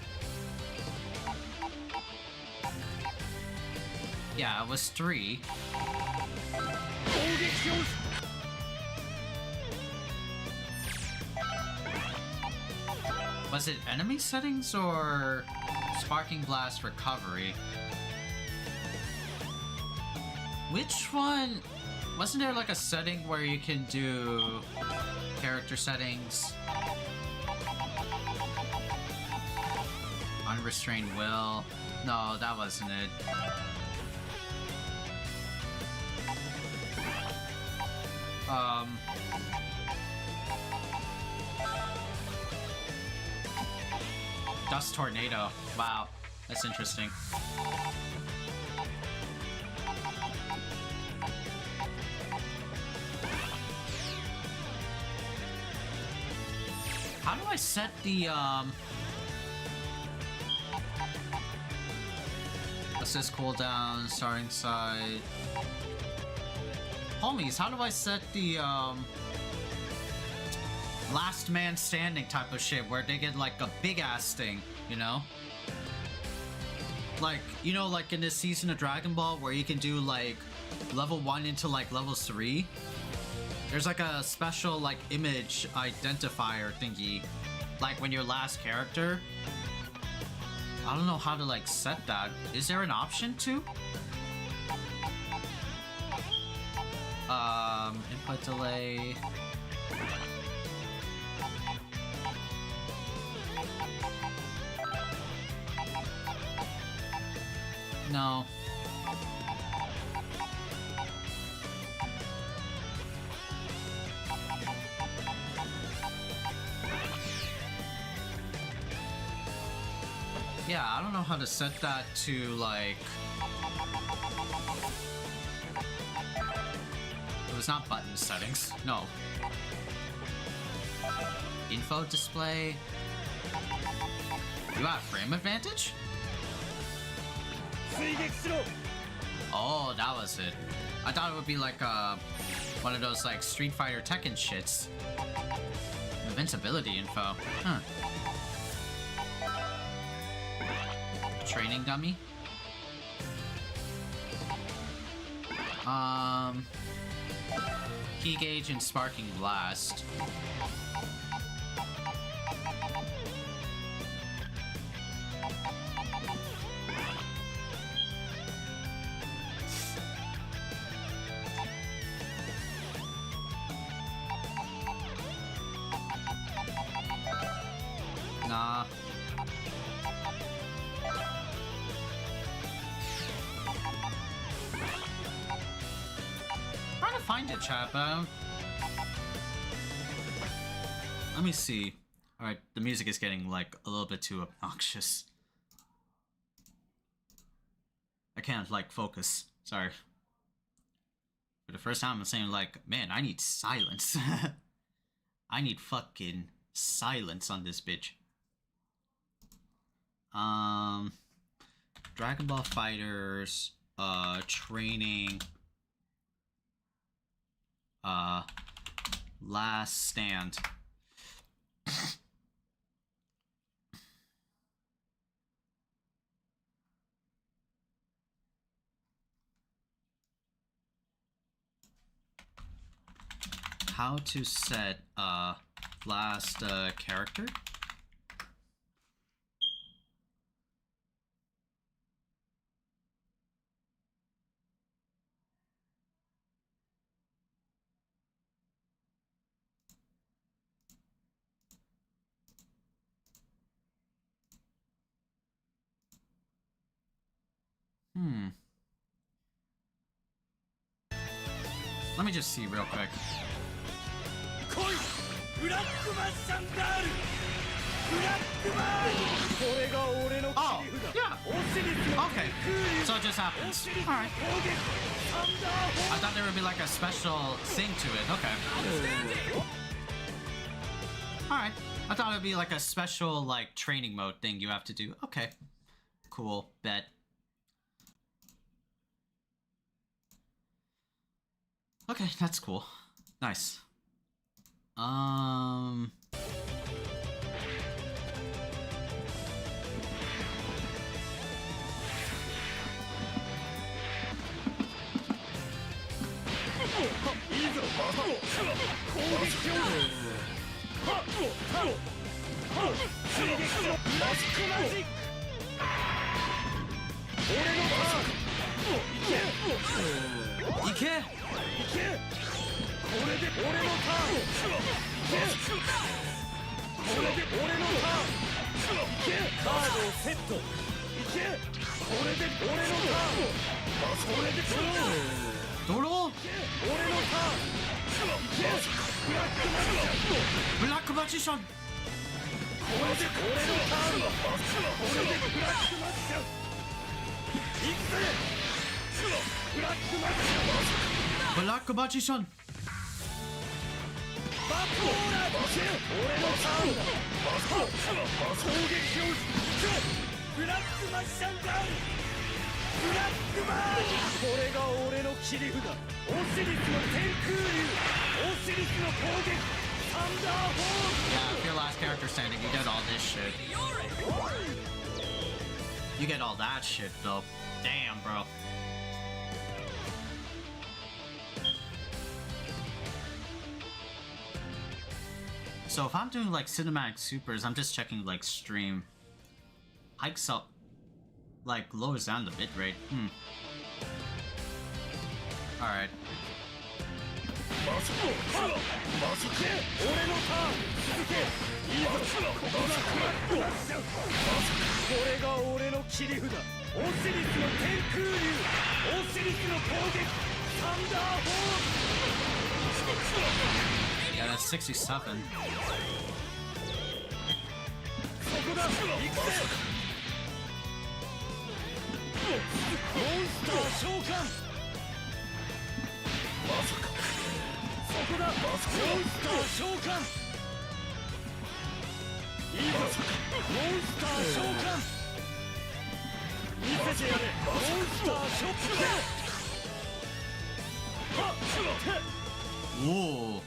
[SPEAKER 1] yeah, it was 3.
[SPEAKER 3] 攻撃表示
[SPEAKER 1] Was it enemy settings or sparking blast recovery? Which one? Wasn't there like a setting where you can do character settings? Unrestrained will. No, that wasn't it. Dust tornado. Wow, that's interesting. How do I set the assist cooldown, starting side? Homies, how do I set the last man standing type of shit where they get like a big ass thing, you know? Like, you know, like in this season of Dragon Ball where you can do like level 1 into like level 3? There's like a special like image identifier thingy, like when your last character. I don't know how to like set that. Is there an option to? Input delay. No. Yeah, I don't know how to set that to like... It was not button settings. No. Info display. You got frame advantage? Oh, that was it. I thought it would be like one of those like Street Fighter Tekken shits. Invincibility info. Huh. Training dummy. Key gauge and sparking blast. Nah. Trying to find it, chat, but let me see. Alright, the music is getting like a little bit too obnoxious. I can't like focus. Sorry. For the first time I'm saying like, man, I need silence. I need fucking silence on this bitch. Dragon Ball FIGHTERZ, training, last stand. How to set last character? Let me just see real quick. Oh, yeah. Okay. So it just happens. Alright. I thought there would be like a special thing to it. Okay. Alright. I thought it would be like a special like training mode thing you have to do. Okay. Cool. Bet. Okay, that's cool. Nice.
[SPEAKER 3] 追撃のブラックマジック俺のターンいけ
[SPEAKER 1] いけ
[SPEAKER 3] いけこれで俺のターンいけこれで俺のターンいけカードをセットいけこれで俺のターンこれで
[SPEAKER 1] ドロー
[SPEAKER 3] 俺のターンいけブラックマジシャン
[SPEAKER 1] ブラックマジシャン
[SPEAKER 3] これで俺のターンこれでブラックマジシャンいくぜブラックマジシャン
[SPEAKER 1] ブラックマジシャン
[SPEAKER 3] バックオーラー俺のターンだ攻撃をブラックマジシャンガンブラックマーこれが俺の切り札オシリスの天空竜オシリスの攻撃サンダーホール
[SPEAKER 1] Yeah, if your last character standing, you get all this shit. You get all that shit, though. Damn, bro. So if I'm doing like cinematic supers, I'm just checking like stream. Hikes up, like lowers down the bitrate. Alright.
[SPEAKER 3] 俺のターン続けいいぞここがクラックマジシャンこれが俺の切り札オシリスの天空竜オシリスの攻撃サンダーホール
[SPEAKER 1] Yeah, that's 67.
[SPEAKER 3] そこだ行くぜモンスター召喚そこだモンスター召喚いいぞモンスター召喚見せてやれモンスター召喚
[SPEAKER 1] Whoa.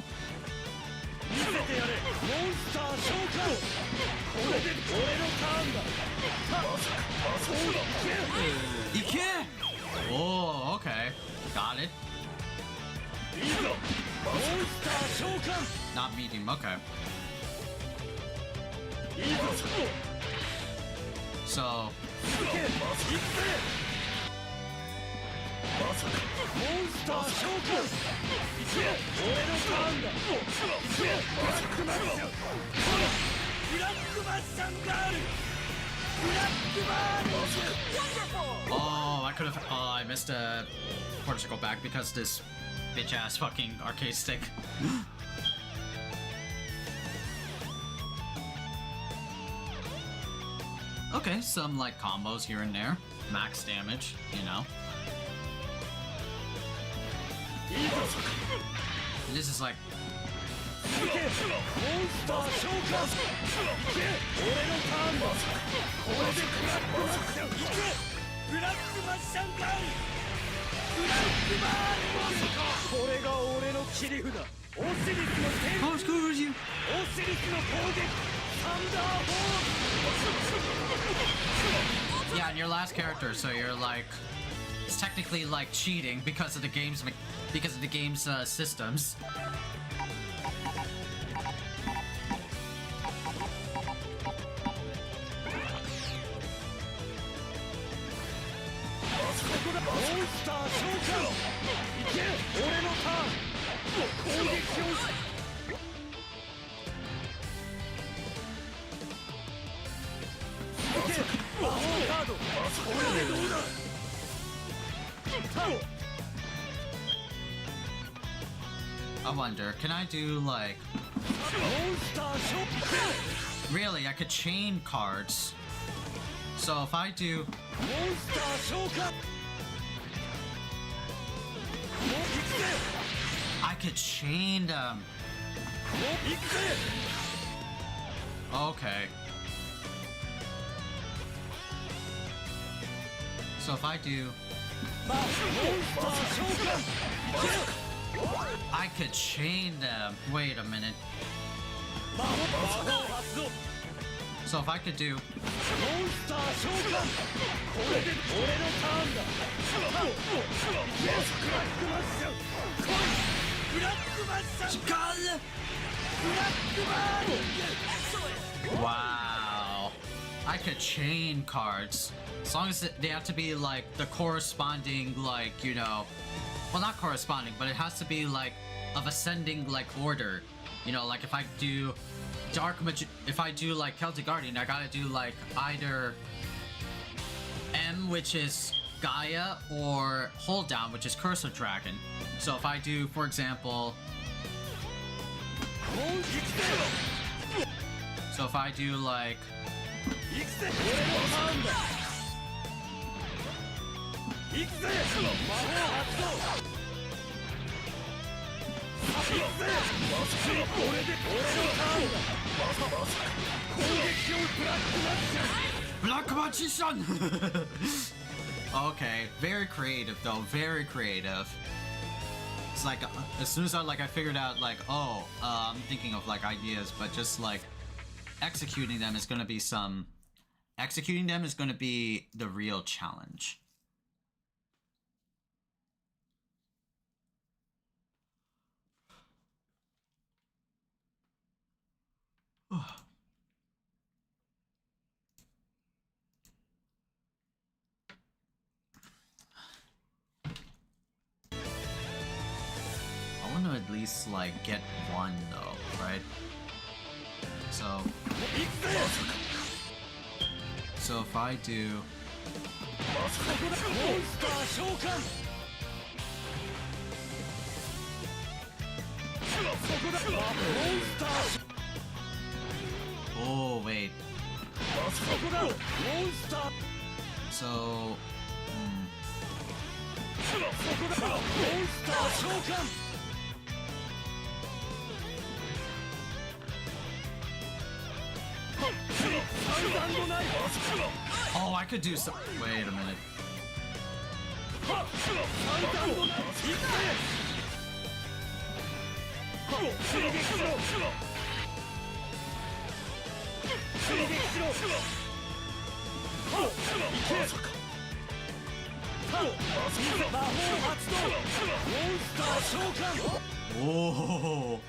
[SPEAKER 3] 見せてやれモンスター召喚これで俺のターンだそういけ
[SPEAKER 1] Oh, okay. Got it.
[SPEAKER 3] いいぞモンスター召喚
[SPEAKER 1] Not medium, okay.
[SPEAKER 3] いいぞ
[SPEAKER 1] So,
[SPEAKER 3] 続け行くぜモンスター召喚いけ俺のターンだいけブラックマジシャンブラックマジシャンガールブラックマール
[SPEAKER 1] oh, I could have. Oh, I missed a Portugal back because this bitch ass fucking arcade stick. Okay, some like combos here and there. Max damage, you know. This is like.
[SPEAKER 3] 続けモンスター召喚いけ俺のターンだこれでブラックマジシャンいけブラックマジシャンガールブラックマールこれが俺の切り札オシリスの天
[SPEAKER 1] Oh, screws you.
[SPEAKER 3] オシリスの攻撃サンダーホール
[SPEAKER 1] Yeah, and your last character, so you're like. It's technically like cheating because of the game's systems. I wonder, can I do like... Really, I could chain cards. So if I do... I could chain them. Okay. So if I do... I could chain them. Wait a minute. So if I could do... Wow. I could chain cards. As long as they have to be like the corresponding, like, you know, well, not corresponding, but it has to be like of ascending like order. You know, like if I do if I do like Celtic Guardian, I gotta do like either M, which is Gaia, or Hold Down, which is Curse of Dragon. So if I do, for example, so if I do like Black Magician! Okay, very creative though, very creative. It's like, as soon as I figured out like, oh, I'm thinking of like ideas, but just like executing them is gonna be the real challenge. I want to at least like get one though, right? So if I do oh wait. So oh, I could do some. Wait a minute. Oh.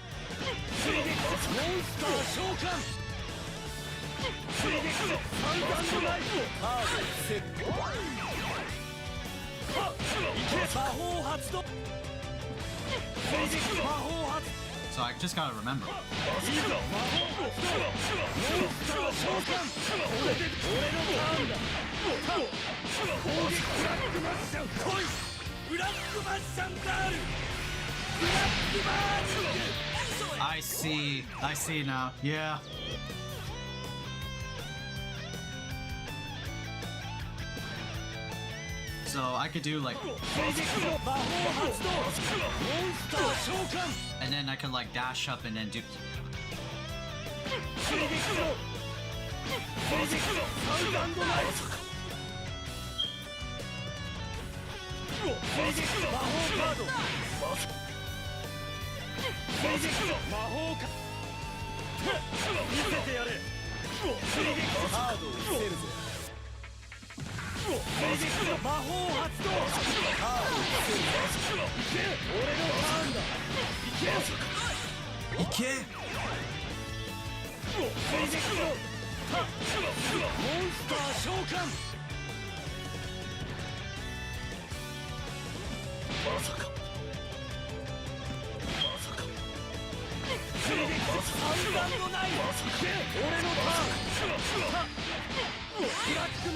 [SPEAKER 1] So I just gotta remember. I see now. Yeah. So I could do like, and then I can like dash up and then do.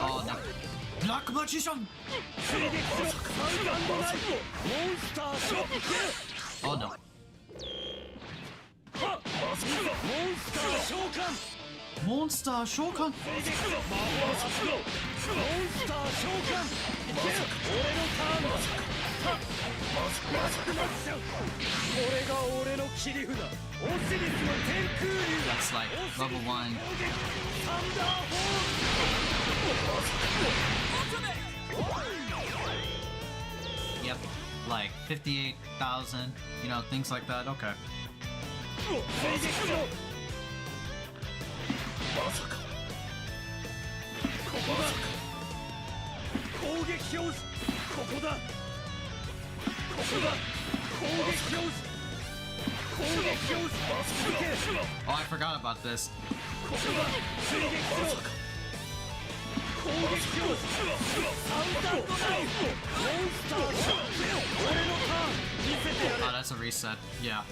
[SPEAKER 1] Oh no. Black Magician! Oh no. Monster Shokan! That's like level 1. Yep, like 58,000, you know, things like that. Okay. Oh, I forgot about this. Oh, that's a reset. Yeah.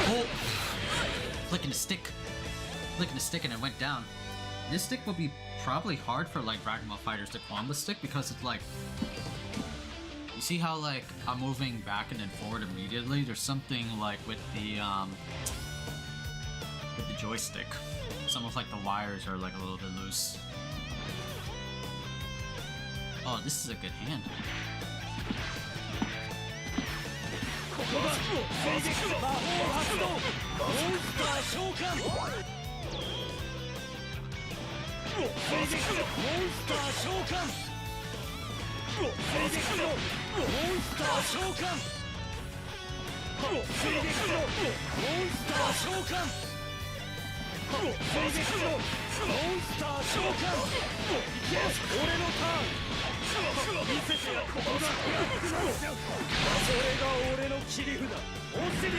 [SPEAKER 1] Oh! Flicking the stick and it went down. This stick would be probably hard for like Pragmata fighters to combo stick because it's like, you see how like I'm moving back and then forward immediately? There's something like with the joystick. Some of like the wires are like a little bit loose. Oh, this is a good hand.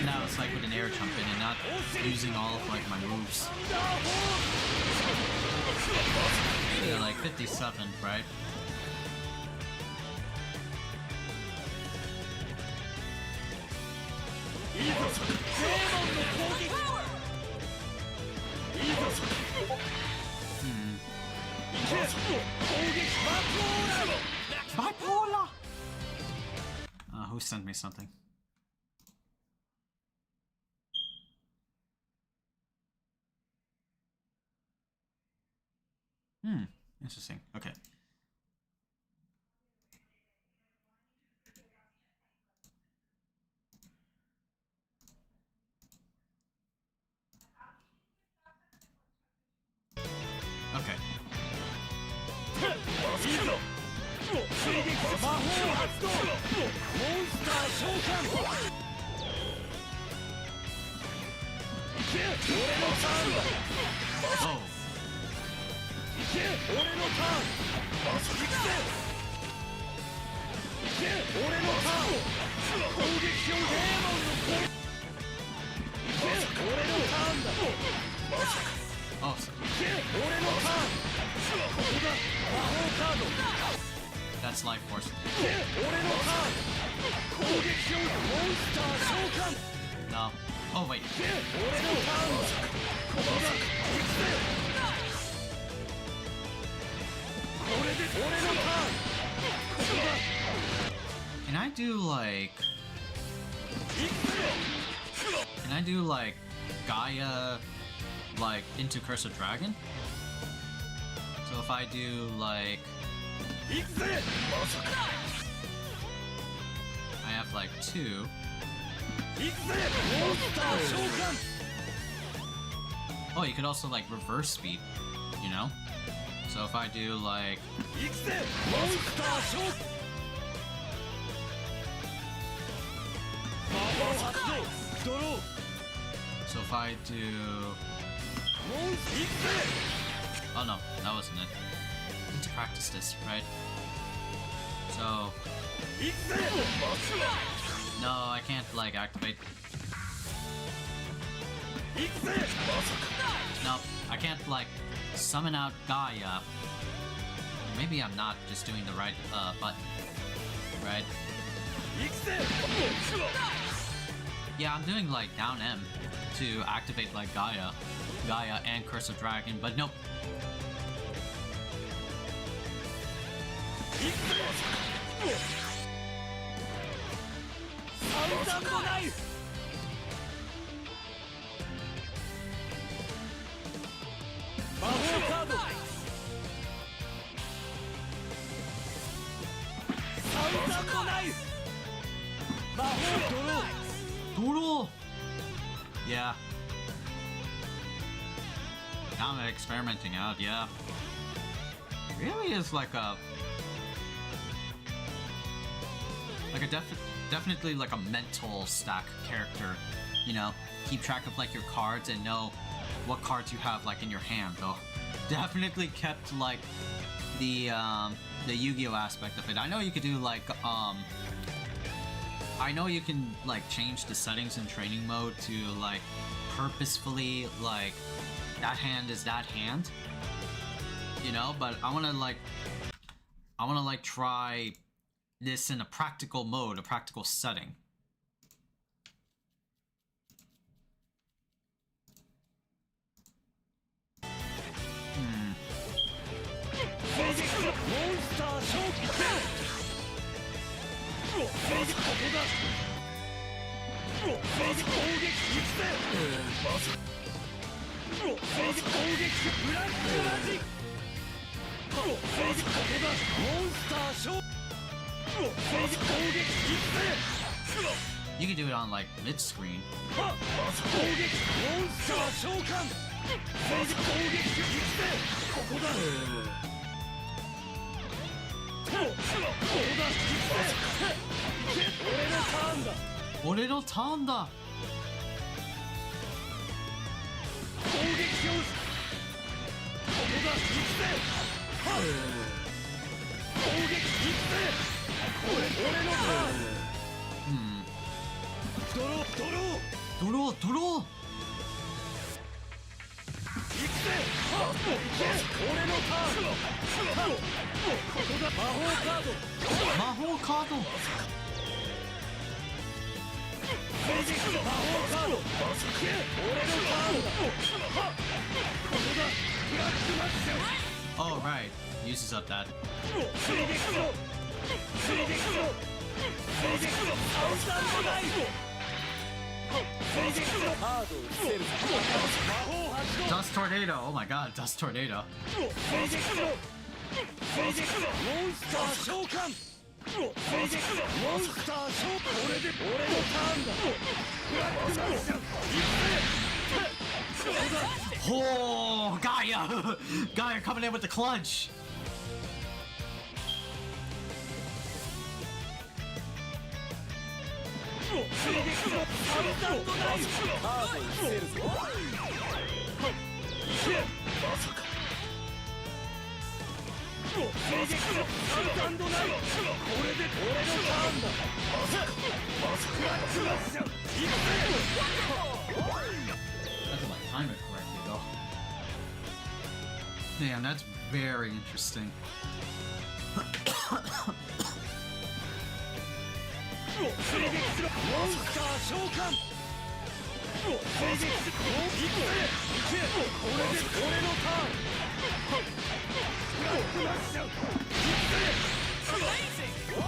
[SPEAKER 1] Now it's like with an air jump in and not using all of like my moves. Yeah, like 57, right? Bipolar! Who sent me something? Interesting. Okay. Okay. Oh. Awesome. That's life force. No. Oh wait. Can I do like... Can I do like Gaia like into Curse of Dragon? So if I do like... I have like 2. Oh, you could also like reverse speed, you know? So if I do like... So if I do... Oh no, that wasn't it. I need to practice this, right? So... No, I can't like activate... No, I can't like summon out Gaia. Maybe I'm not just doing the right button, right? Yeah, I'm doing like down M to activate like Gaia and Curse of Dragon, but nope. Doodle! Yeah. Now I'm experimenting out, yeah. It really is like a... definitely like a mental stack character, you know? Keep track of like your cards and know what cards you have like in your hand, though. Definitely kept like the the Yu-Gi-Oh aspect of it. I know you could do like I know you can like change the settings in training mode to like purposefully like that hand is that hand, you know, but I want to like try this in a practical mode, a practical setting. You can do it on like mid-screen. Doro! Mahou card. Oh right, uses up that. Dust tornado! Oh my god, dust tornado. Oh, Gaia! Gaia coming in with the clutch! That's if I time it correctly though. Damn, that's very interesting.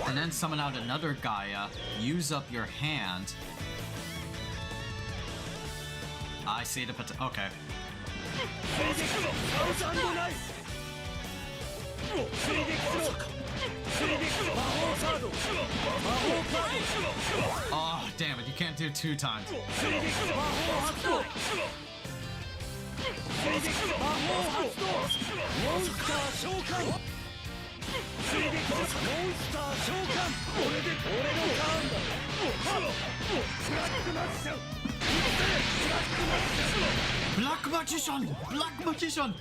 [SPEAKER 1] And then summon out another Gaia, use up your hand. I see the potential. Okay. Oh, damn it, you can't do it 2 times. Black Magician! Black Magician!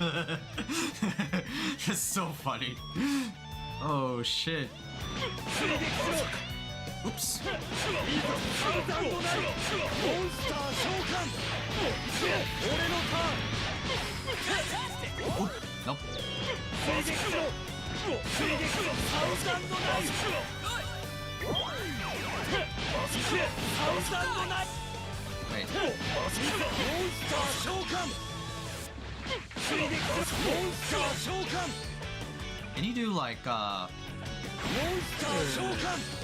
[SPEAKER 1] That's so funny. Oh shit. Oops. Oh, nope. Wait. Can you do like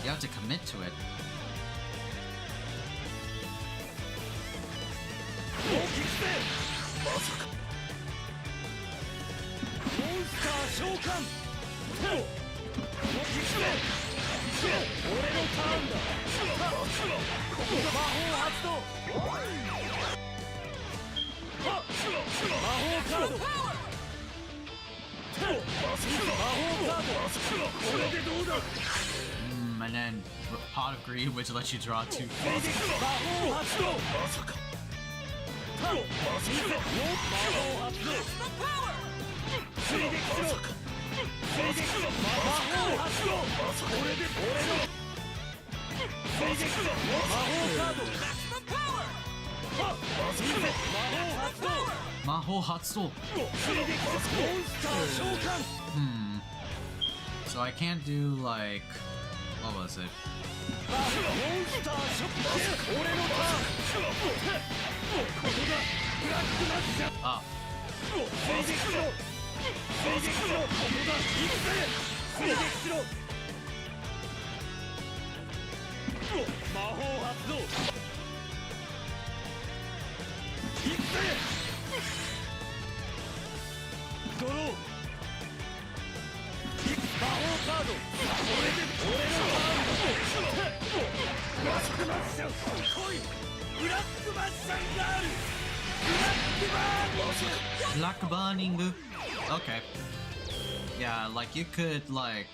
[SPEAKER 1] you have to commit to it. And then Pot of Greed, which lets you draw 2 cards. Maho Hatsu. So I can't do like, what was it? Oh. Black burning. Okay. Yeah, like you could like.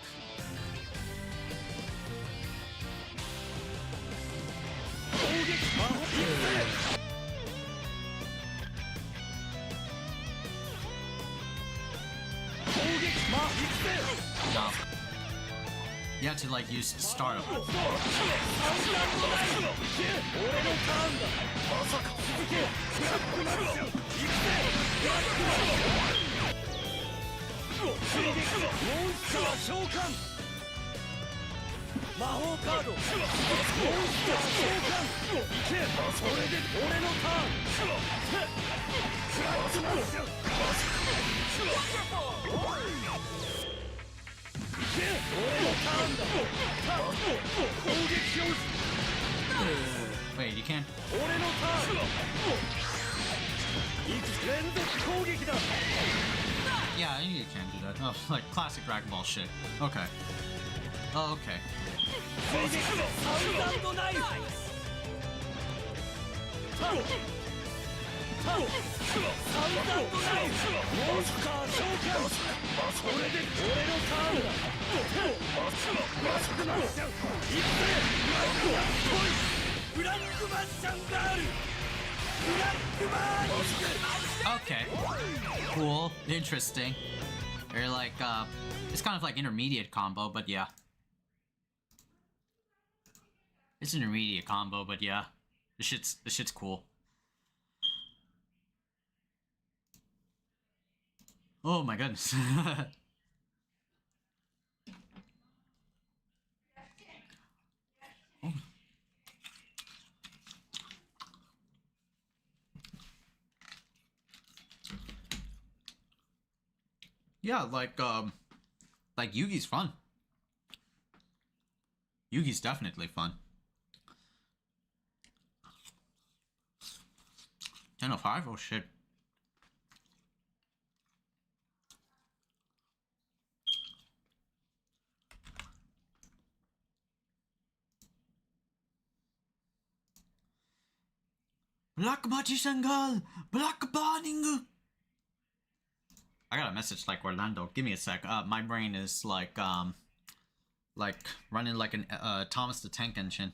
[SPEAKER 1] No. You have to like use startup. Wait, you can't. Yeah, you can't do that. Oh, like classic Dragon Ball shit. Okay. Oh, okay. Okay. Cool. Interesting. They're like, it's kind of like intermediate combo, but yeah. It's an intermediate combo, but yeah. This shit's cool. Oh my goodness. Oh. Yeah, like Yugi's fun. Yugi's definitely fun. 10:05? Oh shit. Black Magician Girl! Black Burning! I got a message like Orlando. Give me a sec. My brain is like running like an Thomas the Tank Engine.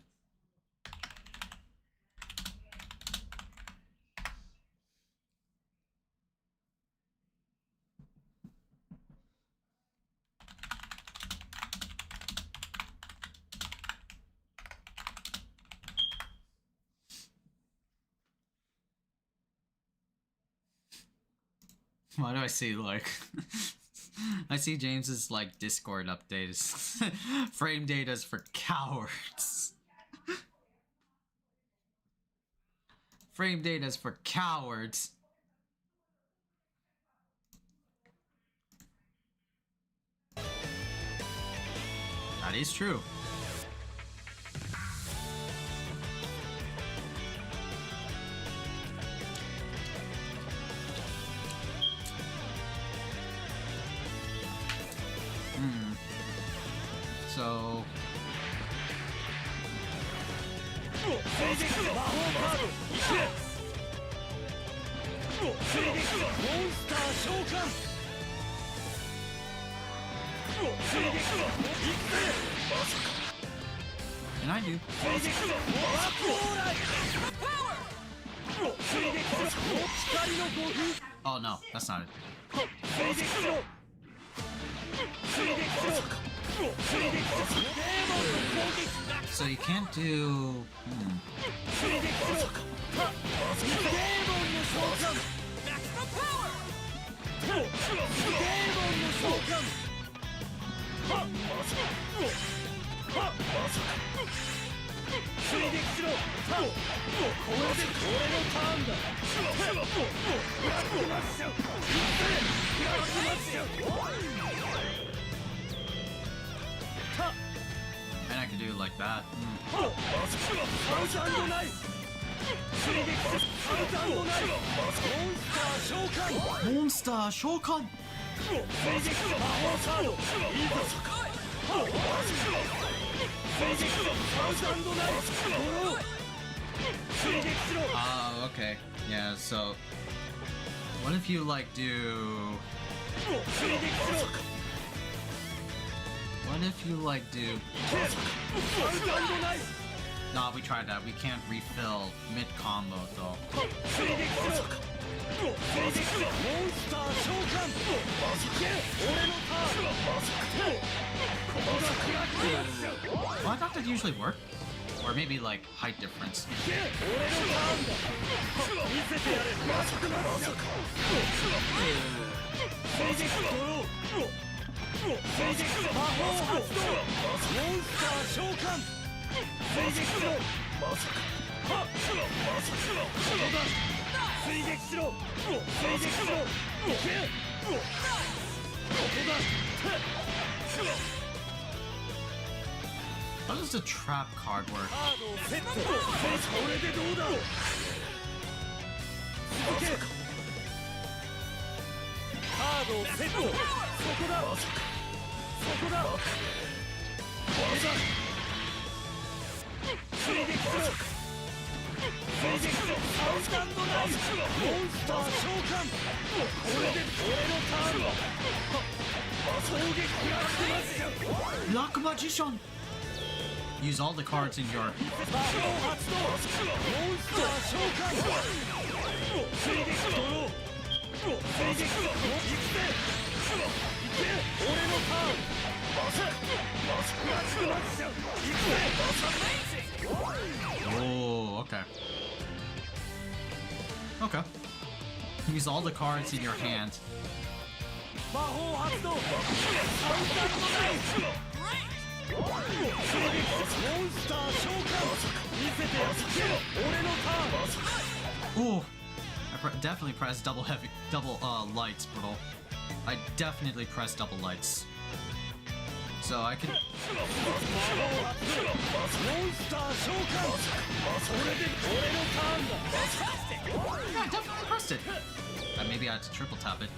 [SPEAKER 1] Why do I see like I see James's like Discord updates. Frame data's for cowards. Frame data's for cowards. That is true. So and I do. Oh no, that's not it. So you can't do... And I can do it like that. Monster Shokan! Okay. Yeah, so... What if you, like, do... What if you, like, do... Nah, we tried that. We can't refill mid-combo, though. Well, I thought that usually worked. Or maybe, like, height difference. How does the trap card work? Black Magician! Use all the cards in your... Oh, okay. Okay. Use all the cards in your hand. Ooh, I definitely pressed double lights, bro. I definitely pressed double lights. So I can... Yeah, I definitely pressed it. Maybe I had to triple tap it.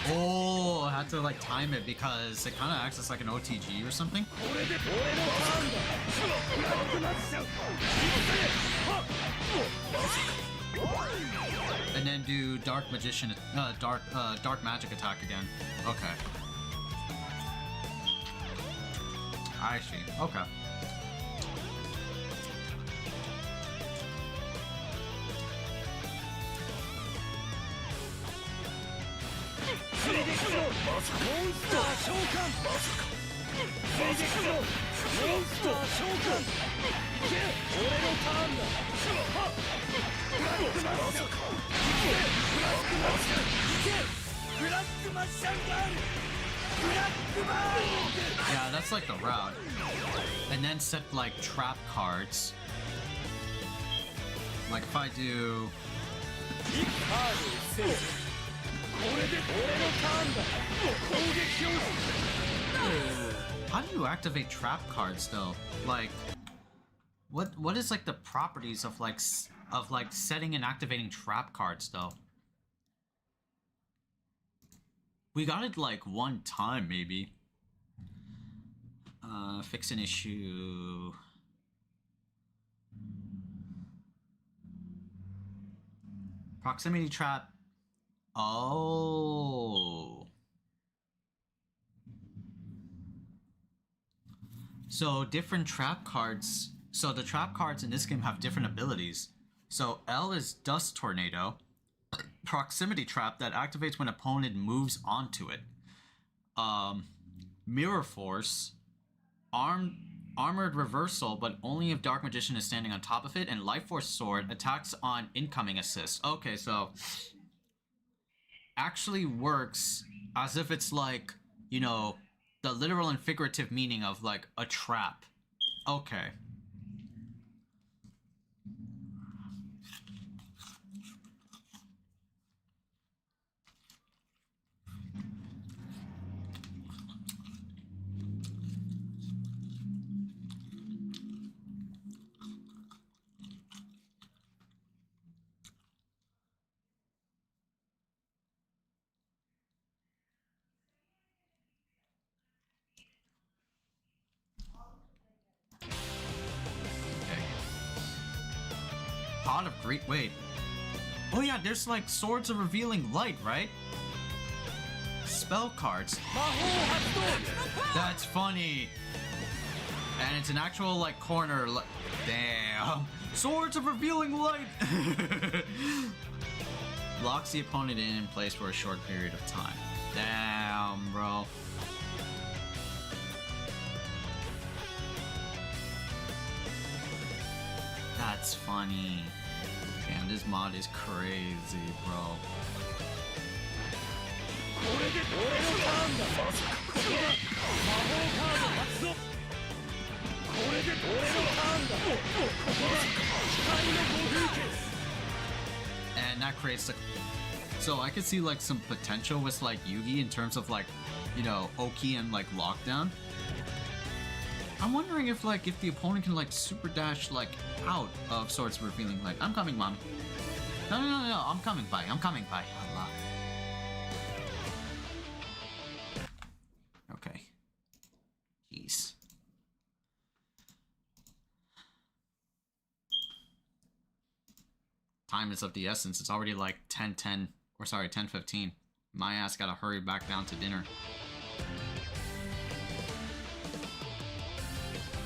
[SPEAKER 1] Oh, I had to like time it because it kind of acts as like an OTG or something. And then do dark magician, dark magic attack again. Okay. I see. Okay. Yeah, that's like the route. And then set like trap cards. Like if I do... How do you activate trap cards though? Like, what is like the properties of like setting and activating trap cards though? We got it like one time maybe. Fix an issue. Proximity trap. Oh. So different trap cards. So the trap cards in this game have different abilities. So L is Dust Tornado. Proximity trap that activates when opponent moves onto it. Mirror Force. Armored Reversal, but only if Dark Magician is standing on top of it. And Life Force Sword attacks on incoming assist. Okay, so actually works as if it's like, you know, the literal and figurative meaning of like a trap. Okay. Pot of Great. Wait. Oh yeah, there's like Swords of Revealing Light, right? Spell cards. That's funny. And it's an actual like corner. Damn. Swords of Revealing Light. Locks the opponent in place for a short period of time. Damn, bro. That's funny. Damn, this mod is crazy, bro. And that creates the... So I could see like some potential with like Yugi in terms of like, you know, Oki and like Lockdown. I'm wondering if like if the opponent can like super dash like out of Swords Revealing Light. I'm coming, mommy. No, I'm coming by. Allah. Okay. Jeez. Time is of the essence. It's already like 10:10, or sorry, 10:15. My ass gotta hurry back down to dinner.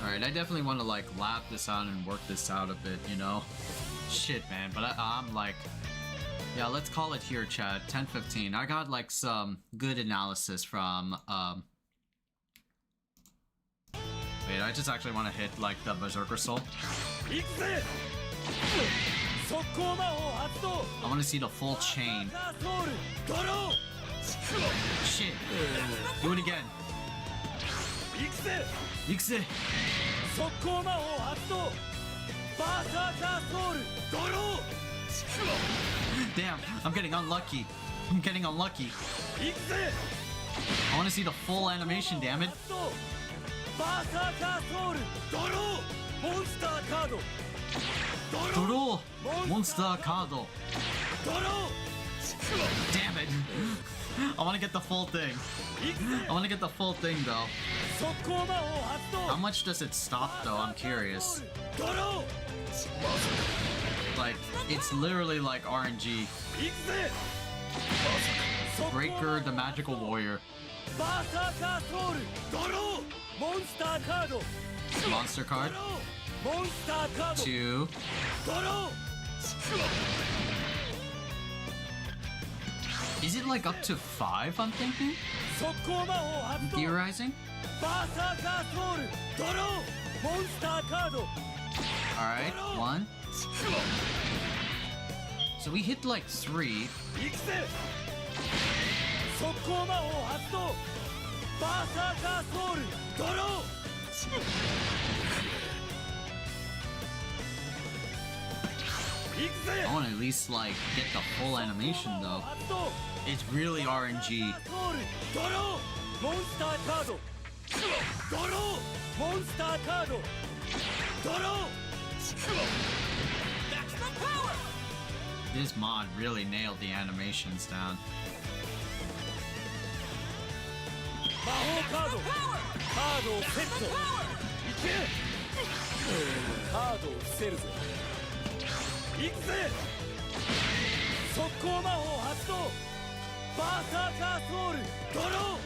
[SPEAKER 1] Alright, I definitely want to like lap this out and work this out a bit, you know? Shit, man, but I'm like... Yeah, let's call it here, chat. 10:15. I got like some good analysis from, Wait, I just actually want to hit like the Berserker Soul. I want to see the full chain. Shit. Do it again. Ikse! Damn, I'm getting unlucky. I want to see the full animation, damn it. Doro! Monster card. Damn it. I want to get the full thing. Though. How much does it stop though? I'm curious. Like, it's literally like RNG. Breaker, the magical warrior. Monster card. 2. Is it like up to 5, I'm thinking? I'm theorizing? Alright, 1. So we hit like 3. I want to at least like get the full animation though. It's really RNG.
[SPEAKER 3] ドローモンスターカードドロー
[SPEAKER 1] This mod really nailed the animations down.
[SPEAKER 3] 魔法カードカードをセットいけカードを伏せるぜいくぜ速攻魔法発動バーサーカーソウルドロー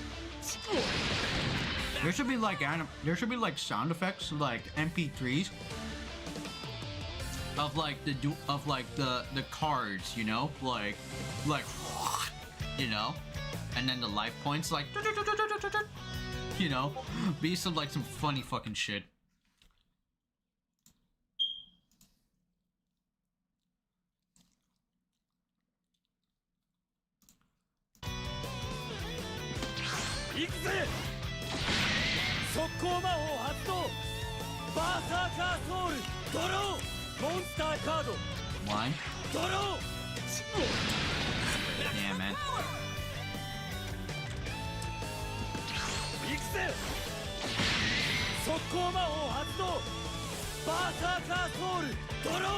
[SPEAKER 1] There should be like sound effects, like MP3s of like the cards, you know, like you know, and then the life points like you know, be some funny fucking shit.
[SPEAKER 3] いくぜ速攻魔法発動バーサーカーソウルドローモンスターカード
[SPEAKER 1] One.
[SPEAKER 3] ドロー
[SPEAKER 1] Yeah, man.
[SPEAKER 3] いくぜ速攻魔法発動バーサーカーソウルドロー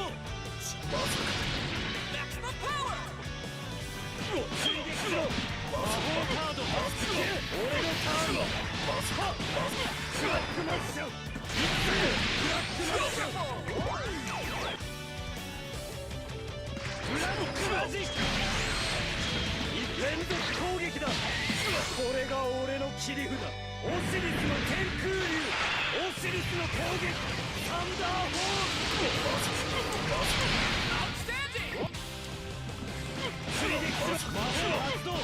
[SPEAKER 3] 追撃しろ魔法カード俺のターンだクラックマッシュいくぜクラックマッシュブラックマジック連続攻撃だこれが俺の切り札オシリスの天空竜オシリスの攻撃サンダーホール追撃しろ魔法発動そ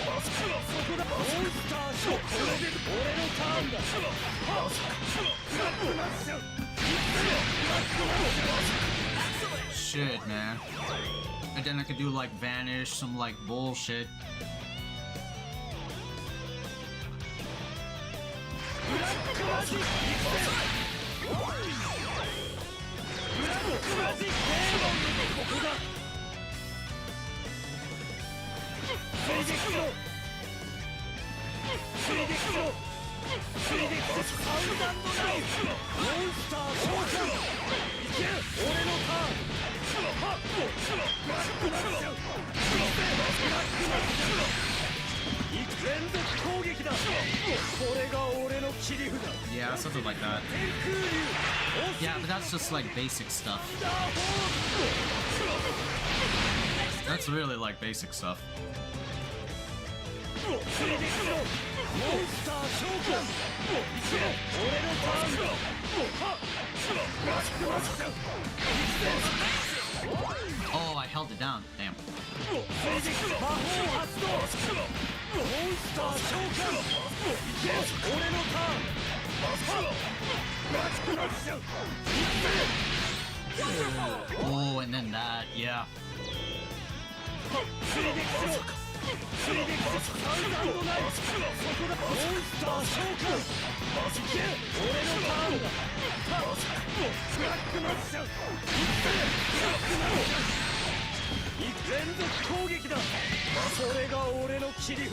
[SPEAKER 3] こだモンスターショーこれで俺のターンだクラックマッシュいくぜクラックマッシュ
[SPEAKER 1] Shit, man. And then I could do like vanish, some like bullshit.
[SPEAKER 3] ブラックマジックいくぜブラックマジックデーモンのここだ追撃しろ追撃しろ追撃しろサウンダンドナイフモンスター召喚いけ俺のターンブラックマッシュブラックマッシュ連続攻撃だこれが俺の切り札
[SPEAKER 1] Yeah, something like that.
[SPEAKER 3] 天空竜
[SPEAKER 1] Yeah, but that's just like basic stuff. That's really like basic stuff.
[SPEAKER 3] 追撃しろモンスター召喚いけ俺のターンだブラックマッシュ
[SPEAKER 1] Oh, I held it down. Damn.
[SPEAKER 3] 追撃魔法発動モンスター召喚いけ俺のターンブラックマッシュいくぜ
[SPEAKER 1] Oh, and then that. Yeah.
[SPEAKER 3] 追撃しろ追撃しろサウンダンドナイフそこだモンスター召喚いけ俺のターンだブラックマッシュいくぜブラックマッシュ連続攻撃だそれが俺の切り札オ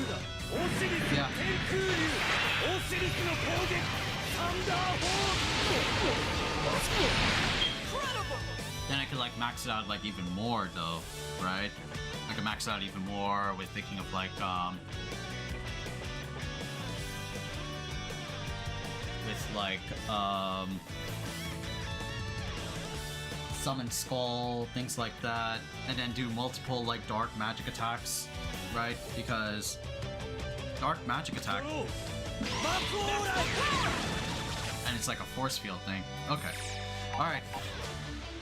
[SPEAKER 3] シリスの天空竜オシリスの攻撃サンダーホール
[SPEAKER 1] Then I could like max it out like even more though, right? I could max it out even more with thinking of like summon skull, things like that, and then do multiple like dark magic attacks, right? Because dark magic attack, and it's like a force field thing. Okay, all right.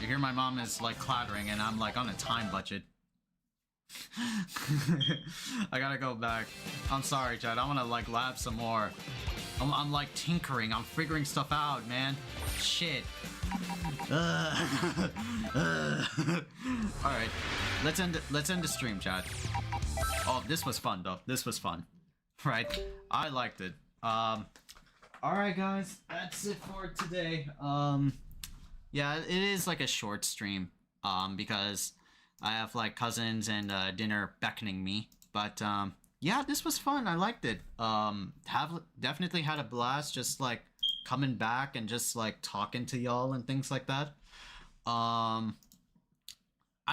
[SPEAKER 1] You hear my mom is like clattering, and I'm like on a time budget. I gotta go back. I'm sorry, Chad. I wanna like lab some more. I'm like tinkering. I'm figuring stuff out, man. Shit. All right, let's end the stream, Chad. Oh, this was fun though. This was fun, right? I liked it. All right, guys. That's it for today. Yeah, it is like a short stream. Because I have like cousins and dinner beckoning me. But yeah, this was fun. I liked it. Have definitely had a blast just like coming back and just like talking to y'all and things like that. I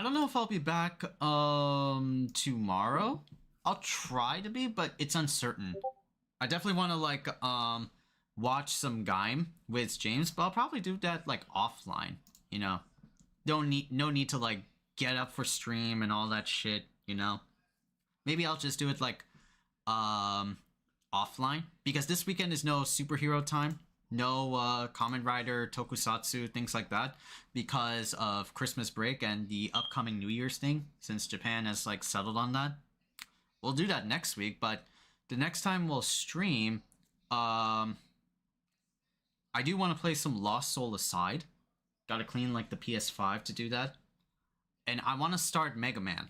[SPEAKER 1] don't know if I'll be back tomorrow. I'll try to be, but it's uncertain. I definitely want to like watch some Gaim with James, but I'll probably do that like offline, you know. No need to like get up for stream and all that shit, you know. Maybe I'll just do it like offline, because this weekend is no superhero time, no Kamen Rider, Tokusatsu, things like that, because of Christmas break and the upcoming New Year's thing, since Japan has like settled on that. We'll do that next week, but the next time we'll stream, I do want to play some Lost Soul Aside. Gotta clean like the PS5 to do that. And I want to start Mega Man.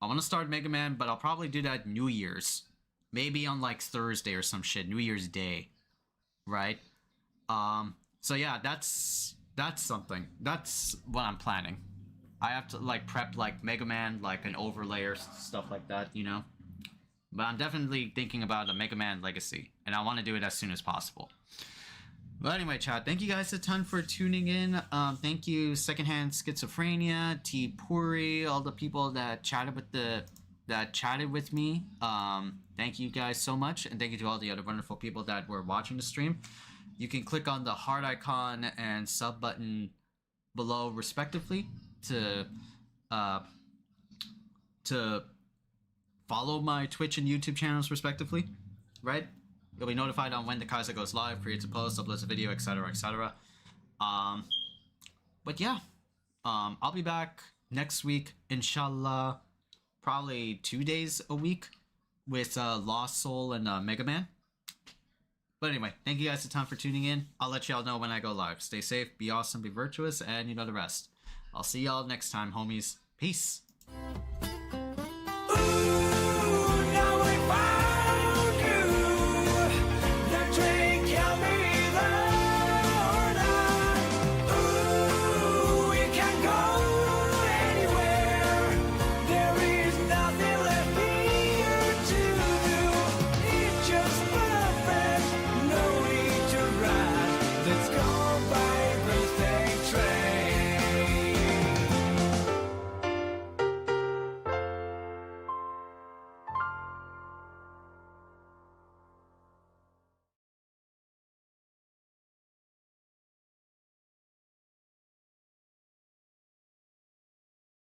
[SPEAKER 1] But I'll probably do that New Year's. Maybe on like Thursday or some shit, New Year's Day. Right? So yeah, that's something. That's what I'm planning. I have to like prep like Mega Man, like an overlay or stuff like that, you know? But I'm definitely thinking about a Mega Man Legacy, and I want to do it as soon as possible. But anyway, chat, thank you guys a ton for tuning in. Thank you, Secondhand Schizophrenia, T Puri, all the people that chatted with me. Thank you guys so much, and thank you to all the other wonderful people that were watching the stream. You can click on the heart icon and sub button below, respectively, to follow my Twitch and YouTube channels, respectively, right? You'll be notified on when the Khaiza goes live, creates a post, uploads a video, etc., etc. But yeah, I'll be back next week, inshallah, probably 2 days a week with Lost Soul and Mega Man. But anyway, thank you guys a ton for tuning in. I'll let y'all know when I go live. Stay safe, be awesome, be virtuous, and you know the rest. I'll see y'all next time, homies. Peace.